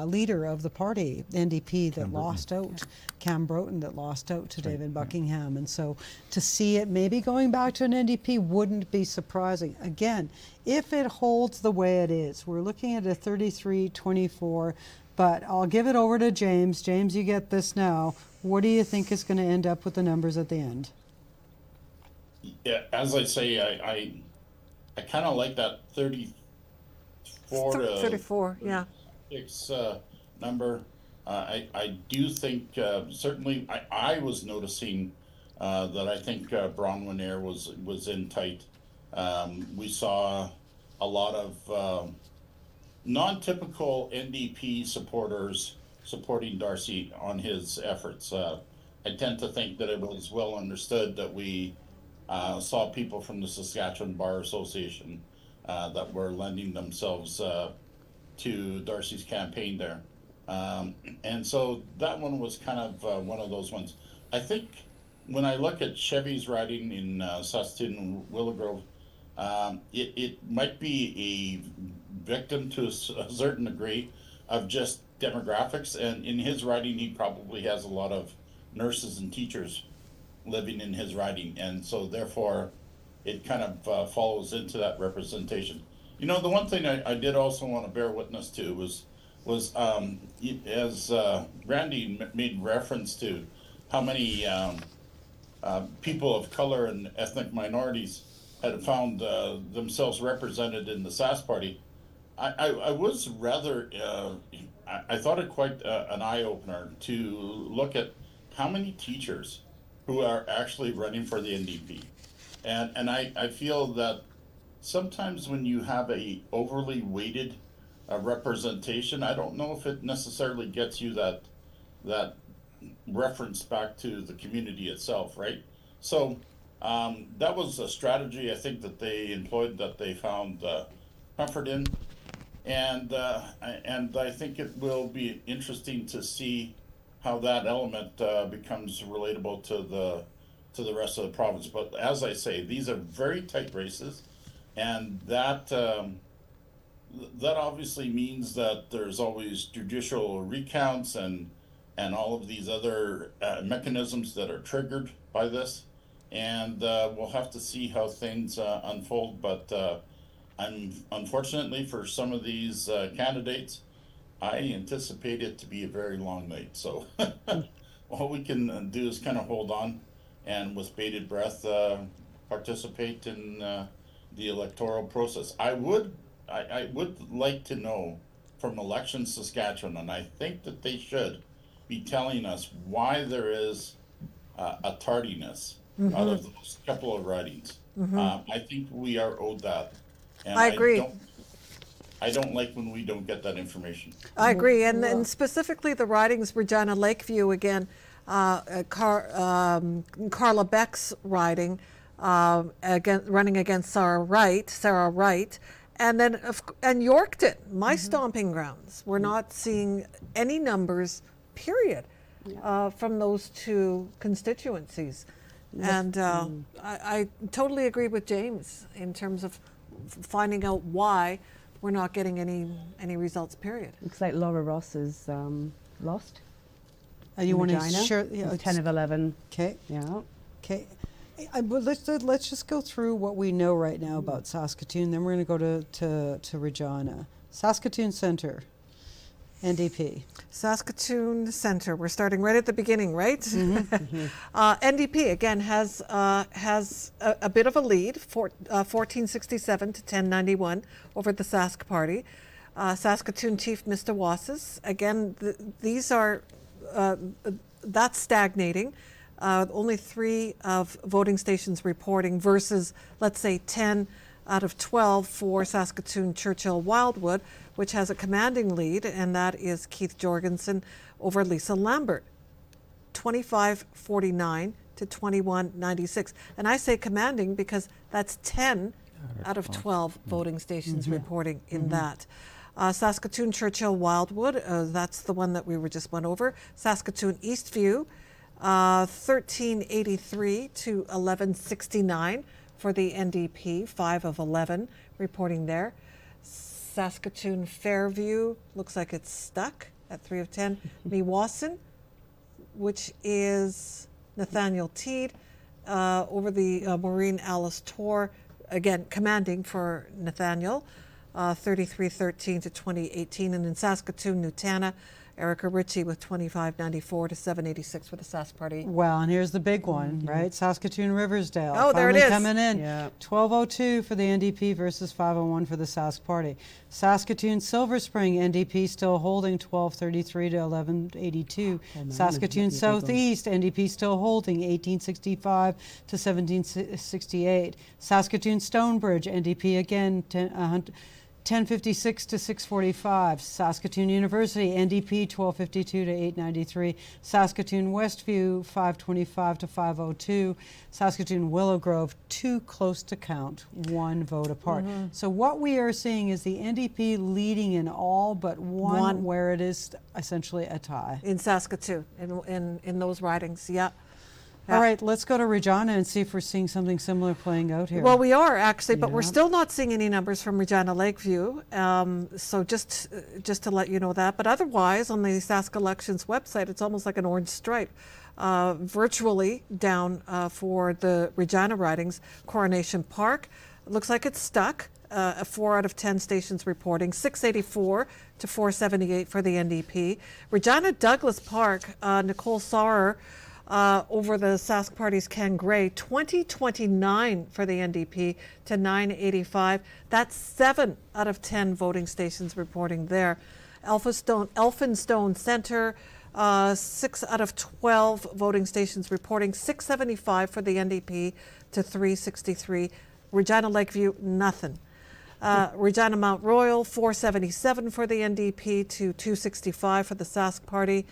leader of the party, NDP, that lost out, Cam Broughton, that lost out to David Buckingham. And so to see it maybe going back to an NDP wouldn't be surprising. Again, if it holds the way it is, we're looking at a 33-24, but I'll give it over to James. James, you get this now. What do you think is going to end up with the numbers at the end? Yeah, as I say, I kind of like that 34 to 34, yeah. 6 number. I do think certainly I was noticing that I think Bronwyn Ayre was in tight. We saw a lot of non-typical NDP supporters supporting Darcy on his efforts. I tend to think that it was well understood that we saw people from the Saskatchewan Bar Association that were lending themselves to Darcy's campaign there. And so that one was kind of one of those ones. I think when I look at Chevy's riding in Saskatoon and Willowgrove, it might be a victim to a certain degree of just demographics. And in his riding, he probably has a lot of nurses and teachers living in his riding. And so therefore, it kind of follows into that representation. You know, the one thing I did also want to bear witness to was as Randy made reference to how many people of color and ethnic minorities had found themselves represented in the Sask Party. I was rather, I thought it quite an eye-opener to look at how many teachers who are actually running for the NDP. And I feel that sometimes when you have a overly weighted representation, I don't know if it necessarily gets you that reference back to the community itself, right? So that was a strategy I think that they employed, that they found comfort in. And I think it will be interesting to see how that element becomes relatable to the rest of the province. But as I say, these are very tight races, and that obviously means that there's always judicial recounts and all of these other mechanisms that are triggered by this, and we'll have to see how things unfold. But unfortunately for some of these candidates, I anticipate it to be a very long night. So all we can do is kind of hold on and with bated breath participate in the electoral process. I would like to know from Elections Saskatchewan, and I think that they should be telling us why there is a tardiness out of those couple of ridings. I think we are owed that. And I agree. I don't like when we don't get that information. I agree, and specifically the ridings, Regina Lakeview again, Carla Beck's riding, running against Sarah Wright, and then and Yorkton, my stomping grounds. We're not seeing any numbers, period, from those two constituencies, and I totally agree with James in terms of finding out why we're not getting any results, period. Looks like Laura Ross is lost. You want to share? 10 of 11. Okay. Yeah. Okay. Let's just go through what we know right now about Saskatoon. Then we're going to go to Regina. Saskatoon Centre, NDP. Saskatoon Centre. We're starting right at the beginning, right? NDP again has a bit of a lead, 1467 to 1091 over the Sask Party. Saskatoon Chief Mr. Wasses. Again, these are that's stagnating. Only 3 of voting stations reporting versus, let's say, 10 out of 12 for Saskatoon Churchill Wildwood, which has a commanding lead, and that is Keith Jorgensen over Lisa Lambert, 2549 to 2196. And I say commanding because that's 10 out of 12 voting stations reporting in that. Saskatoon Churchill Wildwood, that's the one that we just went over. Saskatoon Eastview, 1383 to 1169 for the NDP, 5 of 11 reporting there. Saskatoon Fairview looks like it's stuck at 3 of 10. Meewasin, which is Nathaniel Teed, over the Maureen Alice Tor, again commanding for Nathaniel, 33-13 to 2018. And in Saskatoon, Nutana, Erica Ritchie with 2594 to 786 for the Sask Party. Well, and here's the big one, right? Saskatoon Riversdale. Oh, there it finally is. Coming in. Yeah. 1202 for the NDP versus 501 for the Sask Party. Saskatoon Silver Spring, NDP still holding 1233 to 1182. Saskatoon Southeast, NDP still holding 1865 to 1768. Saskatoon Stonebridge, NDP again 1056 to 645. Saskatoon University, NDP 1252 to 893. Saskatoon Westview 525 to 502. Saskatoon Willow Grove, 2 close to count, 1 vote apart. So what we are seeing is the NDP leading in all but one where it is essentially a tie. In Saskatoon, in those ridings, yeah. All right, let's go to Regina and see if we're seeing something similar playing out here. Well, we are actually, but we're still not seeing any numbers from Regina Lakeview. So just to let you know that. But otherwise, on the Sask Elections website, it's almost like an orange stripe, virtually down for the Regina ridings. Coronation Park, it looks like it's stuck. 4 out of 10 stations reporting, 684 to 478 for the NDP. Regina Douglas Park, Nicole Sauer, over the Sask Party's Ken Gray, 2029 for the NDP to 985. That's 7 out of 10 voting stations reporting there. Elphinstone Centre, 6 out of 12 voting stations reporting, 675 for the NDP to 363. Regina Lakeview, nothing. Regina Mount Royal, 477 for the NDP to 265 for the Sask Party.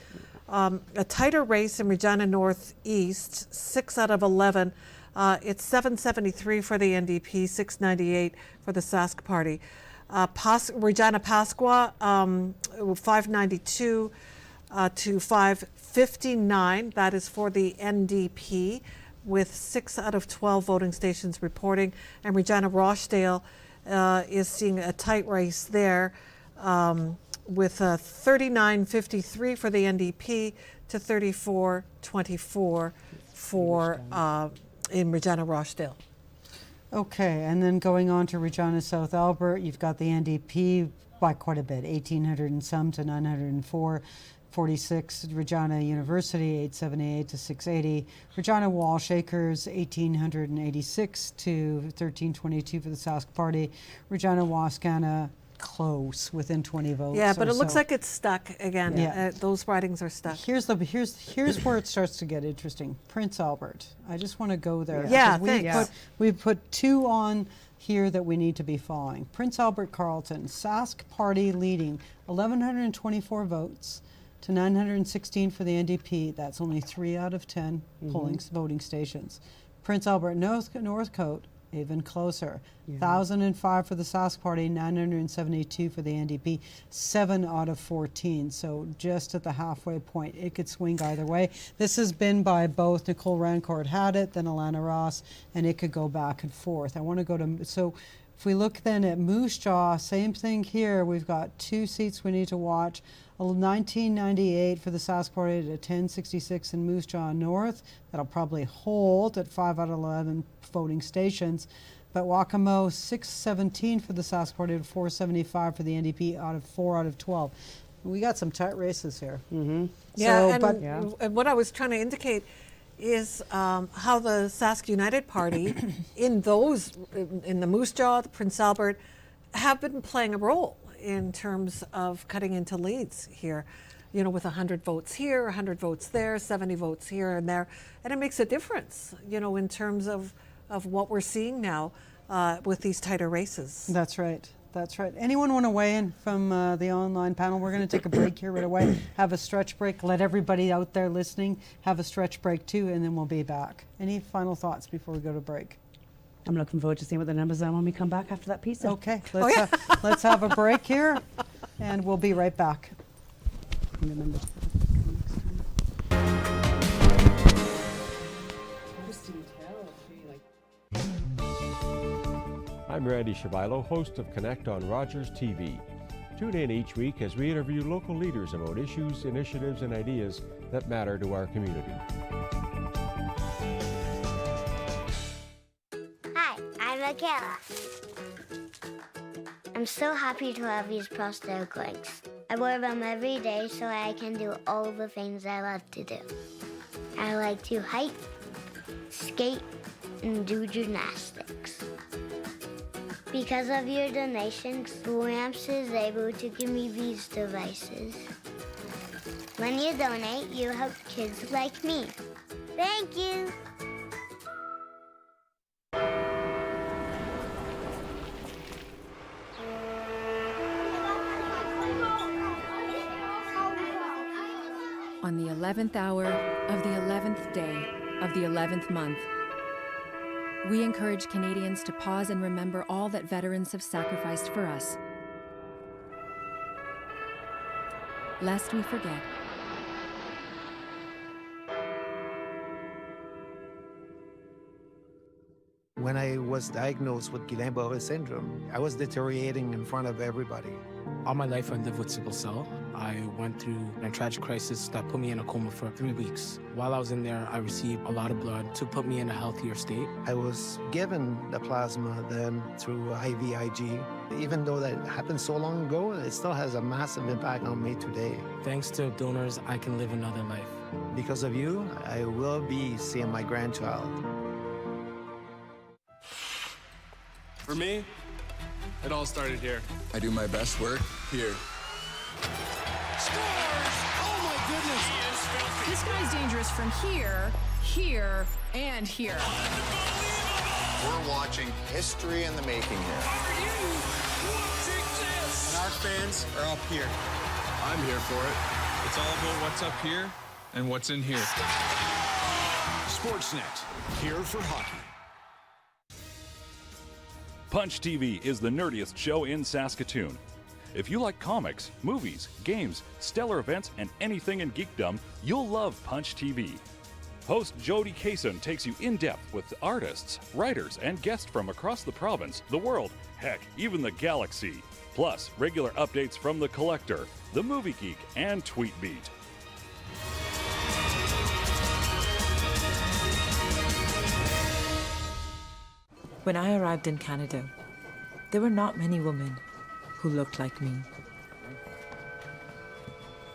A tighter race in Regina Northeast, 6 out of 11. It's 773 for the NDP, 698 for the Sask Party. Regina Pasqua, 592 to 559. That is for the NDP, with 6 out of 12 voting stations reporting. And Regina Rochdale is seeing a tight race there. With 39.53 for the NDP to 34.24 for in Regina Rochdale. Okay, and then going on to Regina South Albert, you've got the NDP by quite a bit, 1,800 and some to 904. 46, Regina University, 878 to 680. Regina Wall Shakers, 1,886 to 1322 for the Sask Party. Regina Wascana, close, within 20 votes. Yeah, but it looks so. like it's stuck again. Yeah. Those ridings are stuck. Here's where it starts to get interesting. Prince Albert. I just want to go there. Yeah, We've put 2 on here that we need to be following. Prince Albert Carleton, Sask Party leading 1,124 votes to 916 for the NDP. That's only 3 out of 10 voting stations. Prince Albert Northcote, even closer. 1,005 for the Sask Party, 972 for the NDP, 7 out of 14. So just at the halfway point, it could swing either way. This has been by both. Nicole Rancourt had it, then Alana Ross, and it could go back and forth. I want to go to, so if we look then at Moose Jaw, same thing here. We've got 2 seats we need to watch. 1998 for the Sask Party to 1066 in Moose Jaw North. That'll probably hold at 5 out of 11 voting stations. But Wakamo 617 for the Sask Party to 475 for the NDP out of 4 out of 12. We got some tight races here. Yeah, and what I was trying to indicate is how the Sask United Party in the Moose Jaw, the Prince Albert, have been playing a role in terms of cutting into leads here, you know, with 100 votes here, 100 votes there, 70 votes here and there. And it makes a difference, you know, in terms of what we're seeing now with these tighter races. That's right. That's right. Anyone want to weigh in from the online panel? We're going to take a break here right away, have a stretch break, let everybody out there listening have a stretch break too, and then we'll be back. Any final thoughts before we go to break? I'm looking forward to seeing what the numbers are when we come back after that pizza. Okay, let's have a break here, and we'll be right back. Remember. Christine, tell I'm Randy Shabilo, host of Connect on Rogers TV. Tune in each week as we interview local leaders about issues, initiatives, and ideas that matter to our community. Hi, I'm Michaela. I'm so happy to have these prosthetic legs. I wear them every day so I can do all the things I love to do. I like to hike, skate, and do gymnastics. Because of your donations, Ramps is able to give me these devices. When you donate, you help kids like me. Thank you. On the 11th hour of the 11th day of the 11th month, we encourage Canadians to pause and remember all that veterans have sacrificed for us, lest we forget. When I was diagnosed with Guillain-Barré syndrome, I was deteriorating in front of everybody. All my life I lived with sickle cell. I went through a tragic crisis that put me in a coma for 3 weeks. While I was in there, I received a lot of blood to put me in a healthier state. I was given the plasma then through IVIG. Even though that happened so long ago, it still has a massive impact on me today. Thanks to donors, I can live another life. Because of you, I will be seeing my grandchild. For me, it all started here. I do my best work here. Scores! Oh my goodness! This guy's dangerous from here, here, and here. We're watching history in the making here. And our fans are up here. I'm here for it. It's all about what's up here and what's in here. Sportsnet, here for hockey. Punch TV is the nerdiest show in Saskatoon. If you like comics, movies, games, stellar events, and anything in geekdom, you'll love Punch TV. Host Jody Kaysen takes you in depth with artists, writers, and guests from across the province, the world, heck, even the galaxy. Plus, regular updates from The Collector, The Movie Geek, and Tweetbeat. When I arrived in Canada, there were not many women who looked like me.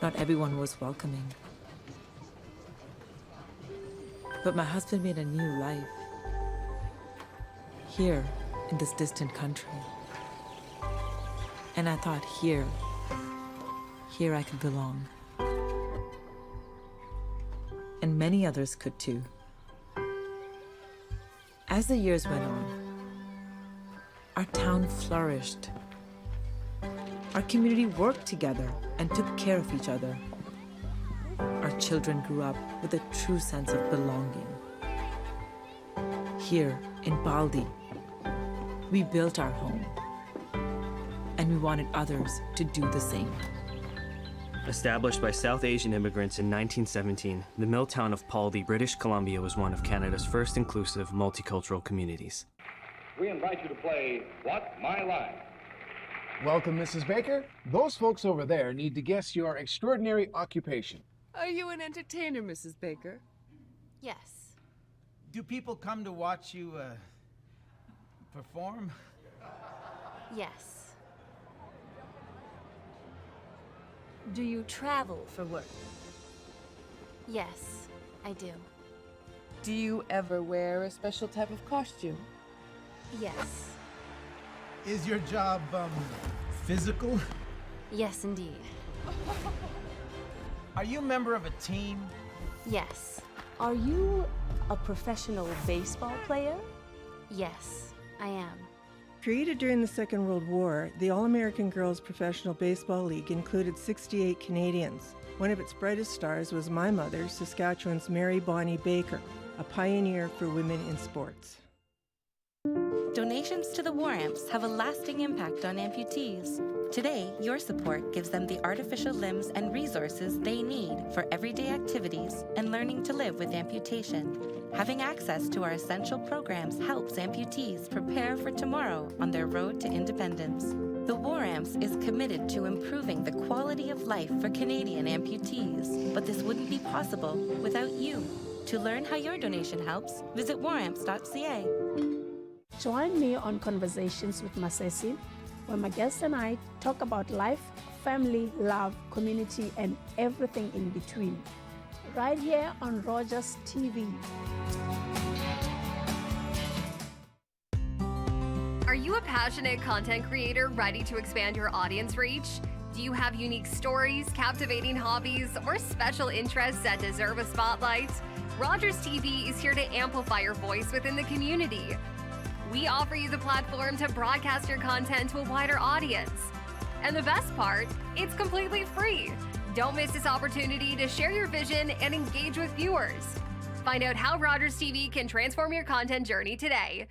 Not everyone was welcoming. But my husband made a new life here in this distant country. And I thought here I could belong. And many others could too. As the years went on, our town flourished. Our community worked together and took care of each other. Our children grew up with a true sense of belonging. Here in Baldi, we built our home, and we wanted others to do the same. Established by South Asian immigrants in 1917, the mill town of Baldi, British Columbia was one of Canada's first inclusive multicultural communities. We invite you to play What's My Line? Welcome, Mrs. Baker. Those folks over there need to guess your extraordinary occupation. Are you an entertainer, Mrs. Baker? Yes. Do people come to watch you perform? Yes. Do you travel for work? Yes, I do. Do you ever wear a special type of costume? Yes. Is your job physical? Yes, indeed. Are you a member of a team? Yes. Are you a professional baseball player? Yes, I am. Created during the Second World War, the All-American Girls Professional Baseball League included 68 Canadians. One of its brightest stars was my mother, Saskatchewan's Mary Bonnie Baker, a pioneer for women in sports. Donations to the War Amps have a lasting impact on amputees. Today, your support gives them the artificial limbs and resources they need for everyday activities and learning to live with amputation. Having access to our essential programs helps amputees prepare for tomorrow on their road to independence. The War Amps is committed to improving the quality of life for Canadian amputees, but this wouldn't be possible without you. To learn how your donation helps, visit waramps.ca. Join me on Conversations with Masesi, where my guests and I talk about life, family, love, community, and everything in between. Right here on Rogers TV. Are you a passionate content creator ready to expand your audience reach? Do you have unique stories, captivating hobbies, or special interests that deserve a spotlight? Rogers TV is here to amplify your voice within the community. We offer you the platform to broadcast your content to a wider audience. And the best part, it's completely free. Don't miss this opportunity to share your vision and engage with viewers. Find out how Rogers TV can transform your content journey today.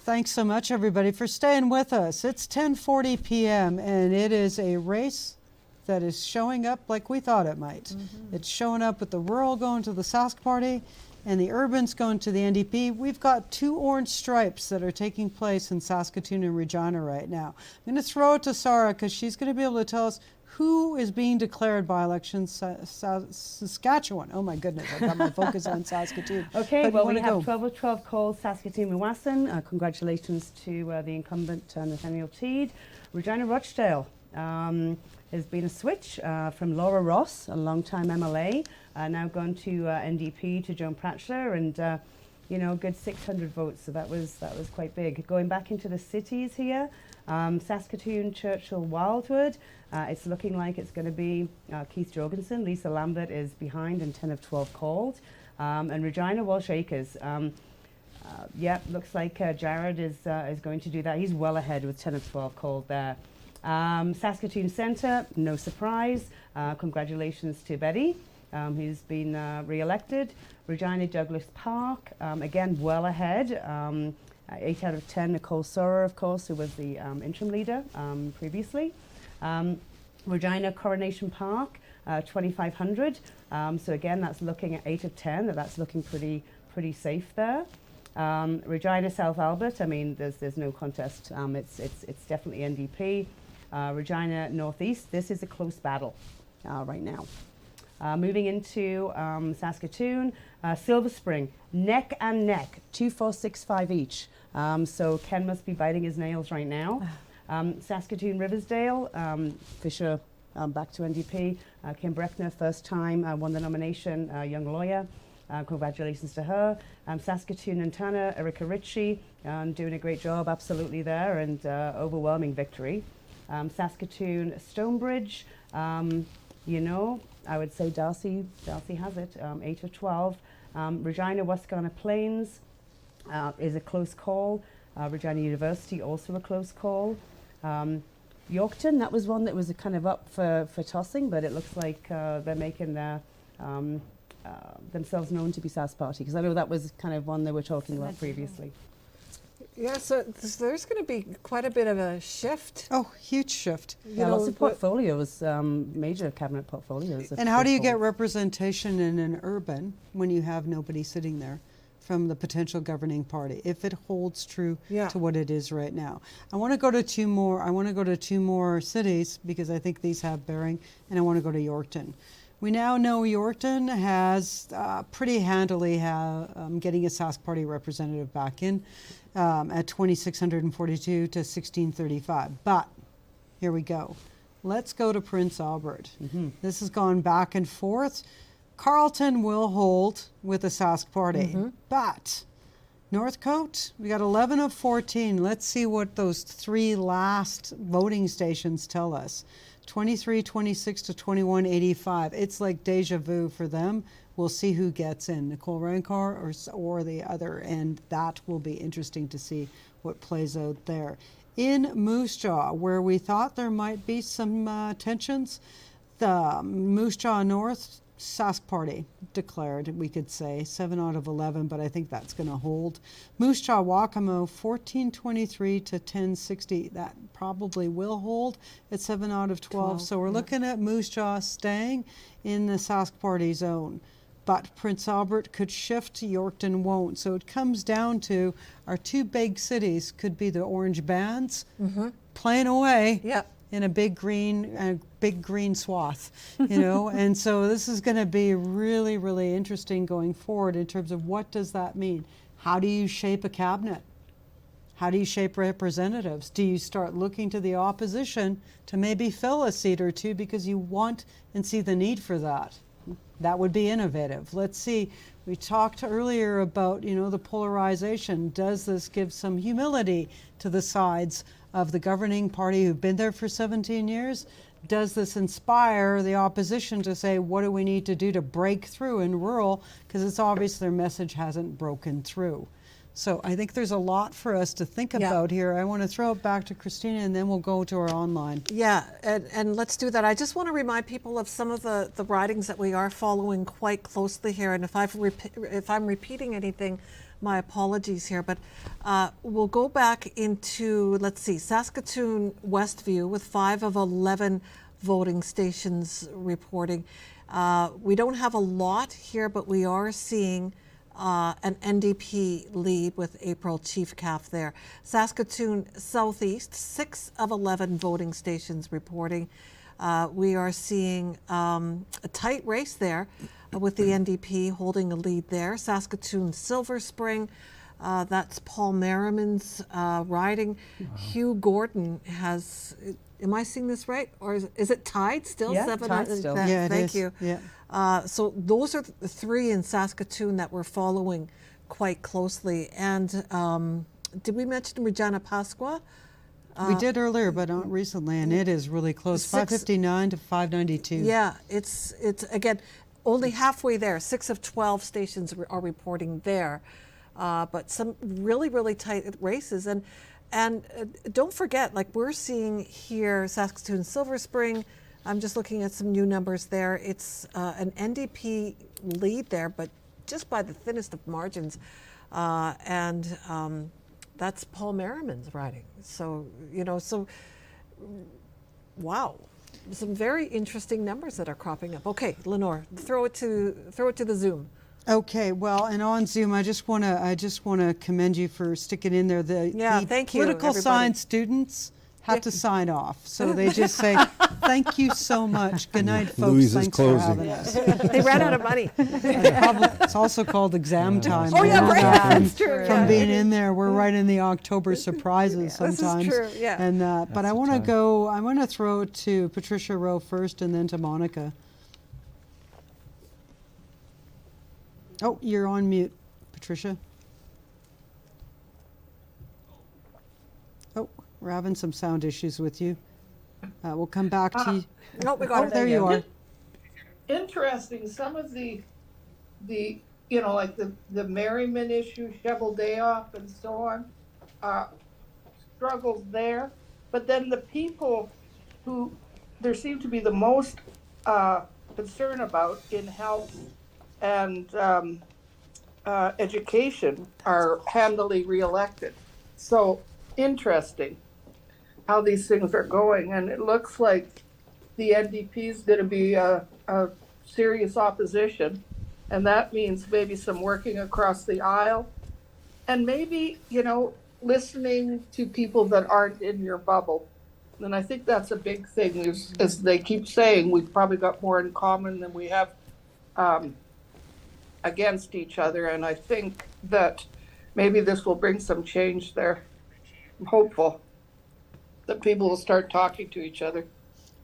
Thanks so much, everybody, for staying with us. It's 10:40 p.m. and it is a race that is showing up like we thought it might. Mm-hmm. It's showing up with the rural going to the Sask Party and the urbans going to the NDP. We've got two orange stripes that are taking place in Saskatoon and Regina right now. I'm going to throw it to Sarah because she's going to be able to tell us who is being declared by election Saskatchewan. Oh my goodness, I got my focus on Saskatoon. Okay, well we have 12 of 12 calls Saskatoon Mewasan. Congratulations to the incumbent Nathaniel Teed. Regina Rochdale has been a switch from Laura Ross, a long-time MLA, now gone to NDP to Joan Pratchler, and you know, good 600 votes. So that was quite big. Going back into the cities here, Saskatoon, Churchill, Wildwood. It's looking like it's going to be Keith Jorgensen. Lisa Lambert is behind in 10 of 12 called. And Regina Walsh Acres. Looks like Jared is going to do that. He's well ahead with 10 of 12 called there. Saskatoon Centre, no surprise. Congratulations to Betty, who's been re-elected. Regina Douglas Park, again, well ahead. 8 out of 10, Nicole Sorer, of course, who was the interim leader previously. Regina Coronation Park, 2,500. So again, that's looking at 8 of 10. That's looking pretty safe there. Regina South Albert, I mean, there's no contest. It's definitely NDP. Regina Northeast, this is a close battle right now. Moving into Saskatoon, Silver Spring, neck and neck, 2,465 each. So Ken must be biting his nails right now. Saskatoon Riversdale, Fisher back to NDP. Kim Breckner, first time, won the nomination, young lawyer. Congratulations to her. Saskatoon and Tanner, Erica Ritchie, doing a great job absolutely there, and overwhelming victory. Saskatoon, Stonebridge, you know, I would say Darcy has it, 8 of 12. Regina, Wascana Plains is a close call. Regina University, also a close call. Yorkton, that was one that was kind of up for tossing, but it looks like they're making their themselves known to be Sask Party, because I know that was kind of one they were talking about previously. Yeah, so there's going to be quite a bit of a shift. Oh, huge shift. Yeah, lots of portfolios, major cabinet portfolios. And how do you get representation in an urban when you have nobody sitting there from the potential governing party, if it holds true to what it is right now? I want to go to two more cities because I think these have bearing, and I want to go to Yorkton. We now know Yorkton has pretty handily getting a Sask Party representative back in at 2,642 to 1,635. But here we go. Let's go to Prince Albert. This has gone back and forth. Carleton will hold with the Sask Party, but Northcote, we got 11 of 14. Let's see what those three last voting stations tell us. 2326 to 2185. It's like deja vu for them. We'll see who gets in, Nicole Rancor or the other, and that will be interesting to see what plays out there. In Moose Jaw, where we thought there might be some tensions, the Moose Jaw North Sask Party declared, we could say, 7 out of 11, but I think that's going to hold. Moose Jaw Wakamo, 1423 to 1060. That probably will hold at 7 out of 12. So we're looking at Moose Jaw staying in the Sask Party zone. But Prince Albert could shift, Yorkton won't. So it comes down to our two big cities could be the orange bands playing away in a big green swath, you know. And so this is going to be really, really interesting going forward in terms of what does that mean? How do you shape a cabinet? How do you shape representatives? Do you start looking to the opposition to maybe fill a seat or two because you want and see the need for that? That would be innovative. Let's see. We talked earlier about, you know, the polarization. Does this give some humility to the sides of the governing party who've been there for 17 years? Does this inspire the opposition to say, what do we need to do to break through in rural? Because it's obvious their message hasn't broken through. So I think there's a lot for us to think about here. I want to throw it back to Christina, and then we'll go to our online. Yeah, and let's do that. I just want to remind people of some of the ridings that we are following quite closely here. And if I'm repeating anything, my apologies here. But we'll go back into, let's see, Saskatoon Westview with 5 of 11 voting stations reporting. We don't have a lot here, but we are seeing an NDP lead with April Chief Calf there. Saskatoon Southeast, 6 of 11 voting stations reporting. We are seeing a tight race there with the NDP holding a lead there. Saskatoon Silver Spring, that's Paul Merriman's riding. Hugh Gordon has, am I seeing this right? Or is it tied still? Yeah, tied still. Yeah, thank you. Yeah. So those are the 3 in Saskatoon that we're following quite closely. And did we mention Regina Pasqua? We did earlier, but not recently, and it is really close, 559 to 592. Yeah, it's again, only halfway there. 6 of 12 stations are reporting there. But some really, really tight races. And don't forget, like we're seeing here, Saskatoon Silver Spring, I'm just looking at some new numbers there. It's an NDP lead there, but just by the thinnest of margins. And that's Paul Merriman's riding. So, you know, wow. Some very interesting numbers that are cropping up. Okay, Lenore, throw it to the Zoom. Okay, well, and on Zoom, I just want to commend you for sticking in there. Thank you, political everybody. Science students have to sign off, so they just say, "Thank you so much. Good night, folks. Louise Thanks for having us." They ran out of money. It's also called exam time. Oh yeah, right. That's true. From being in there, we're right in the October surprises sometimes. This is true. Yeah. And but I want to go. I want to throw it to Patricia Rowe first, and then to Monica. Oh, you're on mute, Patricia. Oh, we're having some sound issues with you. We'll come back to you. No, we got it. There you are. Interesting. Some of the like the Merriman issue, Shovel Day Off, and so on, struggles there. But then the people who there seem to be the most concern about in health and education are handily reelected. So interesting how these things are going, and it looks like the NDP is going to be a serious opposition, and that means maybe some working across the aisle, and maybe listening to people that aren't in your bubble. And I think that's a big thing. As they keep saying, we've probably got more in common than we have against each other, and I think that maybe this will bring some change there. I'm hopeful that people will start talking to each other.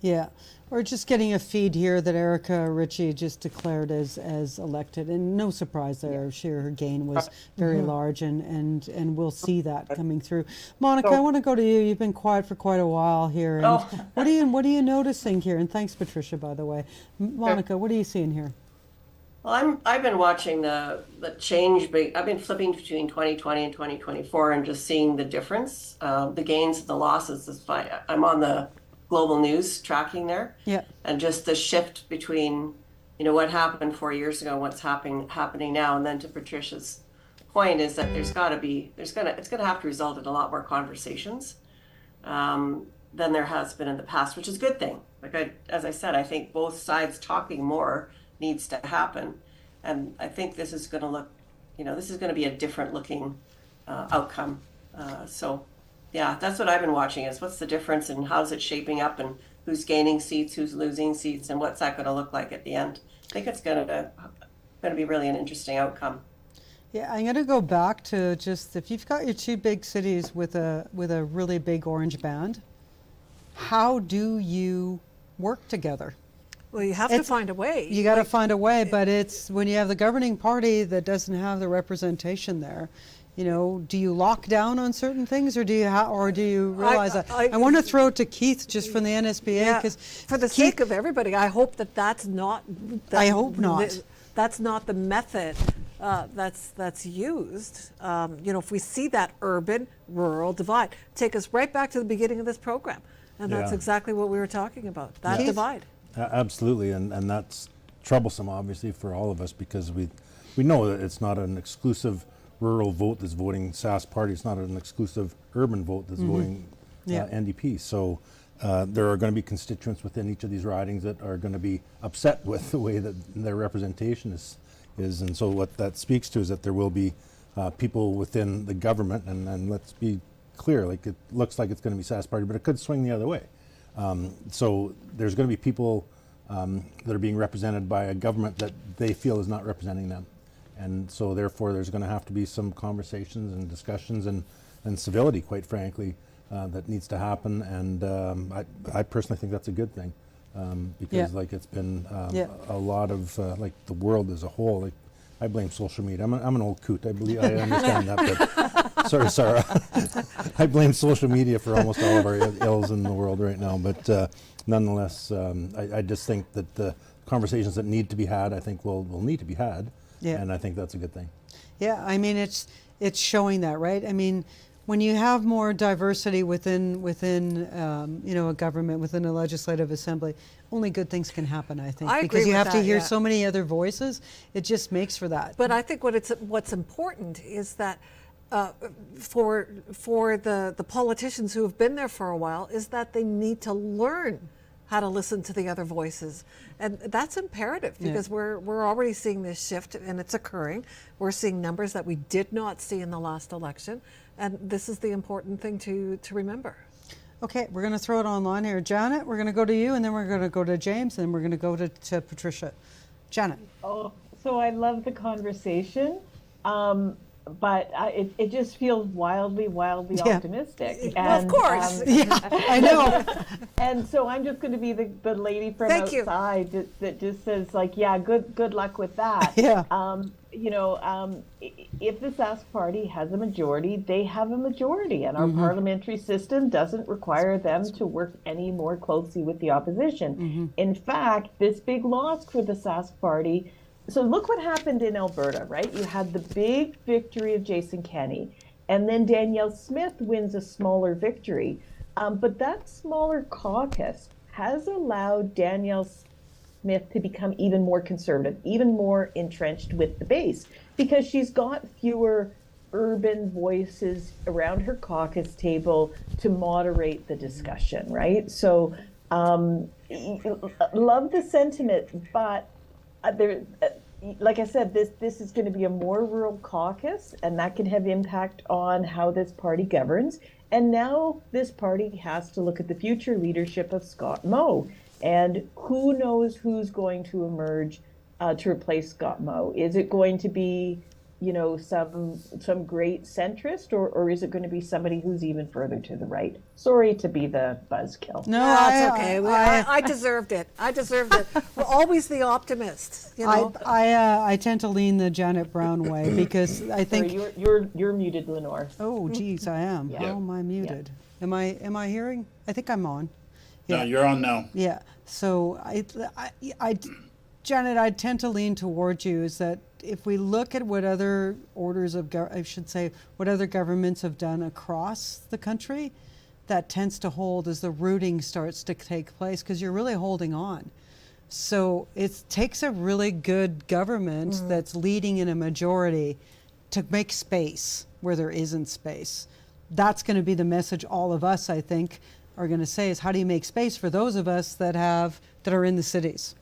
Yeah, we're just getting a feed here that Erica Ritchie just declared as elected, and no surprise there. Her gain was very large, and we'll see that coming through. Monica, I want to go to you. You've been quiet for quite a while here. And what are you noticing here? And thanks, Patricia, by the way. Monica, what are you seeing here? Well, I've been watching the change. I've been flipping between 2020 and 2024 and just seeing the difference, the gains and the losses. I'm on the global news tracking there, and just the shift between what happened 4 years ago and what's happening now. And then to Patricia's point is that it's going to have to result in a lot more conversations than there has been in the past, which is a good thing. As I said, I think both sides talking more needs to happen, and I think this is going to look, this is going to be a different looking outcome. So yeah, that's what I've been watching, is what's the difference and how's it shaping up, and who's gaining seats, who's losing seats, and what's that going to look like at the end. I think it's going to be really an interesting outcome. Yeah, I'm going to go back to just, if you've got your two big cities with a really big orange band, how do you work together? Well, you have to find a way. You got to find a way, but it's when you have the governing party that doesn't have the representation there. Do you lock down on certain things, or do you realize that? I want to throw it to Keith just from the NSBA, because for the sake of everybody, I hope that's not. I hope not. That's not the method that's used. If we see that urban-rural divide, take us right back to the beginning of this program, and that's exactly what we were talking about. That divide. Absolutely, and that's troublesome, obviously, for all of us, because we know that it's not an exclusive rural vote that's voting Sask Party. It's not an exclusive urban vote that's voting NDP. So there are going to be constituents within each of these ridings that are going to be upset with the way that their representation is. And so what that speaks to is that there will be people within the government, and let's be clear, it looks like it's going to be Sask Party, but it could swing the other way. So there's going to be people that are being represented by a government that they feel is not representing them. And so therefore there's going to have to be some conversations and discussions and civility, quite frankly, that needs to happen. And I personally think that's a good thing, because it's been a lot of the world as a whole. I blame social media. I'm an old coot. I understand that, but sorry, Sarah. I blame social media for almost all of our ills in the world right now. But nonetheless, I just think that the conversations that need to be had, I think will need to be had. Yeah. And I think that's a good thing. Yeah, I mean, it's showing that, right? I mean, when you have more diversity within a government, within a legislative assembly, only good things can happen, I think. Because you have to hear so many other voices, it just makes for that. But I think what's important is that for the politicians who have been there for a while, is that they need to learn how to listen to the other voices. And that's imperative, because we're already seeing this shift, and it's occurring. We're seeing numbers that we did not see in the last election, and this is the important thing to remember. Okay, we're going to throw it online here. Janet, we're going to go to you, and then we're going to go to James, and then we're going to go to Patricia. Janet. Oh, so I love the conversation. But it just feels wildly optimistic. And, well, of course. I know. And so I'm just going to be the lady from outside that just says, good luck with that. Yeah. if the Sask Party has a majority, they have a majority, and our parliamentary system doesn't require them to work any more closely with the opposition. In fact, this big loss for the Sask Party. So look what happened in Alberta, right? You had the big victory of Jason Kenney, and then Danielle Smith wins a smaller victory. But that smaller caucus has allowed Danielle Smith to become even more conservative, even more entrenched with the base, because she's got fewer urban voices around her caucus table to moderate the discussion, right? So love the sentiment, but like I said, this is going to be a more rural caucus, and that can have impact on how this party governs. And now this party has to look at the future leadership of Scott Moe. And who knows who's going to emerge to replace Scott Moe? Is it going to be, some great centrist, or is it going to be somebody who's even further to the right? Sorry to be the buzzkill. No, that's okay. I deserved it. I deserved it. We're always the optimists, I tend to lean the Janet Brown way because I think you're muted, Lenore. Oh, geez, I am. Yeah. How am I muted? Yeah. Am I hearing? I think I'm on. Yeah. No, you're on now. Yeah. So Janet, I tend to lean towards you is that if we look at what other what other governments have done across the country, that tends to hold as the rooting starts to take place because you're really holding on. So it takes a really good government that's leading in a majority to make space where there isn't space. That's going to be the message all of us, I think, are going to say is how do you make space for those of us that are in the cities,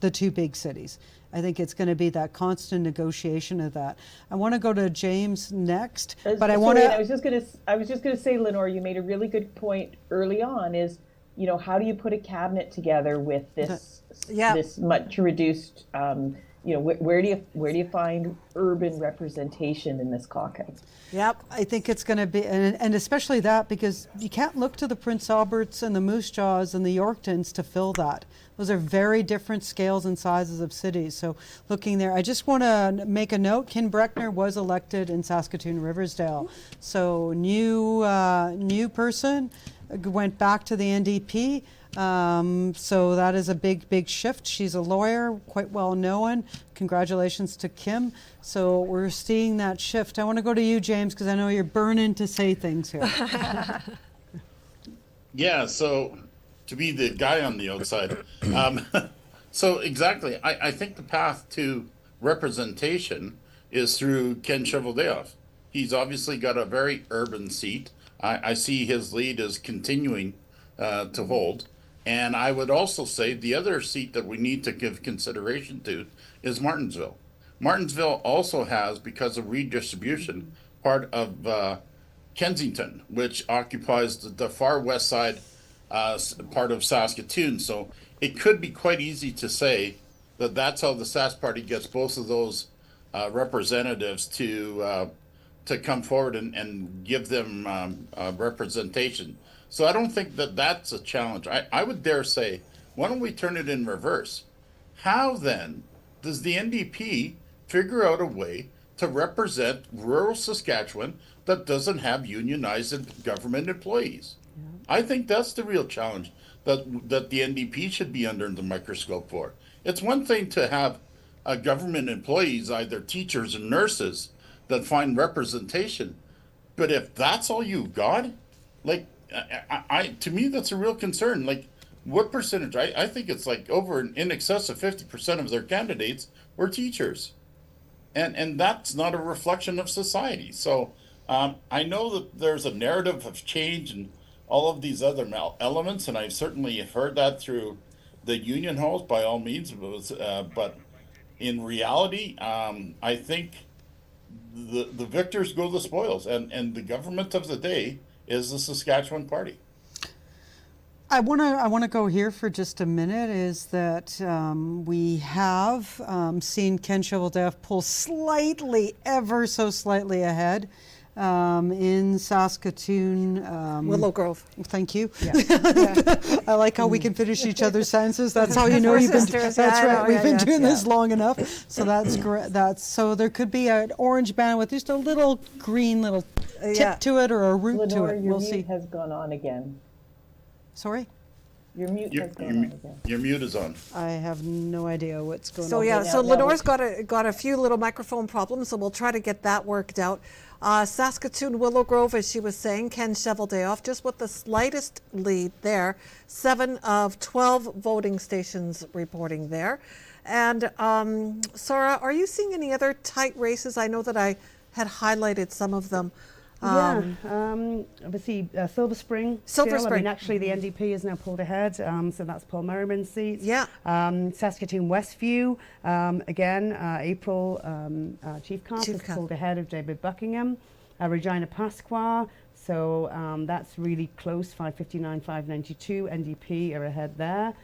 the two big cities. I think it's going to be that constant negotiation of that. I want to go to James next, but I was just going to say, Lenore, you made a really good point early on. Is how do you put a cabinet together with this much reduced? Where do you find urban representation in this caucus? Yep, I think it's going to be, and especially that because you can't look to the Prince Alberts and the Moose Jaws and the Yorktons to fill that. Those are very different scales and sizes of cities. So looking there, I just want to make a note. Ken Breckner was elected in Saskatoon Riversdale. So new person, went back to the NDP. So that is a big shift. She's a lawyer, quite well known. Congratulations to Kim. So we're seeing that shift. I want to go to you, James, because I know you're burning to say things here. Yeah, so to be the guy on the outside. So exactly, I think the path to representation is through Ken Cheveldayoff. He's obviously got a very urban seat. I see his lead is continuing to hold. And I would also say the other seat that we need to give consideration to is Martensville. Martensville also has, because of redistribution, part of Kensington, which occupies the far west side part of Saskatoon. So it could be quite easy to say that that's how the Sask Party gets both of those representatives to come forward and give them representation. So I don't think that that's a challenge. I would dare say, why don't we turn it in reverse? How then does the NDP figure out a way to represent rural Saskatchewan that doesn't have unionized government employees? Yeah. I think that's the real challenge that the NDP should be under the microscope for. It's one thing to have government employees, either teachers or nurses, that find representation. But if that's all you've got, like, to me, that's a real concern. Like, what percentage? I think it's like in excess of 50% of their candidates were teachers. And that's not a reflection of society. So I know that there's a narrative of change and all of these other elements, and I've certainly heard that through the union halls by all means. But in reality, I think the victors go the spoils, and the government of the day is the Saskatchewan Party. I want to go here for just a minute. Is that we have seen Ken Cheveldayoff pull ever so slightly ahead. in Saskatoon. Willow Grove. Thank you. Yeah. I like how we can finish each other's sentences. That's how you know you've been. That's right. We've been doing this long enough. So that's great. So there could be an orange band with just a little green little tip to it or a root Lenore, to it. Your We'll mute see. has gone on again. Sorry. Your mute has gone on again. Your mute is on. I have no idea what's going on. So yeah, so Lenore's got a few little microphone problems, so we'll try to get that worked out. Saskatoon Willow Grove, as she was saying, Ken Cheveldayoff, just with the slightest lead there. 7 of 12 voting stations reporting there. And Sarah, are you seeing any other tight races? I know that I had highlighted some of them. Obviously Silver Spring. Silver still. Spring. I mean, actually the NDP is now pulled ahead, so that's Paul Merriman's seat. Yeah. Saskatoon Westview, again, April Chief Cop is pulled ahead of David Buckingham. Regina Pasqua, so that's really close, 559, 592. NDP are ahead there.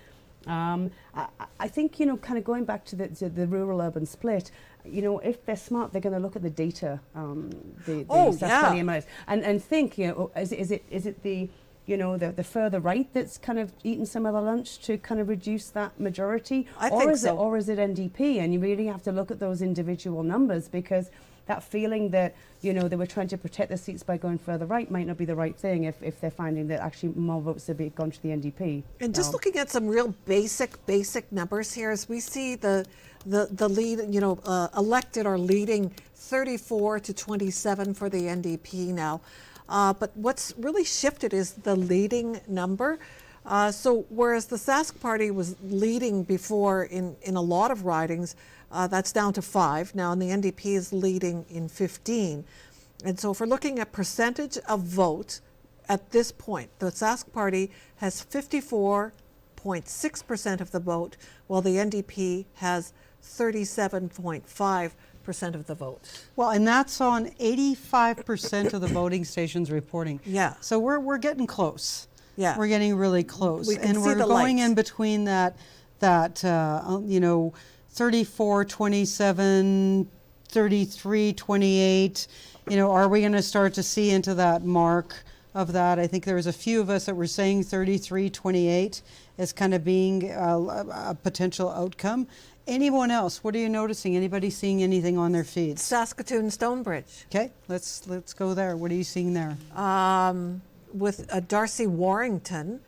I think, kind of going back to the rural-urban split, if they're smart, they're going to look at the data, the Saskatchewan MLAs, and think, is it the the further right that's kind of eaten some of the lunch to kind of reduce that majority, or is it NDP? And you really have to look at those individual numbers, because that feeling that they were trying to protect the seats by going further right might not be the right thing if they're finding that actually more votes have gone to the NDP. And just looking at some real basic numbers here, as we see the lead, elected are leading 34 to 27 for the NDP now. But what's really shifted is the leading number. So whereas the Sask Party was leading before in a lot of ridings, that's down to 5 now, and the NDP is leading in 15. And so if we're looking at percentage of vote at this point, the Sask Party has 54.6% of the vote, while the NDP has 37.5% of the vote. Well, and that's on 85% of the voting stations reporting. Yeah. So we're getting close. Yeah. We're getting really close. We can and see we're the going lights. in between that 34, 27, 33, 28. Are we going to start to see into that mark of that? I think there was a few of us that were saying 33, 28 as kind of being a potential outcome. Anyone else? What are you noticing? Anybody seeing anything on their feeds? Saskatoon Stonebridge. Okay, let's go there. What are you seeing there? With Darcy Warrington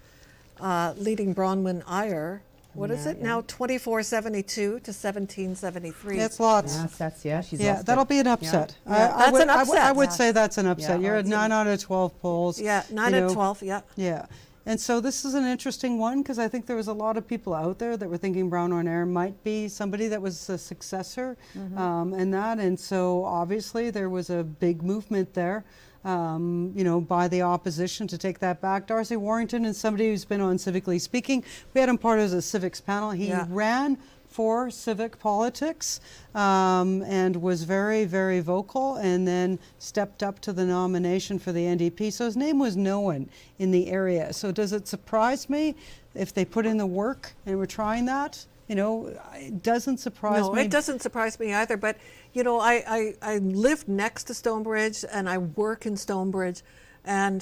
leading Bronwyn Iyer. What is it now? 2472 to 1773. That's lots. She's yeah, that'll be an upset. That's an upset. I would say that's an upset. Yeah. You're at 9 out of 12 polls. Yeah, 9 out of 12. Yeah. Yeah. And so this is an interesting one, because I think there was a lot of people out there that were thinking Brown Eyre might be somebody that was a successor in that. And so obviously there was a big movement there, by the opposition to take that back. Darcy Warrington is somebody who's been on Civically Speaking. We had him part of the civics panel. He ran for civic politics and was very, very vocal, and then stepped up to the nomination for the NDP. So his name was known in the area. So does it surprise me if they put in the work and we're trying that? It doesn't surprise me. No, it doesn't surprise me either. But, I live next to Stonebridge and I work in Stonebridge. And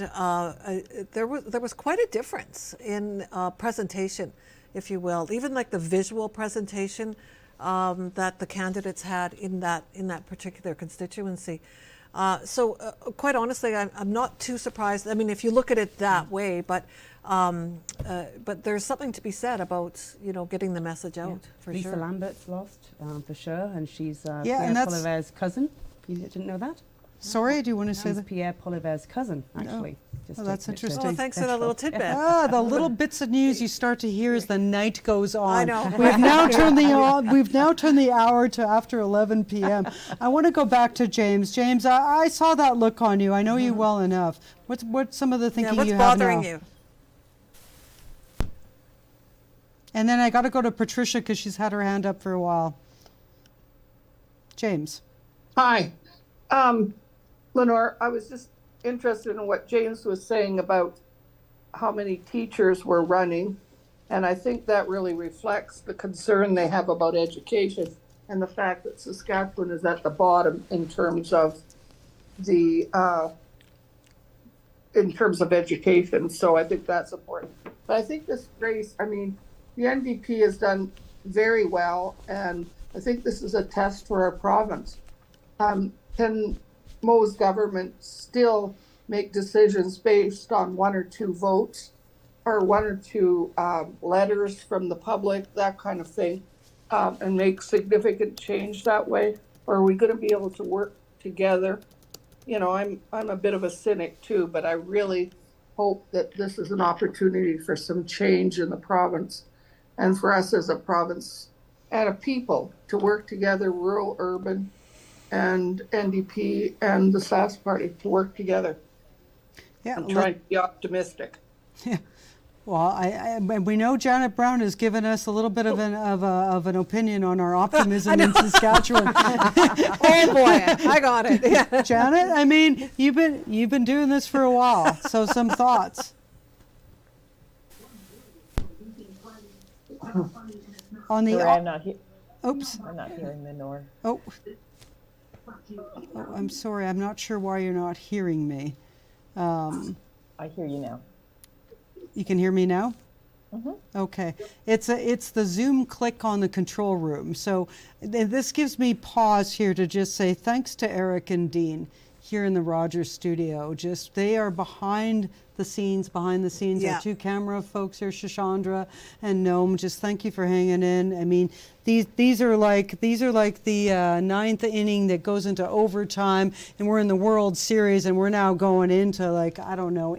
there was quite a difference in presentation, if you will, even like the visual presentation that the candidates had in that particular constituency. So quite honestly, I'm not too surprised. I mean, if you look at it that way, but there's something to be said about getting the message out for Lisa sure. Lambert's lost for sure, and she's and Pierre that's Poilievre's cousin. You didn't know that? Sorry, do you want to say that? Pierre Poilievre's cousin, actually. Oh, that's interesting. Oh, thanks for that little tidbit. The little bits of news you start to hear as the night goes on. I know. We've now turned the hour to after 11 p.m. I want to go back to James. James, I saw that look on you. I know you well enough. What's some of the thinking you have now? What's bothering you? And then I got to go to Patricia because she's had her hand up for a while. James. Hi. Lenore, I was just interested in what James was saying about how many teachers were running, and I think that really reflects the concern they have about education and the fact that Saskatchewan is at the bottom in terms of in terms of education. So I think that's important. But I think this race, I mean, the NDP has done very well, and I think this is a test for our province. Can Mo's government still make decisions based on one or two votes or one or two letters from the public, that kind of thing, and make significant change that way? Or are we going to be able to work together? You know, I'm a bit of a cynic too, but I really hope that this is an opportunity for some change in the province, and for us as a province and a people to work together, rural, urban, and NDP and the Sask Party to work together. Yeah, I'm trying to be optimistic. Yeah. Well, we know Janet Brown has given us a little bit of an opinion on our optimism in Saskatchewan. Oh boy, I got it. Yeah. Janet, I mean, you've been doing this for a while, so some thoughts. On the Sorry, I'm not here. Oops. I'm not hearing Lenore. Oh, I'm sorry. I'm not sure why you're not hearing me. I hear you now. You can hear me now? Mm-hmm. Okay. It's the Zoom click on the control room. So this gives me pause here to just say thanks to Eric and Dean here in the Rogers studio. Just they are behind the scenes. Yeah. Our two camera folks here, Shashandra and Noam. Just thank you for hanging in. I mean, these are like the ninth inning that goes into overtime, and we're in the World Series, and we're now going into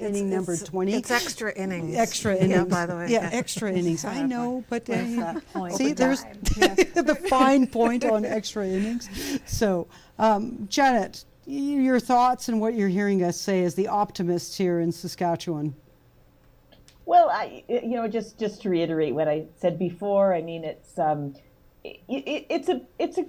inning number 20. It's extra innings. Extra innings. Yeah, by the way. Yeah, extra innings. I know, but that point? see, there's the fine point on extra innings. So, Janet, your thoughts and what you're hearing us say as the optimists here in Saskatchewan. Well, just to reiterate what I said before, I mean, it's a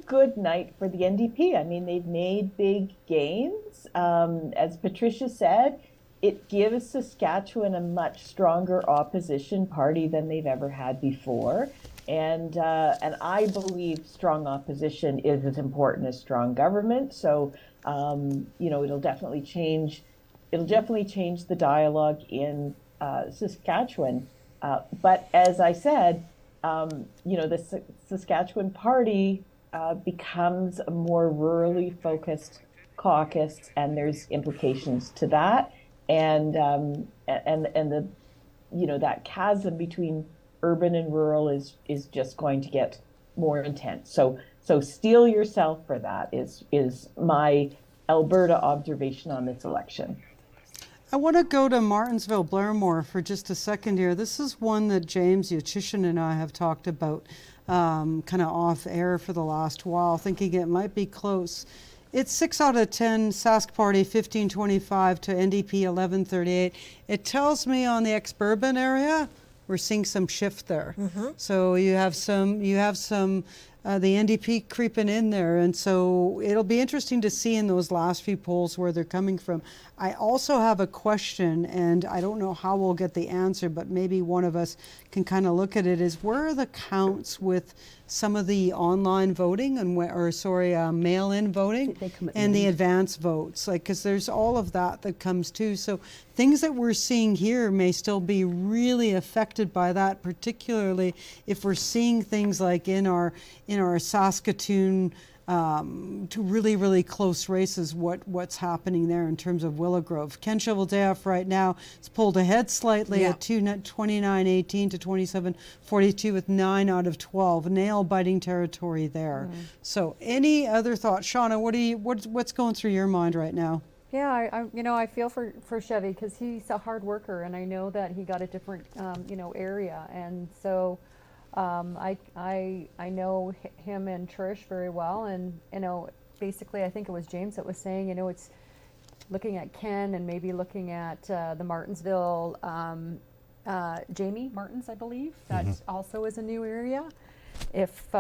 good night for the NDP. I mean, they've made big gains. As Patricia said, it gives Saskatchewan a much stronger opposition party than they've ever had before. And I believe strong opposition is as important as strong government. So, it'll definitely change the dialogue in Saskatchewan. But as I said, the Saskatchewan Party becomes a more rurally focused caucus, and there's implications to that. And the that chasm between urban and rural is just going to get more intense. So steel yourself for that is my Alberta observation on this election. I want to go to Martinsville, Blairmore for just a second here. This is one that James Yachishan and I have talked about kind of off air for the last while, thinking it might be close. It's 6 out of 10, Sask Party 1525 to NDP 1138. It tells me on the ex-Bourbon area, we're seeing some shift there. Mm-hmm. So you have some the NDP creeping in there, and so it'll be interesting to see in those last few polls where they're coming from. I also have a question, and I don't know how we'll get the answer, but maybe one of us can kind of look at it, is where are the counts with some of the online voting and mail-in voting and the advance votes, because there's all of that comes too. So things that we're seeing here may still be really affected by that, particularly if we're seeing things like in our Saskatoon to really, really close races, what's happening there in terms of Willow Grove. Ken Cheveldayoff right now is pulled ahead slightly at 29-18 to 27-42 with 9 out of 12. Nail-biting territory there. So any other thoughts? Shauna, what's going through your mind right now? Yeah, I feel for Chevy because he's a hard worker, and I know that he got a different, area, and so I know him and Trish very well, and basically I think it was James that was saying, it's looking at Ken and maybe looking at the Martinsville, Jamie Martins, I believe, that also is a new area. If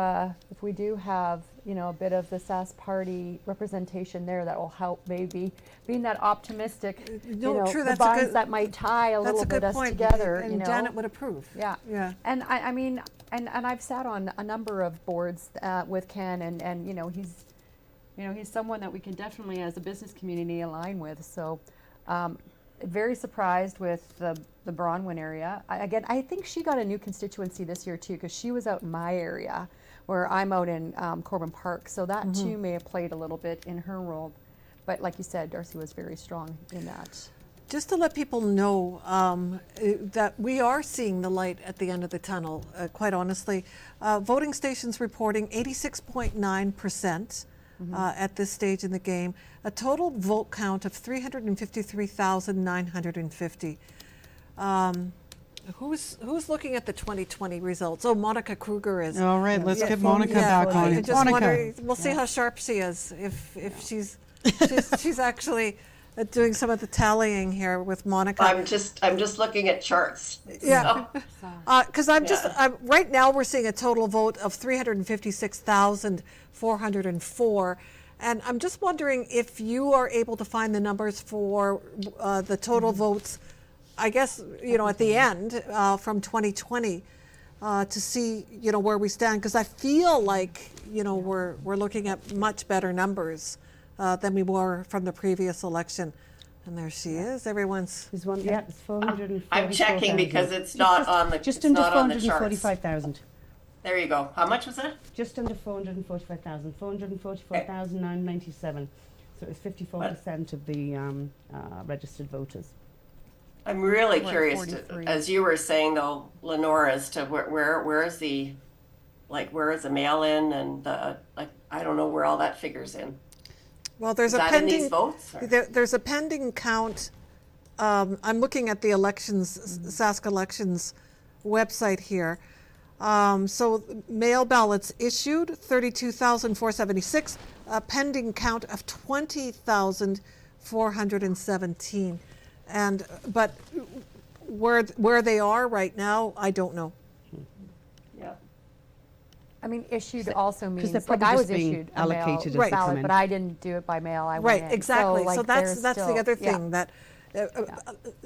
we do have a bit of the Sask Party representation there, that will help maybe being that optimistic. True, the bonds that might tie a little bit us together. And Janet would approve. Yeah. And I mean, and I've sat on a number of boards with Ken, and he's You know, he's someone that we can definitely, as a business community, align with. So, very surprised with the Bronwyn area. I think she got a new constituency this year too, because she was out in my area, where I'm out in Corbin Park. So that too may have played a little bit in her role. But like you said, Darcy was very strong in that. Just to let people know that we are seeing the light at the end of the tunnel, quite honestly. Voting stations reporting 86.9% at this stage in the game. A total vote count of 353,950. Who's looking at the 2020 results? Oh, Monica Kruger is. All right, let's get Monica back on. I just wonder, we'll see how sharp she is, if she's actually doing some of the tallying here with Monica. I'm just looking at charts. Yeah, because right now we're seeing a total vote of 356,404, and I'm just wondering if you are able to find the numbers for the total votes. I guess at the end from 2020 to see where we stand, because I feel like we're looking at much better numbers than we were from the previous election. And there she is. Everyone's. There's one. Yeah, it's 444,000. I'm checking because it's not on the just under not on the charts. 445,000. There you go. How much was that? Just under 445,000. 444,997. So it's 54% of the registered voters. I'm really curious, as you were saying though, Lenore, as to where is the mail-in and I don't know where all that figures in. Well, there's these votes, there's a pending count. I'm looking at the elections, Sask Elections website here. So mail ballots issued 32,476, a pending count of 20,417. But where they are right now, I don't know. Yeah. I mean, issued also means like I was issued allocated a mail ballot, but I didn't do it by mail. I went in. Exactly. So, so that's the other thing that.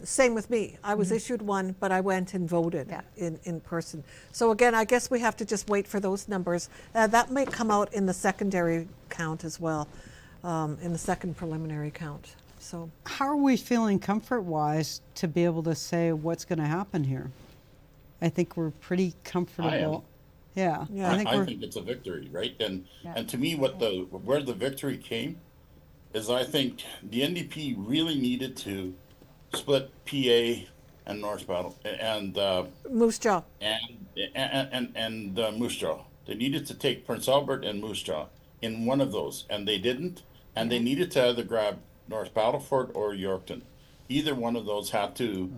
Same with me. I was issued one, but I went and voted in person. So again, I guess we have to just wait for those numbers. That may come out in the secondary count as well, in the second preliminary count. So how are we feeling comfort-wise to be able to say what's going to happen here? I think we're pretty comfortable. Yeah. I think it's a victory, right? And to me, where the victory came is I think the NDP really needed to split PA and North Battle and Moose Jaw and Moose Jaw. They needed to take Prince Albert and Moose Jaw in one of those, and they didn't. And they needed to either grab North Battleford or Yorkton. Either one of those had to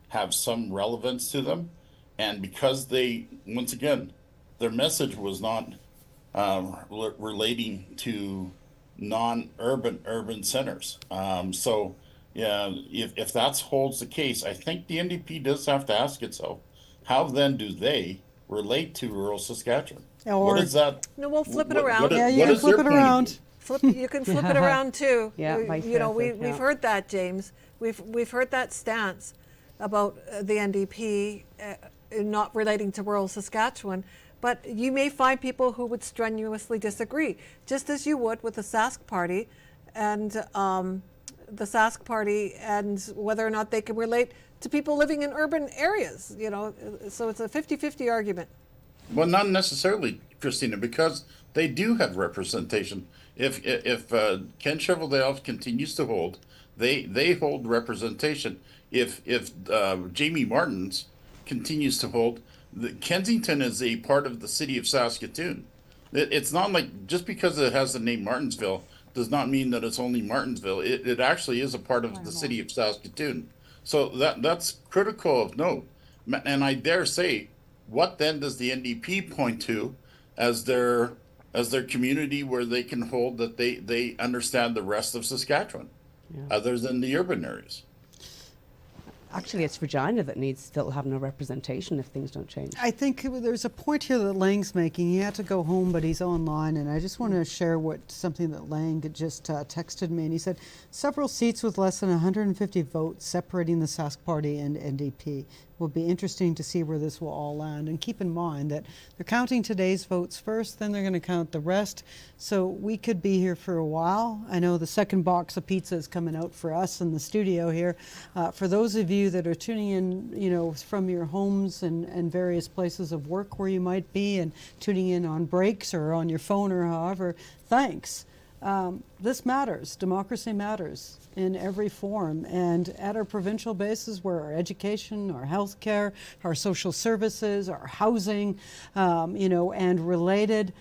have some relevance to them, and because they, once again, their message was not relating to urban centers. So yeah, if that holds the case, I think the NDP does have to ask itself, how then do they relate to rural Saskatchewan? Or, what is that? No, we'll flip it around. You can flip it around. You can flip it around too. Yeah, we've heard that, James. We've heard that stance about the NDP not relating to rural Saskatchewan. But you may find people who would strenuously disagree, just as you would with the Sask Party and whether or not they can relate to people living in urban areas. So it's a 50-50 argument. Well, not necessarily, Christina, because they do have representation. If Ken Cheveldale continues to hold, they hold representation. If Jamie Martins continues to hold, Kensington is a part of the city of Saskatoon. It's not like just because it has the name Martinsville does not mean that it's only Martinsville. It actually is a part of the city of Saskatoon. So that's critical of note. And I dare say, what then does the NDP point to as their community where they can hold that they understand the rest of Saskatchewan, other than the urban areas? Actually, it's Regina that needs still have no representation if things don't change. I think there's a point here that Lang's making. He had to go home, but he's online, and I just want to share something that Lang just texted me, and he said, several seats with less than 150 votes separating the Sask Party and NDP. will be interesting to see where this will all land. And keep in mind that they're counting today's votes first, then they're going to count the rest. So we could be here for a while. I know the second box of pizza is coming out for us in the studio here. For those of you that are tuning in, you know, from your homes and various places of work where you might be, and tuning in on breaks or on your phone or however, thanks. This matters. Democracy matters in every form, and at our provincial bases where our education, our healthcare, our social services, our housing, you know, and related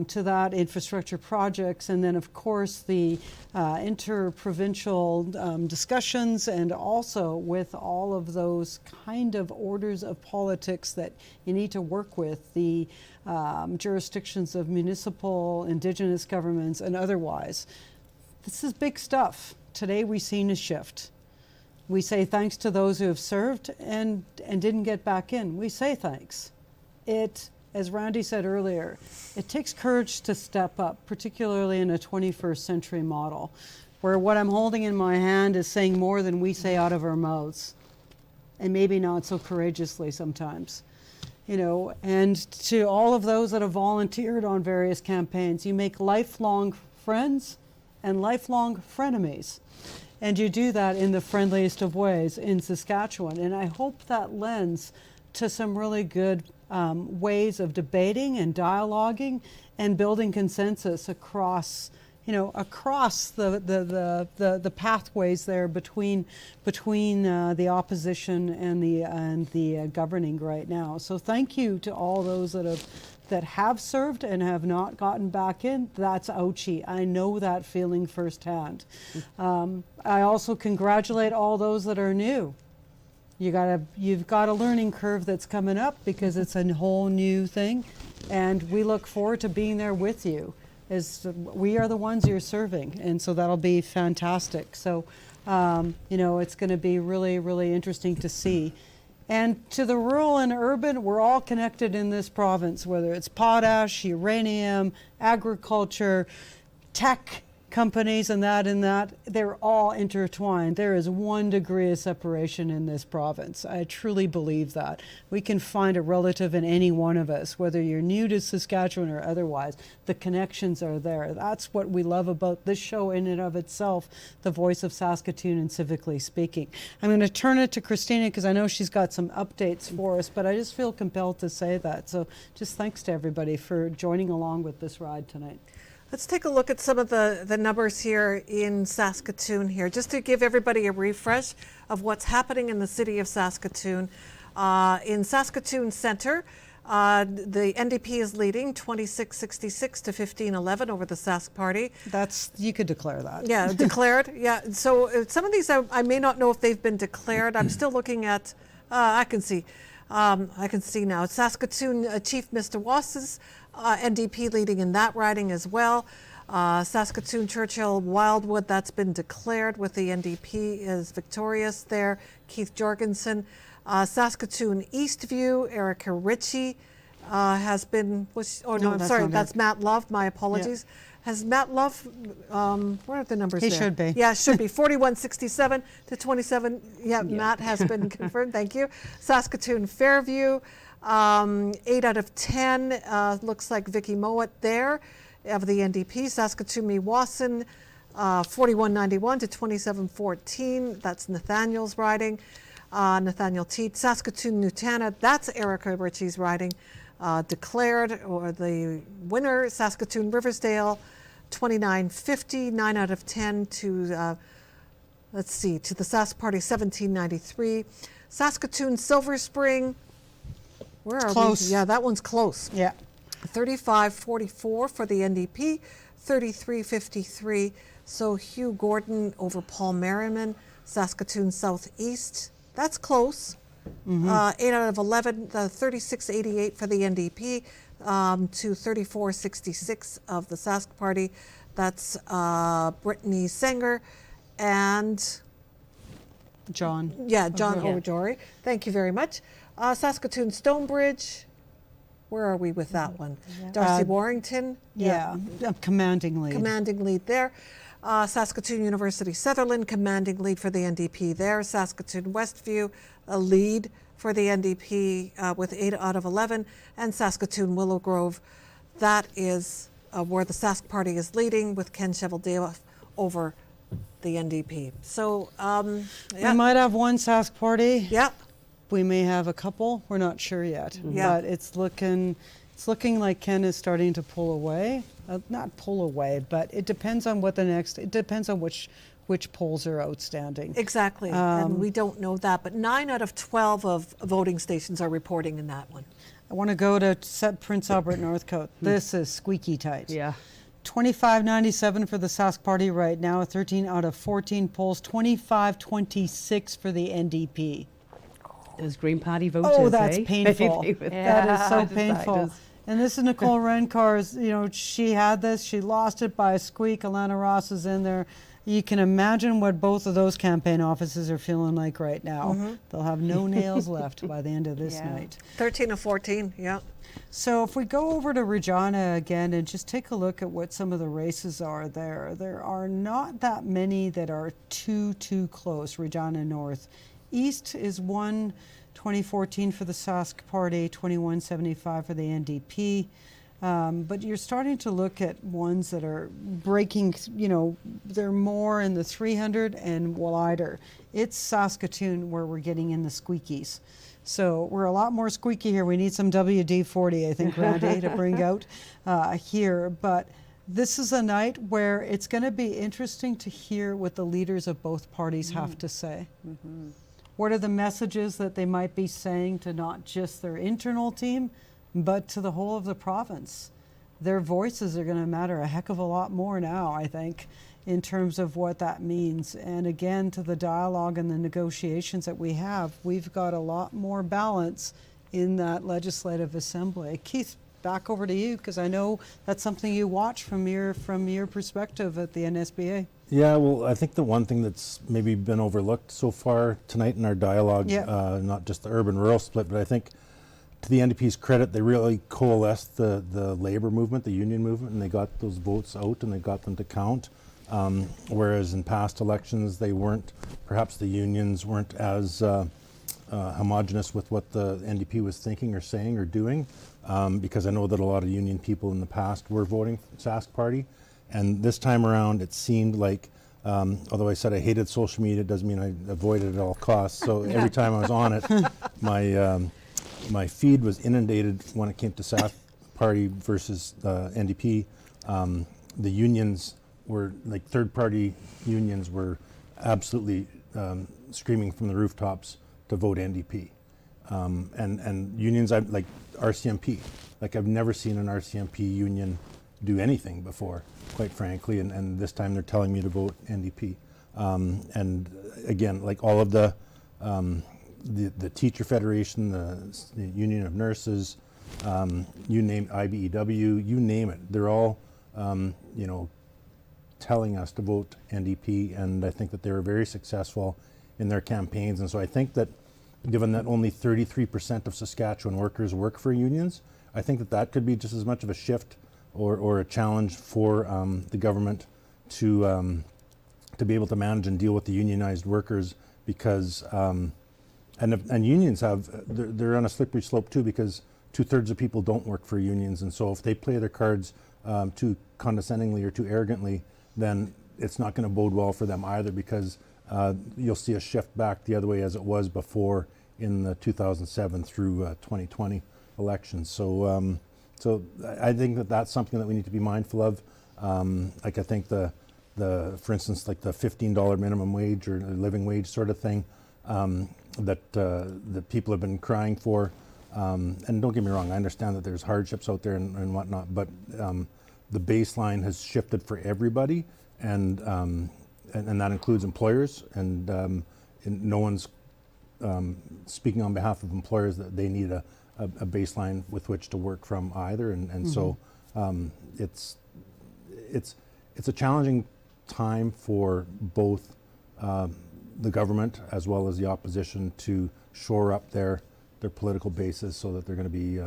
to that infrastructure projects, and then of course the interprovincial discussions, and also with all of those kind of orders of politics that you need to work with, the jurisdictions of municipal, Indigenous governments, and otherwise. This is big stuff. Today we've seen a shift. We say thanks to those who have served and didn't get back in. We say thanks. It, as Randy said earlier, it takes courage to step up, particularly in a 21st century model, where what I'm holding in my hand is saying more than we say out of our mouths, and maybe not so courageously sometimes. You know, and to all of those that have volunteered on various campaigns, you make lifelong friends and lifelong frenemies. And you do that in the friendliest of ways in Saskatchewan. And I hope that lends to some really good ways of debating and dialoguing and building consensus across, you know, across the pathways there between the opposition and the governing right now. So thank you to all those that have served and have not gotten back in. That's ouchy. I know that feeling firsthand. I also congratulate all those that are new. You've got a learning curve that's coming up because it's a whole new thing, and we look forward to being there with you, as we are the ones you're serving, and so that'll be fantastic. So, you know, it's going to be really, really interesting to see. And to the rural and urban, we're all connected in this province, whether it's potash, uranium, agriculture, tech companies, and that, they're all intertwined. There is 1 degree of separation in this province. I truly believe that. We can find a relative in any one of us, whether you're new to Saskatchewan or otherwise. The connections are there. That's what we love about this show in and of itself, the Voice of Saskatoon and Civically Speaking. I'm going to turn it to Christina because I know she's got some updates for us, but I just feel compelled to say that. So just thanks to everybody for joining along with this ride tonight. Let's take a look at some of the numbers here in Saskatoon here, just to give everybody a refresh of what's happening in the city of Saskatoon. In Saskatoon Centre, the NDP is leading 2666 to 1511 over the Sask Party. You could declare that. Yeah, declared. Yeah. So some of these I may not know if they've been declared. I'm still looking at. I can see now. Saskatoon Chief Mr. Wass's NDP leading in that riding as well. Saskatoon Churchill Wildwood, that's been declared with the NDP is victorious there. Keith Jorgensen. Saskatoon Eastview, Erica Ritchie has been, that's Matt Love, my apologies. Yeah. Has Matt Love, where are the numbers He there? should be. Yeah, should be. 4167 to 27. Yeah, Matt has been confirmed. Thank you. Saskatoon Fairview, 8 out of 10. Looks like Vicky Mowat there of the NDP. Saskatoon Meewasin, 4191 to 2714. That's Nathaniel's riding. Nathaniel Teat. Saskatoon Nutana, that's Erica Ritchie's riding. Declared, or the winner, Saskatoon Riversdale, 2950, 9 out of 10 to, to the Sask Party, 1793. Saskatoon Silver Spring, where are close. we? Yeah, that one's close. Yeah. 3544 for the NDP, 3353. So Hugh Gordon over Paul Merriman. Saskatoon Southeast, that's close. 8 out of 11, 3688 for the NDP to 3466 of the Sask Party. That's Brittany Sanger and John. Yeah, John Ojori. Thank you very much. Saskatoon Stonebridge. Where are we with that one? Darcy Warrington. Yeah, commanding lead. Commanding lead there. Saskatoon University Sutherland, commanding lead for the NDP there. Saskatoon Westview, a lead for the NDP with 8 out of 11, and Saskatoon Willow Grove, that is where the Sask Party is leading with Ken Cheveldayoff over the NDP. So, we might have one Sask Party. Yep. We may have a couple. We're not sure yet. Yeah. But it's looking like Ken is starting to pull away. Not pull away, but it depends on what it depends on which polls are outstanding. Exactly, and we don't know that, but 9 out of 12 of voting stations are reporting in that one. I want to go to Prince Albert Northcote. This is squeaky tight. Yeah. 25.97 for the Sask Party right now, 13 out of 14 polls, 25.26 for the NDP. Those Green Party voters, Oh, that's eh? painful. That is so painful. Deciders. And this is Nicole Renkar's, she had this, she lost it by a squeak. Alana Ross is in there. You can imagine what both of those campaign offices are feeling like right now. Mhm. They'll have no nails left by the end of this night. 13 of 14, yeah. So if we go over to Regina again and just take a look at what some of the races are there are not that many that are too close. Regina North. East is 2014 for the Sask Party, 21.75 for the NDP. But you're starting to look at ones that are breaking, they're more in the 300 and wider. It's Saskatoon where we're getting in the squeakies. So we're a lot more squeaky here. We need some WD-40, I think, Randy, to bring out here. But this is a night where it's going to be interesting to hear what the leaders of both parties have to say. Mm-hmm. What are the messages that they might be saying to not just their internal team, but to the whole of the province? Their voices are going to matter a heck of a lot more now, I think, in terms of what that means. And again, to the dialogue and the negotiations that we have, we've got a lot more balance in that legislative assembly. Keith, back over to you, because I know that's something you watch from your perspective at the NSBA. Yeah, well, I think the one thing that's maybe been overlooked so far tonight in our dialogue, not just the urban-rural split, but I think to the NDP's credit, they really coalesced the labor movement, the union movement, and they got those votes out and they got them to count. Whereas in past elections, perhaps the unions weren't as homogenous with what the NDP was thinking or saying or doing, because I know that a lot of union people in the past were voting for Sask Party. And this time around, it seemed like, although I said I hated social media, it doesn't mean I avoided it at all costs. So every time I was on it, my feed was inundated when it came to Sask Party versus NDP. The unions were, like third-party unions were absolutely screaming from the rooftops to vote NDP. And unions, like RCMP, like I've never seen an RCMP union do anything before, quite frankly, and this time they're telling me to vote NDP. And again, like all of the Teacher Federation, the Union of Nurses, you name IBEW, you name it, they're all, telling us to vote NDP, and I think that they were very successful in their campaigns. And so I think that given that only 33% of Saskatchewan workers work for unions, I think that could be just as much of a shift or a challenge for the government to be able to manage and deal with the unionized workers, because and unions they're on a slippery slope too, because 2/3 of people don't work for unions, and so if they play their cards too condescendingly or too arrogantly, then it's not going to bode well for them either, because you'll see a shift back the other way as it was before in the 2007 through 2020 elections. So so I think that's something that we need to be mindful of. Like I think for instance, like the $15 minimum wage or living wage sort of thing that people have been crying for. And don't get me wrong, I understand that there's hardships out there and whatnot, but the baseline has shifted for everybody, and that includes employers, and no one's speaking on behalf of employers that they need a baseline with which to work from either, and so it's a challenging time for both the government as well as the opposition to shore up their political bases so that they're going to be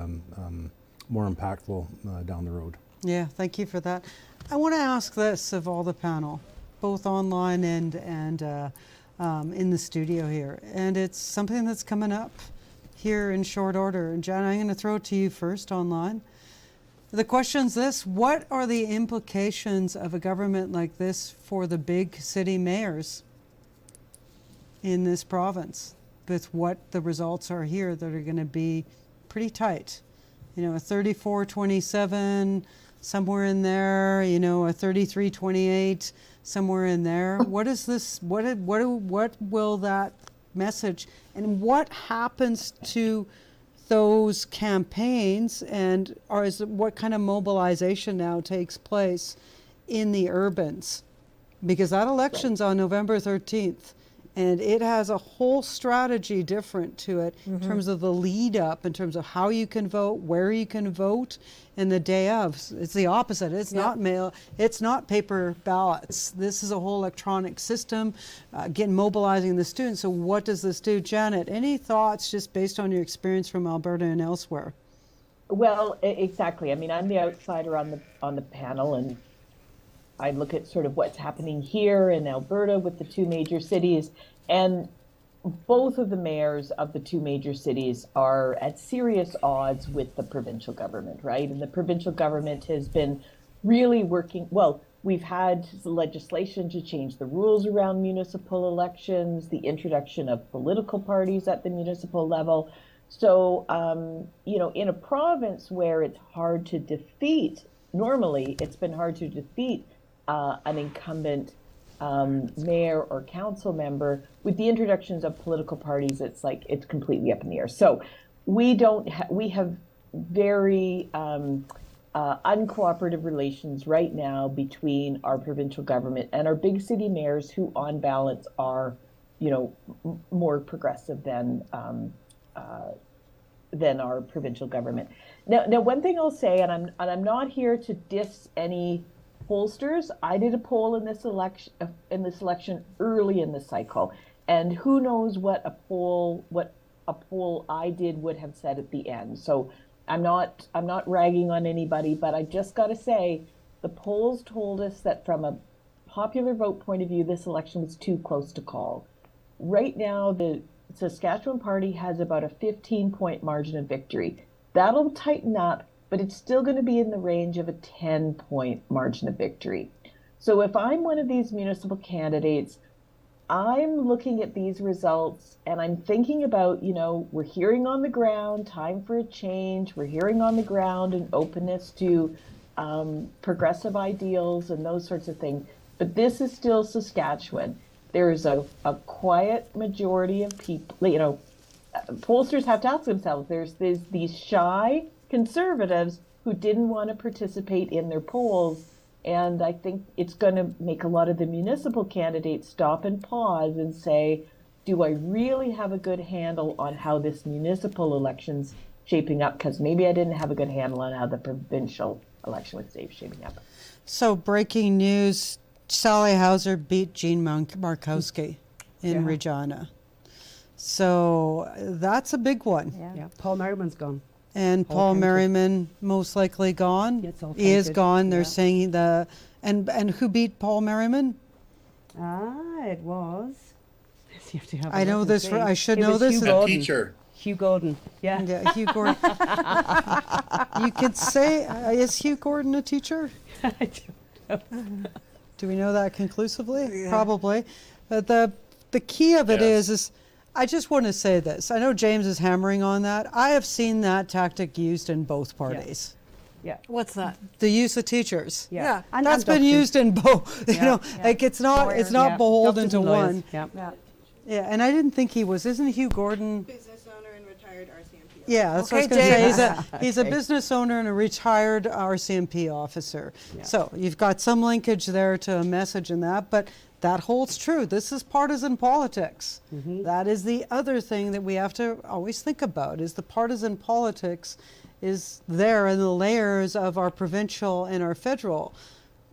more impactful down the road. Yeah, thank you for that. I want to ask this of all the panel, both online and in the studio here, and it's something that's coming up here in short order. And Jan, I'm going to throw it to you first online. The question's this: what are the implications of a government like this for the big city mayors in this province, with what the results are here that are going to be pretty tight? You know, a 34-27, somewhere in there, you know, a 33-28, somewhere in there. What is this, what will that message, and what happens to those campaigns, and what kind of mobilization now takes place in the urbans? Because that election's on November 13th, and it has a whole strategy different to it in terms of the lead up, in terms of how you can vote, where you can vote, and the day of. It's the opposite. It's not mail, it's not paper ballots. This is a whole electronic system, mobilizing the students. So what does this do? Janet, any thoughts just based on your experience from Alberta and elsewhere? Well, exactly. I mean, I'm the outsider on the panel, and I look at sort of what's happening here in Alberta with the two major cities, and both of the mayors of the two major cities are at serious odds with the provincial government, right? And the provincial government has been really working, well, we've had legislation to change the rules around municipal elections, the introduction of political parties at the municipal level. So, you know, in a province where it's hard to defeat, normally it's been hard to defeat an incumbent mayor or council member, with the introductions of political parties, it's like it's completely up in the air. So we have very uncooperative relations right now between our provincial government and our big city mayors, who on balance are, you know, more progressive than our provincial government. Now, one thing I'll say, and I'm not here to diss any pollsters. I did a poll in this election early in the cycle, and who knows what a poll I did would have said at the end. So I'm not ragging on anybody, but I just got to say the polls told us that from a popular vote point of view, this election was too close to call. Right now, the Saskatchewan Party has about a 15-point margin of victory. That'll tighten up, but it's still going to be in the range of a 10-point margin of victory. So if I'm one of these municipal candidates, I'm looking at these results and I'm thinking about, you know, we're hearing on the ground, time for a change. We're hearing on the ground an openness to progressive ideals and those sorts of things. But this is still Saskatchewan. There's a quiet majority of people, you know, pollsters have to ask themselves, there's these shy conservatives who didn't want to participate in their polls. And I think it's going to make a lot of the municipal candidates stop and pause and say, do I really have a good handle on how this municipal election's shaping up? Because maybe I didn't have a good handle on how the provincial election was shaping up. So breaking news, Sally Hauser beat Jean Markowski in Regina. So that's a big one. Yeah. Paul Merriman's gone. And Paul Merriman most likely gone. He is gone. They're saying and who beat Paul Merriman? It was. You have to have I know this. I should know this. A teacher. Hugh Gordon. Yeah, Hugh Gordon. You could say, is Hugh Gordon a teacher? I don't know. Do we know that conclusively? Yeah. Probably. But the key of it is I just want to say this. I know James is hammering on that. I have seen that tactic used in both parties. Yeah. What's that? The use of teachers. Yeah. And that's been used in both. You know, like it's not beholden to one. Yeah. Yeah. And I didn't think isn't Hugh Gordon business owner and retired RCMP. Yeah, that's what I was going to say. He's a business owner and a retired RCMP officer. Yeah. So you've got some linkage there to a message in that, but that holds true. This is partisan politics. Mm-hmm. That is the other thing that we have to always think about, is the partisan politics is there in the layers of our provincial and our federal.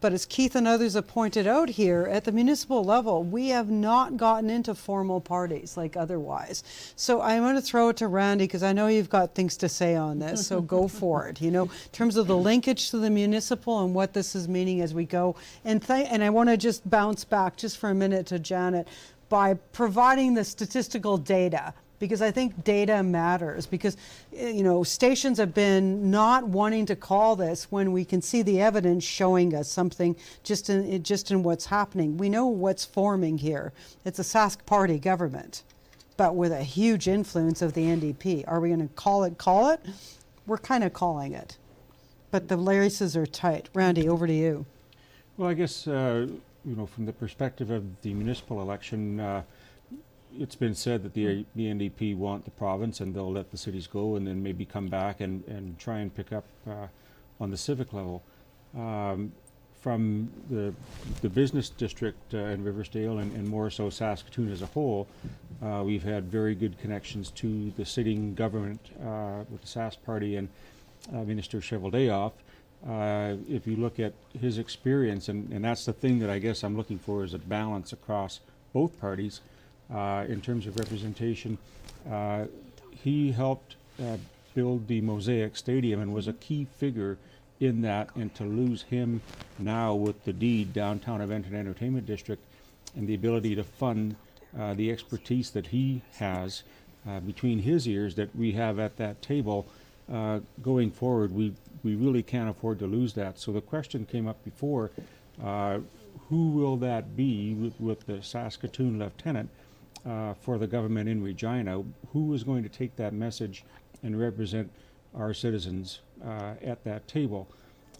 But as Keith and others have pointed out here, at the municipal level, we have not gotten into formal parties like otherwise. So I'm going to throw it to Randy, because I know you've got things to say on this, so go for it. You know, in terms of the linkage to the municipal and what this is meaning as we go. And I want to just bounce back just for a minute to Janet by providing the statistical data, because I think data matters, because stations have been not wanting to call this when we can see the evidence showing us something just in what's happening. We know what's forming here. It's a Sask party government, but with a huge influence of the NDP. Are we going to call it? We're kind of calling it, but the races are tight. Randy, over to you. Well, I guess from the perspective of the municipal election, it's been said that the NDP want the province and they'll let the cities go and then maybe come back and try and pick up on the civic level. From the business district in Riversdale and more so Saskatoon as a whole, we've had very good connections to the sitting government with the Sask party and Minister Cheveldayoff. If you look at his experience, and that's the thing that I guess I'm looking for, is a balance across both parties. In terms of representation, he helped build the Mosaic Stadium and was a key figure in that, and to lose him now with the deed downtown event and entertainment district and the ability to fund the expertise that he has between his ears that we have at that table going forward, we really can't afford to lose that. So the question came up before, who will that be with the Saskatoon lieutenant for the government in Regina? Who is going to take that message and represent our citizens at that table?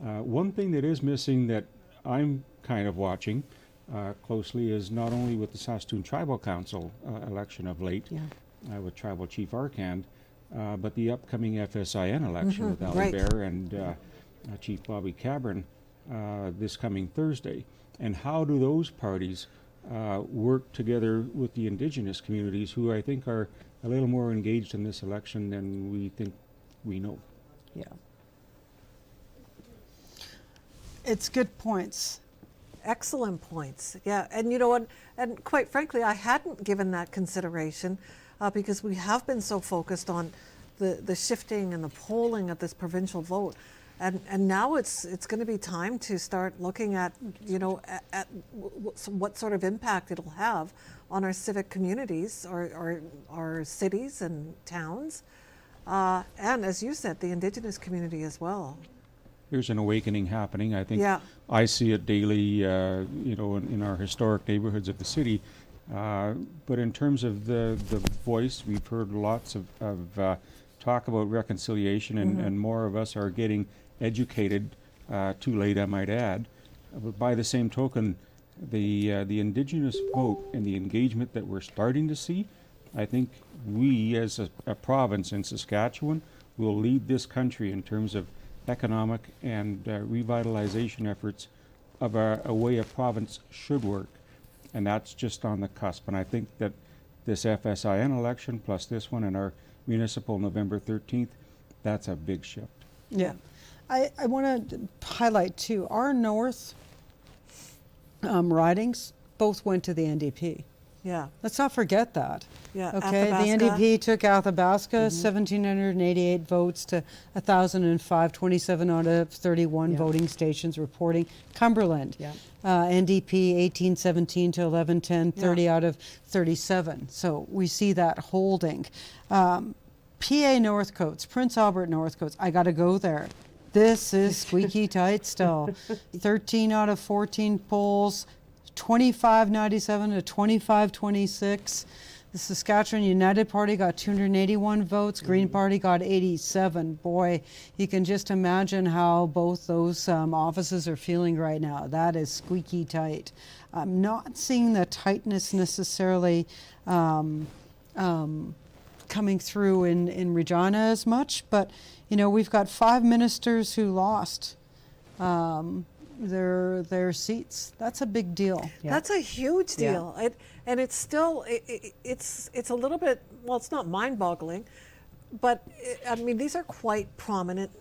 One thing that is missing that I'm kind of watching closely is not only with the Saskatoon Tribal Council election of late, with Tribal Chief Arkand, but the upcoming FSIN election with Ali Bear and Chief Bobby Cabron this coming Thursday. And how do those parties work together with the Indigenous communities, who I think are a little more engaged in this election than we think we know? Yeah. It's good points. Excellent points. Yeah, and you know what? And quite frankly, I hadn't given that consideration because we have been so focused on the shifting and the polling of this provincial vote, and now it's going to be time to start looking at at what sort of impact it'll have on our civic communities or our cities and towns, and as you said, the Indigenous community as well. There's an awakening happening. I think I see it daily, in our historic neighborhoods of the city. But in terms of the voice, we've heard lots of talk about reconciliation, and more of us are getting educated, too late, I might add. But by the same token, the Indigenous vote and the engagement that we're starting to see, I think we as a province in Saskatchewan will lead this country in terms of economic and revitalization efforts of a way a province should work. And that's just on the cusp. And I think that this FSIN election plus this one and our municipal November 13th, that's a big shift. Yeah. I want to highlight too, our north ridings both went to the NDP. Yeah. Let's not forget that. Yeah. Okay. Athabasca. The NDP took Athabasca, 1,788 votes to 1,005, 27 out of 31 voting stations reporting. Cumberland, NDP 1817 to 1110, 30 out of 37. So we see that holding. PA Northcotes, Prince Albert Northcotes, I got to go there. This is squeaky tight still. 13 out of 14 polls. 2597 to 2526. The Saskatchewan United Party got 281 votes. Green Party got 87. Boy, you can just imagine how both those offices are feeling right now. That is squeaky tight. I'm not seeing the tightness necessarily coming through in Regina as much, but we've got 5 ministers who lost their seats. That's a big deal. That's a huge deal. And it's still it's a little bit, well, it's not mind-boggling, but I mean, these are quite prominent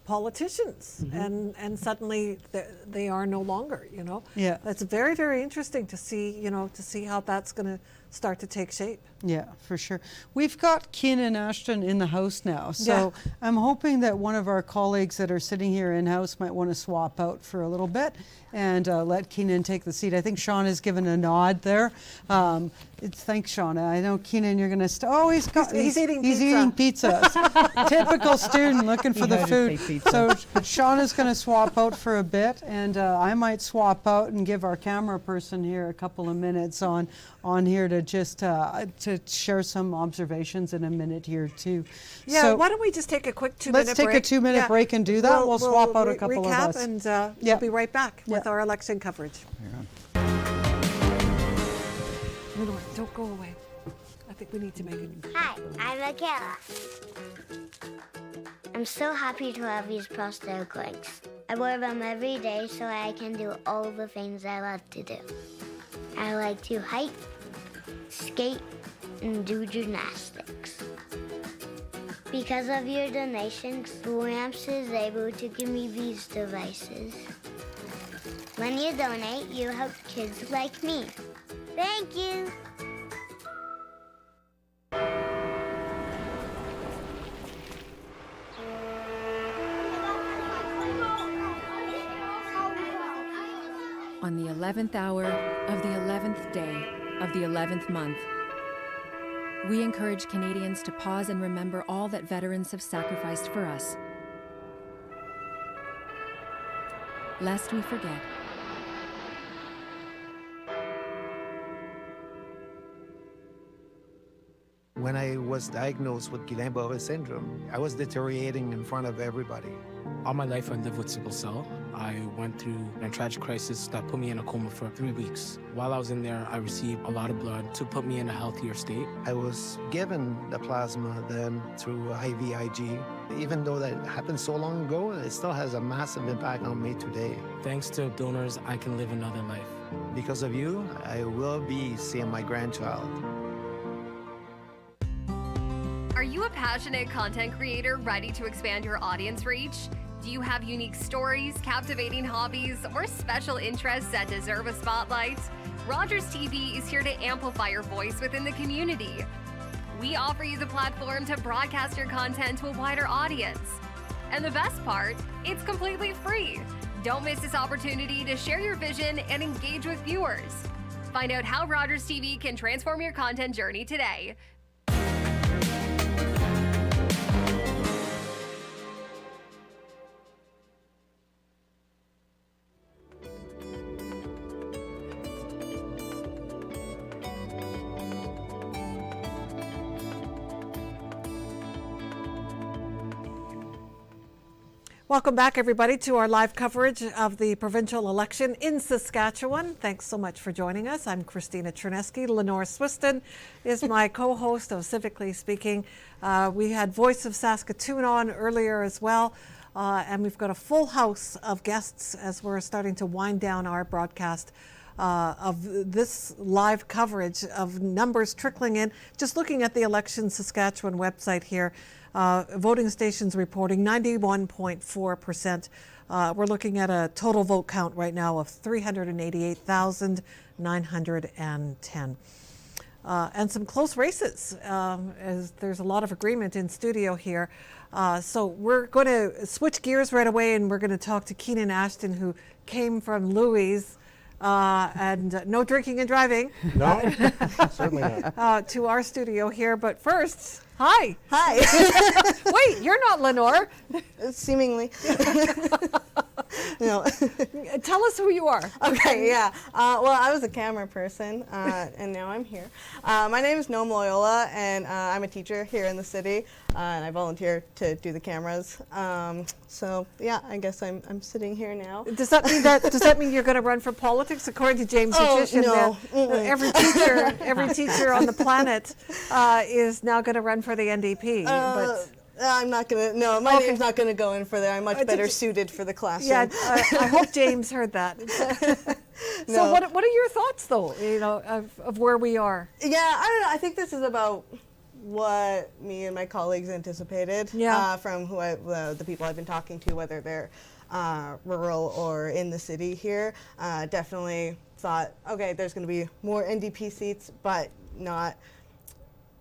politicians, and suddenly they are no longer. It's very, very interesting to see how that's going to start to take shape. Yeah, for sure. We've got Keenan Ashton in the house now, so I'm hoping that one of our colleagues that are sitting here in-house might want to swap out for a little bit and let Keenan take the seat. I think Sean has given a nod there. Thanks, Shauna. I know Keenan, you're going to... he's eating pizza. Typical student looking for the food. So Shauna's going to swap out for a bit, and I might swap out and give our camera person here a couple of minutes on here to just to share some observations in a minute here too. Yeah, so why don't we just take a quick 2-minute break? Let's take a 2-minute break and do that. We'll swap out a couple of us. And we'll be right back with our election coverage. Lenore, don't go away. I think we need to make it. Hi, I'm Michaela. I'm so happy to have these pastel coins. I wear them every day so I can do all the things I love to do. I like to hike, skate, and do gymnastics. Because of your donations, Lamps is able to give me these devices. When you donate, you help kids like me. Thank you. On the 11th hour of the 11th day of the 11th month, we encourage Canadians to pause and remember all that veterans have sacrificed for us, lest we forget. When I was diagnosed with Guillain-Barré syndrome, I was deteriorating in front of everybody. All my life I lived with sickle cell. I went through a tragic crisis that put me in a coma for 3 weeks. While I was in there, I received a lot of blood to put me in a healthier state. I was given the plasma then through IVIG. Even though that happened so long ago, it still has a massive impact on me today. Thanks to donors, I can live another life. Because of you, I will be seeing my grandchild. Are you a passionate content creator ready to expand your audience reach? Do you have unique stories, captivating hobbies, or special interests that deserve a spotlight? Rogers TV is here to amplify your voice within the community. We offer you the platform to broadcast your content to a wider audience. And the best part, it's completely free. Don't miss this opportunity to share your vision and engage with viewers. Find out how Rogers TV can transform your content journey today. Welcome back, everybody, to our live coverage of the provincial election in Saskatchewan. Thanks so much for joining us. I'm Christina Cherneskey. Lenore Swystun is my co-host of Civically Speaking. We had Voice of Saskatoon on earlier as well, and we've got a full house of guests as we're starting to wind down our broadcast of this live coverage of numbers trickling in. Just looking at the Election Saskatchewan website here, voting stations reporting 91.4%. We're looking at a total vote count right now of 388,910. And some close races, as there's a lot of agreement in studio here. So we're going to switch gears right away, and we're going to talk to Keenan Ashton, who came from Louis. And no drinking and driving. No, certainly not. To our studio here. But first, hi. Hi. Wait, you're not Lenore. Seemingly. No. Tell us who you are. Okay, yeah. Well, I was a camera person, and now I'm here. My name is Noam Loyola, and I'm a teacher here in the city, and I volunteer to do the cameras. So yeah, I guess I'm sitting here now. Does that mean you're going to run for politics? According to James Magician, no. Every teacher on the planet is now going to run for the NDP. But I'm not going to. No, my name's not going to go in for there. I'm much better suited for the classroom. Yeah, I hope James heard that. No. So what are your thoughts, though? You know, of where we are. Yeah, I don't know. I think this is about what me and my colleagues anticipated from the people I've been talking to, whether they're rural or in the city here. Definitely thought, okay, there's going to be more NDP seats, but not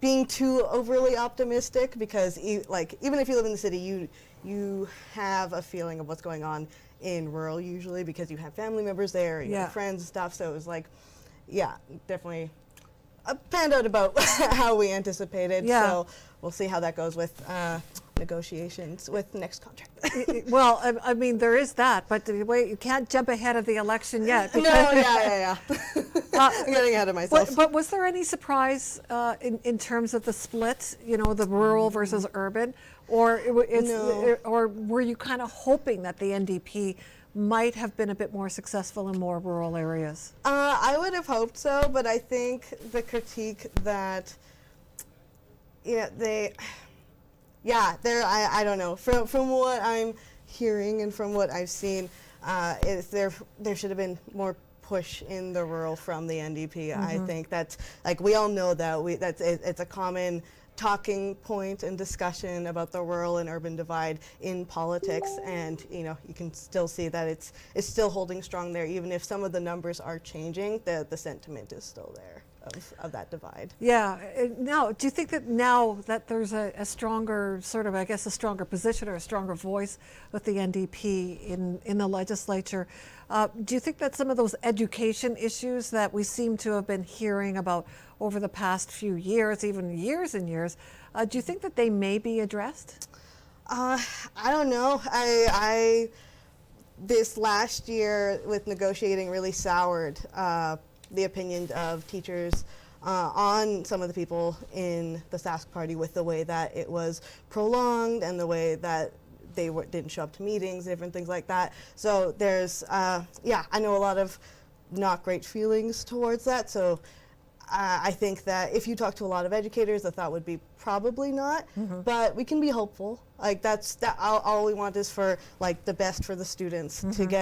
being too overly optimistic, because even if you live in the city, you have a feeling of what's going on in rural usually, because you have family members there, you have friends and stuff. So it was like, yeah, definitely panned out about how we anticipated. Yeah. So we'll see how that goes with negotiations with the next contract. Well, I mean, there is that, but you can't jump ahead of the election yet. No, yeah. I'm getting ahead of myself. But was there any surprise in terms of the split, the rural versus urban? Or or were you kind of hoping that the NDP might have been a bit more successful in more rural areas? I would have hoped so, but I think the critique that, I don't know. From what I'm hearing and from what I've seen, is there should have been more push in the rural from the NDP. I think that's, like, we all know that it's a common talking point and discussion about the rural and urban divide in politics, and you can still see that it's still holding strong there, even if some of the numbers are changing. The sentiment is still there of that divide. Yeah. Now, do you think that now that there's a stronger sort of, a stronger position or a stronger voice with the NDP in the legislature, do you think that some of those education issues that we seem to have been hearing about over the past few years, even years and years, do you think that they may be addressed? I don't know. I this last year with negotiating really soured the opinion of teachers on some of the people in the Sask Party, with the way that it was prolonged and the way that they didn't show up to meetings, different things like that. So there's, I know a lot of not great feelings towards that. So I think that if you talk to a lot of educators, the thought would be probably not, but we can be hopeful. Like all we want is for the best for the students, to be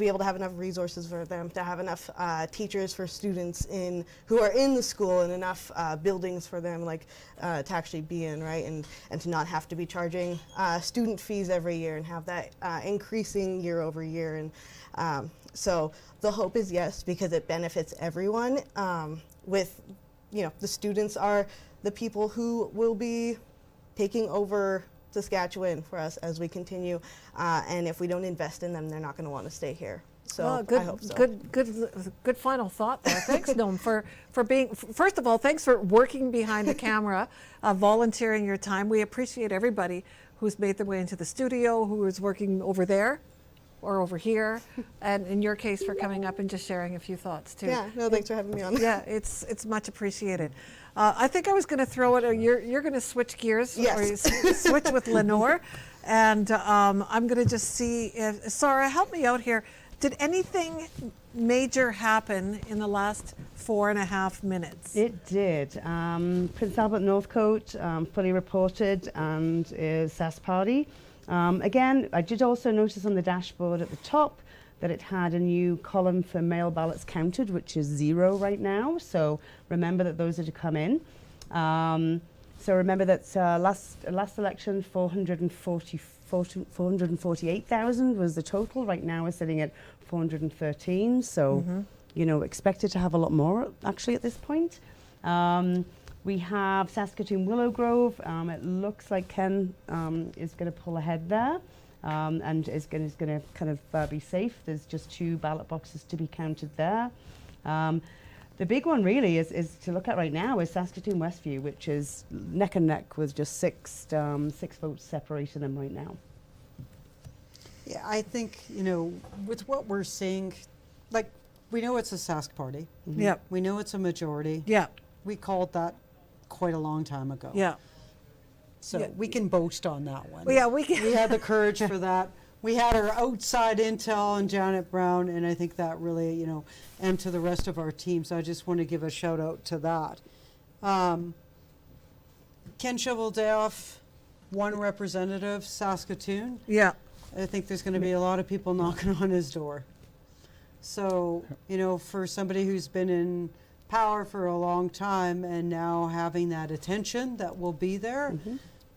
able to have enough resources for them, to have enough teachers for students who are in the school, and enough buildings for them to actually be in, right, and to not have to be charging student fees every year and have that increasing year over year. And so the hope is yes, because it benefits everyone. The students are the people who will be taking over Saskatchewan for us as we continue, and if we don't invest in them, they're not going to want to stay here. So I hope so. Good final thought there. Thanks, Noam, for being, first of all, thanks for working behind the camera, volunteering your time. We appreciate everybody who's made their way into the studio, who is working over there or over here, and in your case for coming up and just sharing a few thoughts too. Yeah, no, thanks for having me on. Yeah, it's much appreciated. I think I was going to throw it, or you're going to switch gears, yes. or switch with Lenore, and I'm going to just see if, Sarah, help me out here. Did anything major happen in the last 4.5 minutes? It did. Prince Albert Northcote fully reported, and is Sask Party. Again, I did also notice on the dashboard at the top that it had a new column for mail ballots counted, which is 0 right now. So remember that those are to come in. So remember that last election, 448,000 was the total. Right now we're sitting at 413. So, expected to have a lot more actually at this point. We have Saskatoon Willow Grove. It looks like Ken is going to pull ahead there, and is going to kind of be safe. There's just 2 ballot boxes to be counted there. The big one really is to look at right now is Saskatoon Westview, which is neck and neck with just 6 votes separating them right now. Yeah, I think, with what we're seeing, we know it's a Sask Party. Yeah. We know it's a majority. Yeah. We called that quite a long time ago. Yeah. So we can boast on that one. Well, yeah, we can. We had the courage for that. We had our outside intel and Janet Brown, and I think that really, and to the rest of our team. So I just want to give a shout out to that. Ken Cheveldayoff, 1 representative, Saskatoon. Yeah. I think there's going to be a lot of people knocking on his door. So, for somebody who's been in power for a long time and now having that attention that will be there,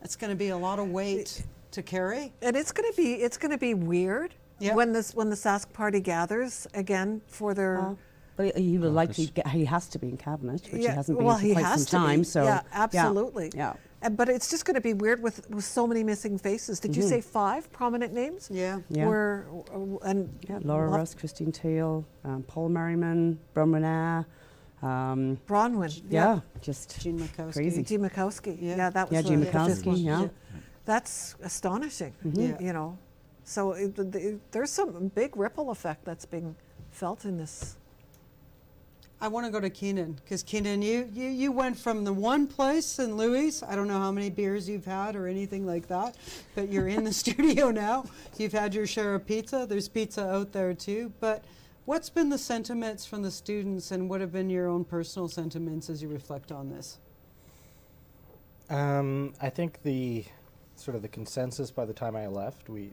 it's going to be a lot of weight to carry. And it's going to be weird when the Sask Party gathers again for their Well, he will likely get, he has to be in cabinet, which he hasn't been well, for he quite has some to time. be. So yeah, absolutely. Yeah. But it's just going to be weird with so many missing faces. Did you say 5 prominent names? Yeah. Yeah. And Laura Ross, Christine Teal, Paul Merriman, Bronwyn. Bronwyn. Yeah, just Jean Mikowski. crazy. Jean Mikowski. Yeah, that was Yeah, the Jean fifth Mikowski, one. yeah. That's astonishing. Yeah. You know, so there's some big ripple effect that's being felt in this. I want to go to Keenan, because Keenan, you went from the one place in Louis, I don't know how many beers you've had or anything like that, but you're in the studio now. You've had your share of pizza. There's pizza out there too. But what's been the sentiments from the students, and what have been your own personal sentiments as you reflect on this? I think the consensus by the time I left, we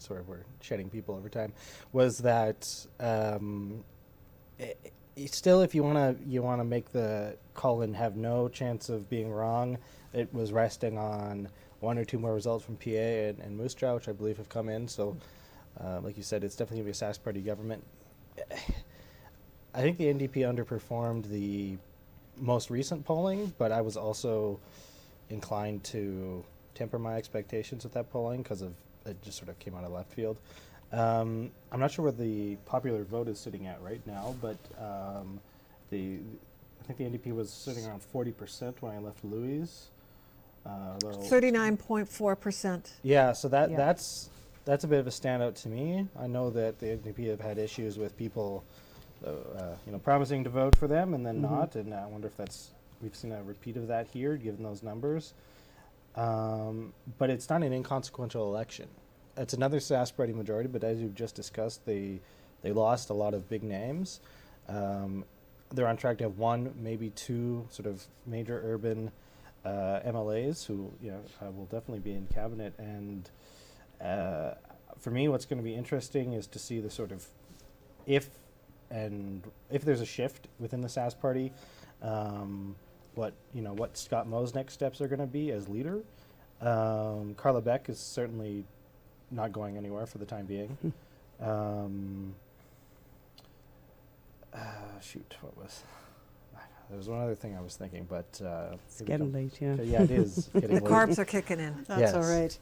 sort of were shedding people over time, was that still, if you want to make the call and have no chance of being wrong, it was resting on 1 or 2 more results from PA and Moose Jaw, which I believe have come in. So, like you said, it's definitely going to be a Sask Party government. I think the NDP underperformed the most recent polling, but I was also inclined to temper my expectations with that polling because of it just sort of came out of left field. I'm not sure where the popular vote is sitting at right now, but I think the NDP was sitting around 40% when I left Louis. 39.4%. Yeah, so that's a bit of a standout to me. I know that the NDP have had issues with people, promising to vote for them and then not, and I wonder if we've seen a repeat of that here, given those numbers. But it's not an inconsequential election. It's another Sask Party majority, but as you've just discussed, they lost a lot of big names. They're on track to have 1, maybe 2 sort of major urban MLAs who will definitely be in cabinet. And for me, what's going to be interesting is to see the sort of if there's a shift within the Sask Party, what Scott Moe's next steps are going to be as leader. Carla Beck is certainly not going anywhere for the time being. There was one other thing I was thinking, but it's getting late. Yeah, yeah, it is. The carbs are kicking in. That's all right.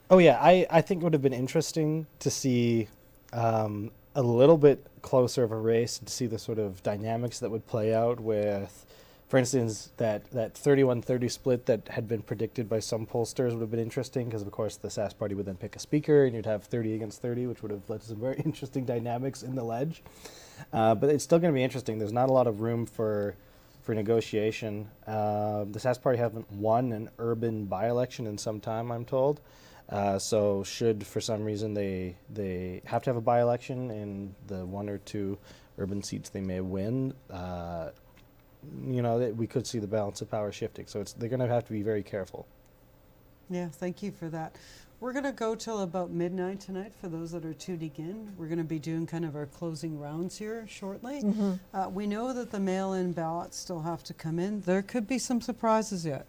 I think it would have been interesting to see a little bit closer of a race, to see the sort of dynamics that would play out with, for instance, that 31-30 split that had been predicted by some pollsters would have been interesting, because of course the Sask Party would then pick a speaker and you'd have 30 against 30, which would have led to some very interesting dynamics in the ledge. But it's still going to be interesting. There's not a lot of room for negotiation. The Sask Party haven't won an urban by-election in some time, I'm told. So should for some reason they have to have a by-election in the 1 or 2 urban seats they may win, we could see the balance of power shifting. So they're going to have to be very careful. Yeah, thank you for that. We're going to go till about midnight tonight for those that are tuning in. We're going to be doing kind of our closing rounds here shortly. We know that the mail-in ballots still have to come in. There could be some surprises yet.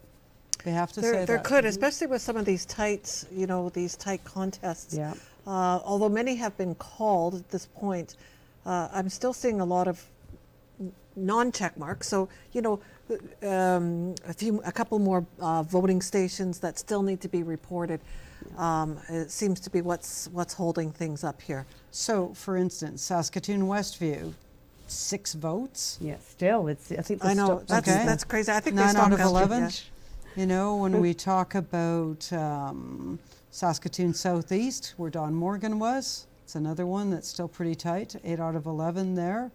They have to say that. There could, especially with some of these tight contests. Yeah. Although many have been called at this point, I'm still seeing a lot of non-check marks. So, a couple more voting stations that still need to be reported. It seems to be what's holding things up here. So, for instance, Saskatoon Westview, 6 votes. Yeah, still, I think. I know that's crazy. I think 9 they out of stopped 11. When we talk about Saskatoon Southeast, where Don Morgan was, it's another one that's still pretty tight. 8 out of 11 there.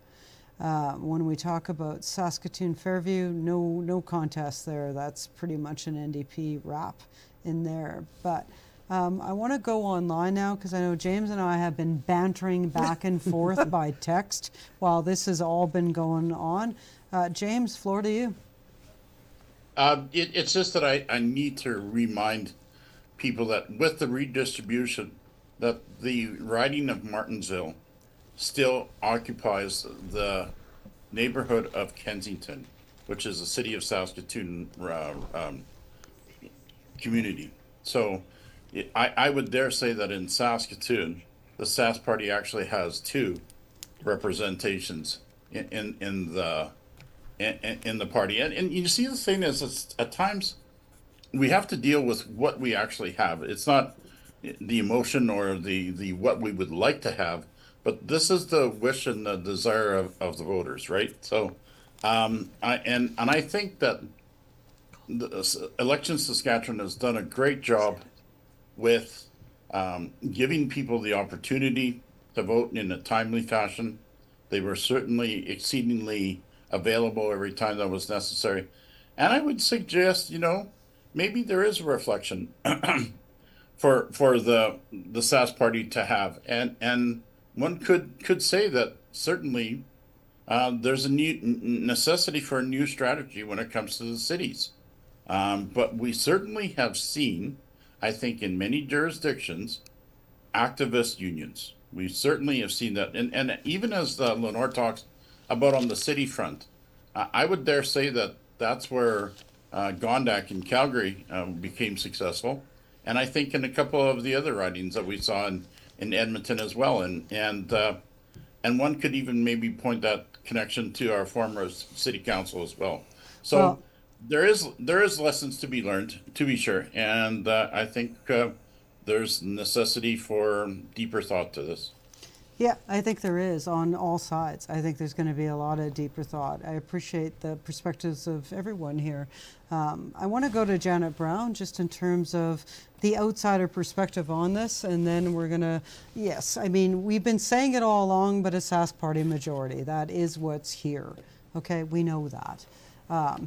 When we talk about Saskatoon Fairview, no contest there. That's pretty much an NDP wrap in there. But I want to go online now, because I know James and I have been bantering back and forth by text while this has all been going on. James, floor to you. It's just that I need to remind people that with the redistribution, that the riding of Martensville still occupies the neighborhood of Kensington, which is a city of Saskatoon community. So I would dare say that in Saskatoon, the Sask Party actually has 2 representations in the party. And you see, the thing is, it's, at times we have to deal with what we actually have. It's not the emotion or the what we would like to have, but this is the wish and the desire of the voters, right? So I think that the Election Saskatchewan has done a great job with giving people the opportunity to vote in a timely fashion. They were certainly exceedingly available every time that was necessary. And I would suggest, maybe there is a reflection for the Sask party to have. And one could say that certainly there's a new necessity for a new strategy when it comes to the cities. But we certainly have seen, I think, in many jurisdictions, activist unions. We certainly have seen that. And even as Lenore talks about on the city front, I would dare say that that's where Gondak in Calgary became successful. And I think in a couple of the other ridings that we saw in Edmonton as well. And one could even maybe point that connection to our former city council as well. So there is lessons to be learned, to be sure. And I think there's necessity for deeper thought to this. Yeah, I think there is on all sides. I think there's going to be a lot of deeper thought. I appreciate the perspectives of everyone here. I want to go to Janet Brown just in terms of the outsider perspective on this, and then we're going to, yes, I mean, we've been saying it all along, but a Sask party majority. That is what's here. Okay, we know that.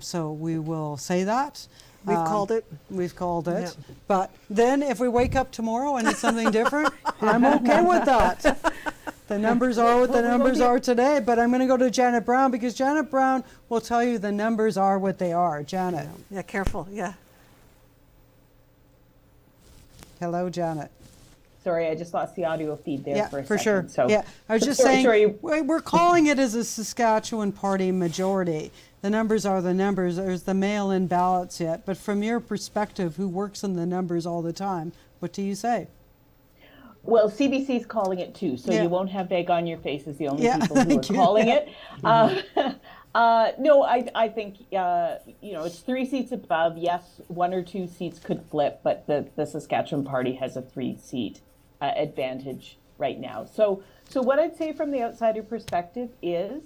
So we will say that. We've called it. We've called it. Yep. But then if we wake up tomorrow and it's something different, I'm okay with that. The numbers are what the numbers are today, but I'm going to go to Janet Brown because Janet Brown will tell you the numbers are what they are. Janet. Yeah, careful. Yeah. Hello, Janet. Sorry, I just lost the audio feed there for a for second. Sure. So, yeah, I was just saying we're calling it as a Saskatchewan party majority. The numbers are the numbers. There's the mail-in ballots yet, but from your perspective, who works in the numbers all the time, what do you say? Well, CBC's calling it too, so you won't have egg on your face as the only people who are calling it. No, I think, it's 3 seats above. Yes, 1 or 2 seats could flip, but the Saskatchewan party has a 3-seat advantage right now. So what I'd say from the outsider perspective is,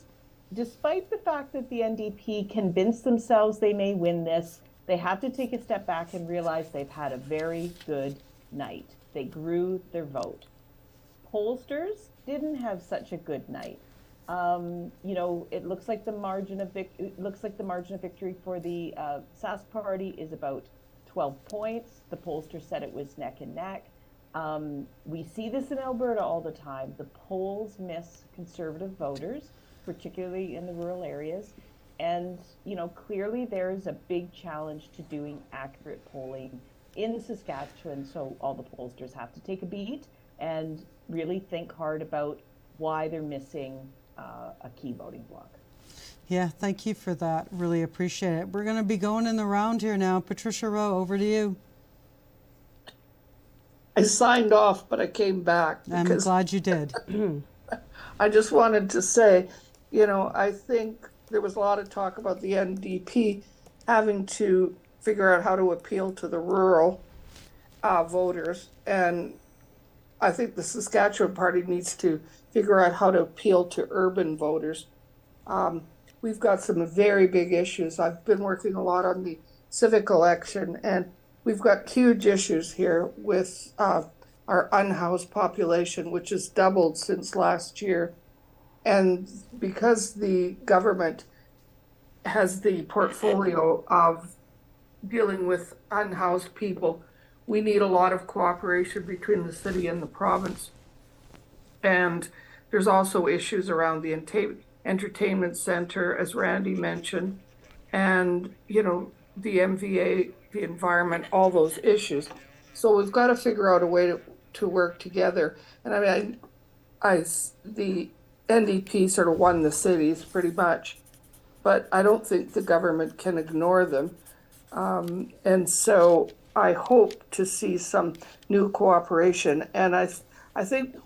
despite the fact that the NDP convinced themselves they may win this, they have to take a step back and realize they've had a very good night. They grew their vote. Pollsters didn't have such a good night. It looks like the margin of victory for the Sask party is about 12 points. The pollster said it was neck and neck. We see this in Alberta all the time. The polls miss Conservative voters, particularly in the rural areas. And, clearly there's a big challenge to doing accurate polling in Saskatchewan. So all the pollsters have to take a beat and really think hard about why they're missing a key voting block. Yeah, thank you for that. Really appreciate it. We're going to be going in the round here now. Patricia Rowe, over to you. I signed off, but I came back. I'm glad you did. I just wanted to say, I think there was a lot of talk about the NDP having to figure out how to appeal to the rural voters. And I think the Saskatchewan party needs to figure out how to appeal to urban voters. We've got some very big issues. I've been working a lot on the civic election, and we've got huge issues here with our unhoused population, which has doubled since last year. And because the government has the portfolio of dealing with unhoused people, we need a lot of cooperation between the city and the province. And there's also issues around the entertainment center, as Randy mentioned, and, the MVA, the environment, all those issues. So we've got to figure out a way to work together. And the NDP sort of won the cities pretty much, but I don't think the government can ignore them. And so I hope to see some new cooperation. And I think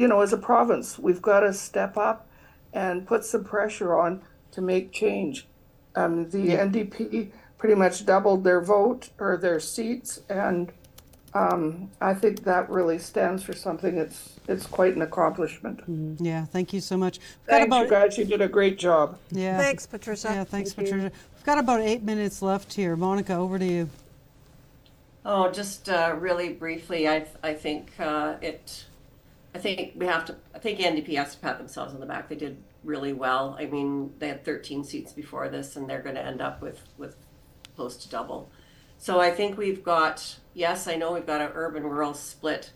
as a province, we've got to step up and put some pressure on to make change. The NDP pretty much doubled their vote or their seats, and I think that really stands for something. It's quite an accomplishment. Yeah, thank you so much. Thank you guys. You did a great job. Yeah. Thanks, Patricia. Yeah, thanks, Patricia. We've got about 8 minutes left here. Monica, over to you. Oh, just really briefly, I think NDP has to pat themselves on the back. They did really well. I mean, they had 13 seats before this, and they're going to end up with close to double. So I think we've got, yes, I know we've got an urban-rural split,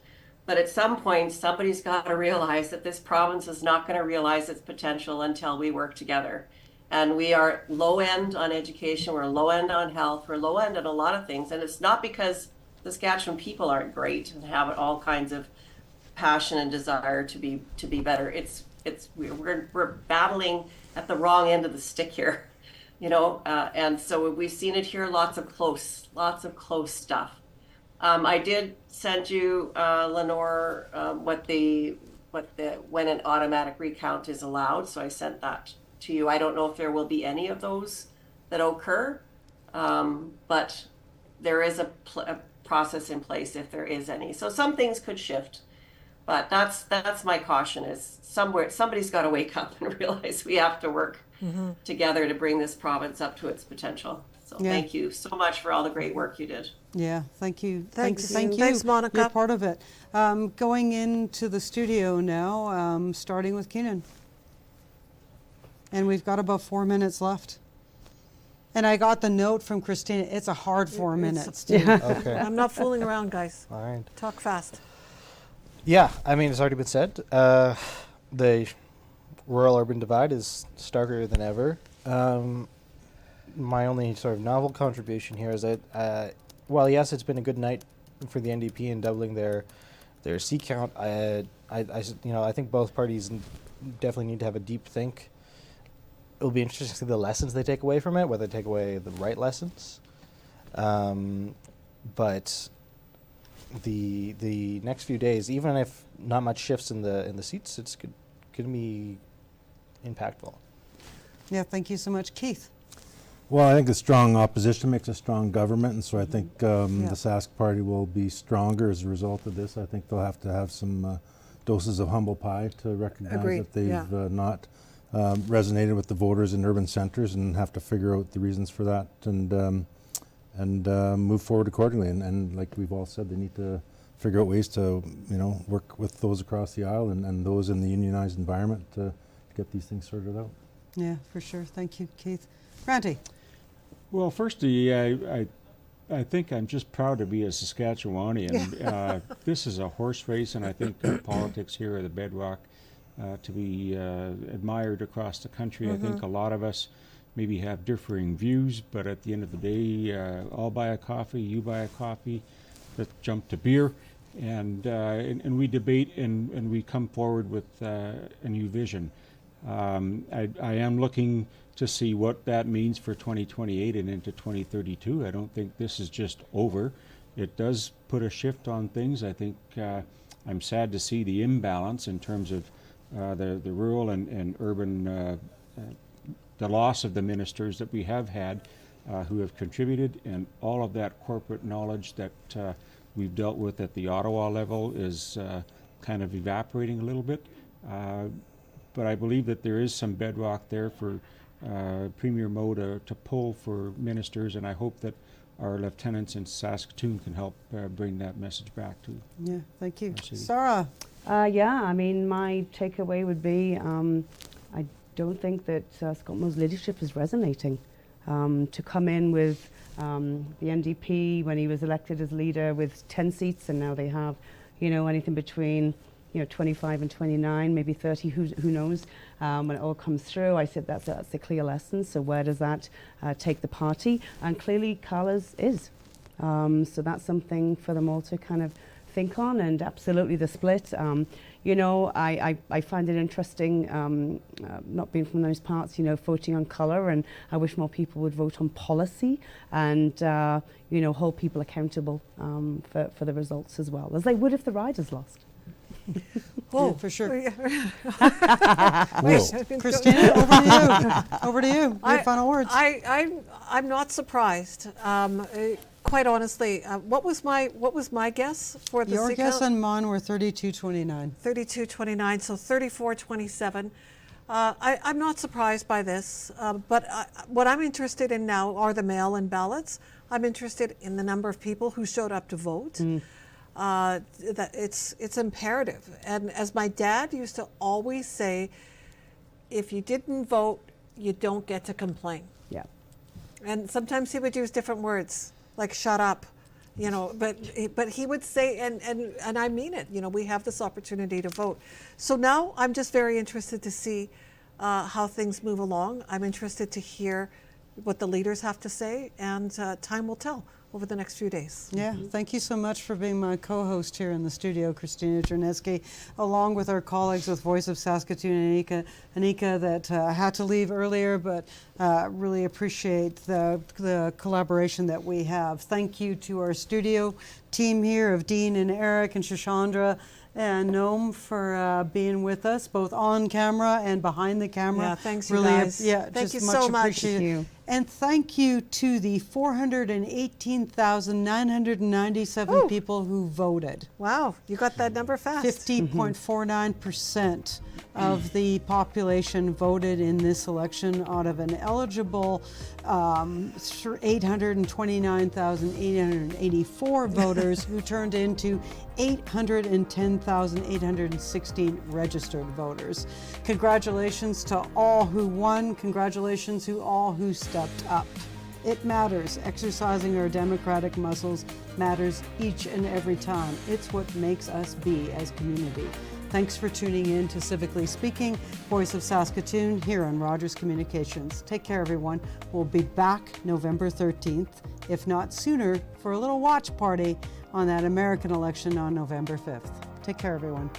but at some point, somebody's got to realize that this province is not going to realize its potential until we work together. And we are low end on education, we're low end on health, we're low end on a lot of things. And it's not because Saskatchewan people aren't great and have all kinds of passion and desire to be better. We're battling at the wrong end of the stick here, and so we've seen it here, lots of close stuff. I did send you, Lenore, when an automatic recount is allowed, so I sent that to you. I don't know if there will be any of those that occur, but there is a process in place if there is any. So some things could shift, but that's my caution, is somebody's got to wake up and realize we have to work together to bring this province up to its potential. So thank you so much for all the great work you did. Yeah, thank you. Thanks. Thank you. Thanks, Monica. You're part of it. Going into the studio now, starting with Keenan. And we've got about 4 minutes left. And I got the note from Christina. It's a hard 4 minutes. Too. Okay. I'm not fooling around, guys. All right. Talk fast. Yeah, I mean, it's already been said. The rural-urban divide is starker than ever. My only sort of novel contribution here is that, while yes, it's been a good night for the NDP in doubling their seat count, I think both parties definitely need to have a deep think. It'll be interesting to see the lessons they take away from it, whether they take away the right lessons. But the next few days, even if not much shifts in the seats, it's going to be impactful. Yeah, thank you so much. Keith? Well, I think a strong opposition makes a strong government, and so I think the Sask Party will be stronger as a result of this. I think they'll have to have some doses of humble pie to recognize that they've not resonated with the voters in urban centres, and have to figure out the reasons for that and move forward accordingly. And like we've all said, they need to figure out ways to work with those across the aisle and those in the unionized environment to get these things sorted out. Yeah, for sure. Thank you, Keith. Randy? Well, firstly, I think I'm just proud to be a Saskatchewanian. This is a horse race, and I think politics here are the bedrock to be admired across the country. I think a lot of us maybe have differing views, but at the end of the day, I'll buy a coffee, you buy a coffee, let's jump to beer, and we debate and we come forward with a new vision. I am looking to see what that means for 2028 and into 2032. I don't think this is just over. It does put a shift on things. I think I'm sad to see the imbalance in terms of the rural and urban, the loss of the ministers that we have had who have contributed, and all of that corporate knowledge that we've dealt with at the Ottawa level is kind of evaporating a little bit. But I believe that there is some bedrock there for Premier Moe to pull for ministers, and I hope that our lieutenants in Saskatoon can help bring that message back to. Yeah, thank you. Sarah? Yeah, I mean, my takeaway would be I don't think that Scott Moe's leadership is resonating. To come in with the NDP when he was elected as leader with 10 seats, and now they have, anything between 25 and 29, maybe 30, who knows, when it all comes through. I said that's a clear lesson. So where does that take the party? And clearly Carla's is. So that's something for them all to kind of think on, and absolutely the split. I find it interesting, not being from those parts, voting on colour, and I wish more people would vote on policy and, hold people accountable for the results as well, as they would if the Riders lost. Yeah, for sure. Wait, Christina, over to you. Over to you. Your final words. I'm not surprised. Quite honestly, what was my guess for the Your sick guess count? and mine were 32-29. 32-29, so 34-27. I'm not surprised by this, but what I'm interested in now are the mail-in ballots. I'm interested in the number of people who showed up to vote. That it's imperative. And as my dad used to always say, if you didn't vote, you don't get to complain. Yeah. And sometimes he would use different words, like shut up, you know, but he would say, and I mean it, you know, we have this opportunity to vote. So now I'm just very interested to see how things move along. I'm interested to hear what the leaders have to say, and time will tell over the next few days. Yeah, thank you so much for being my co-host here in the studio, Christina Cherneskey, along with our colleagues with Voice of Saskatoon, Anika that had to leave earlier, but really appreciate the collaboration that we have. Thank you to our studio team here of Dean and Eric and Shashandra and Noam for being with us, both on camera and behind the camera. Yeah, thanks, you guys. Yeah, thank just you much so much. appreciated. Thank you. And thank you to the 418,997 people who voted. Wow, you got that number fast. 50.49% of the population voted in this election out of an eligible 829,884 voters who turned into 810,816 registered voters. Congratulations to all who won. Congratulations to all who stepped up. It matters. Exercising our democratic muscles matters each and every time. It's what makes us be as community. Thanks for tuning in to Civically Speaking, Voice of Saskatoon, here on Rogers Communications. Take care, everyone. We'll be back November 13th, if not sooner, for a little watch party on that American election on November 5th. Take care, everyone.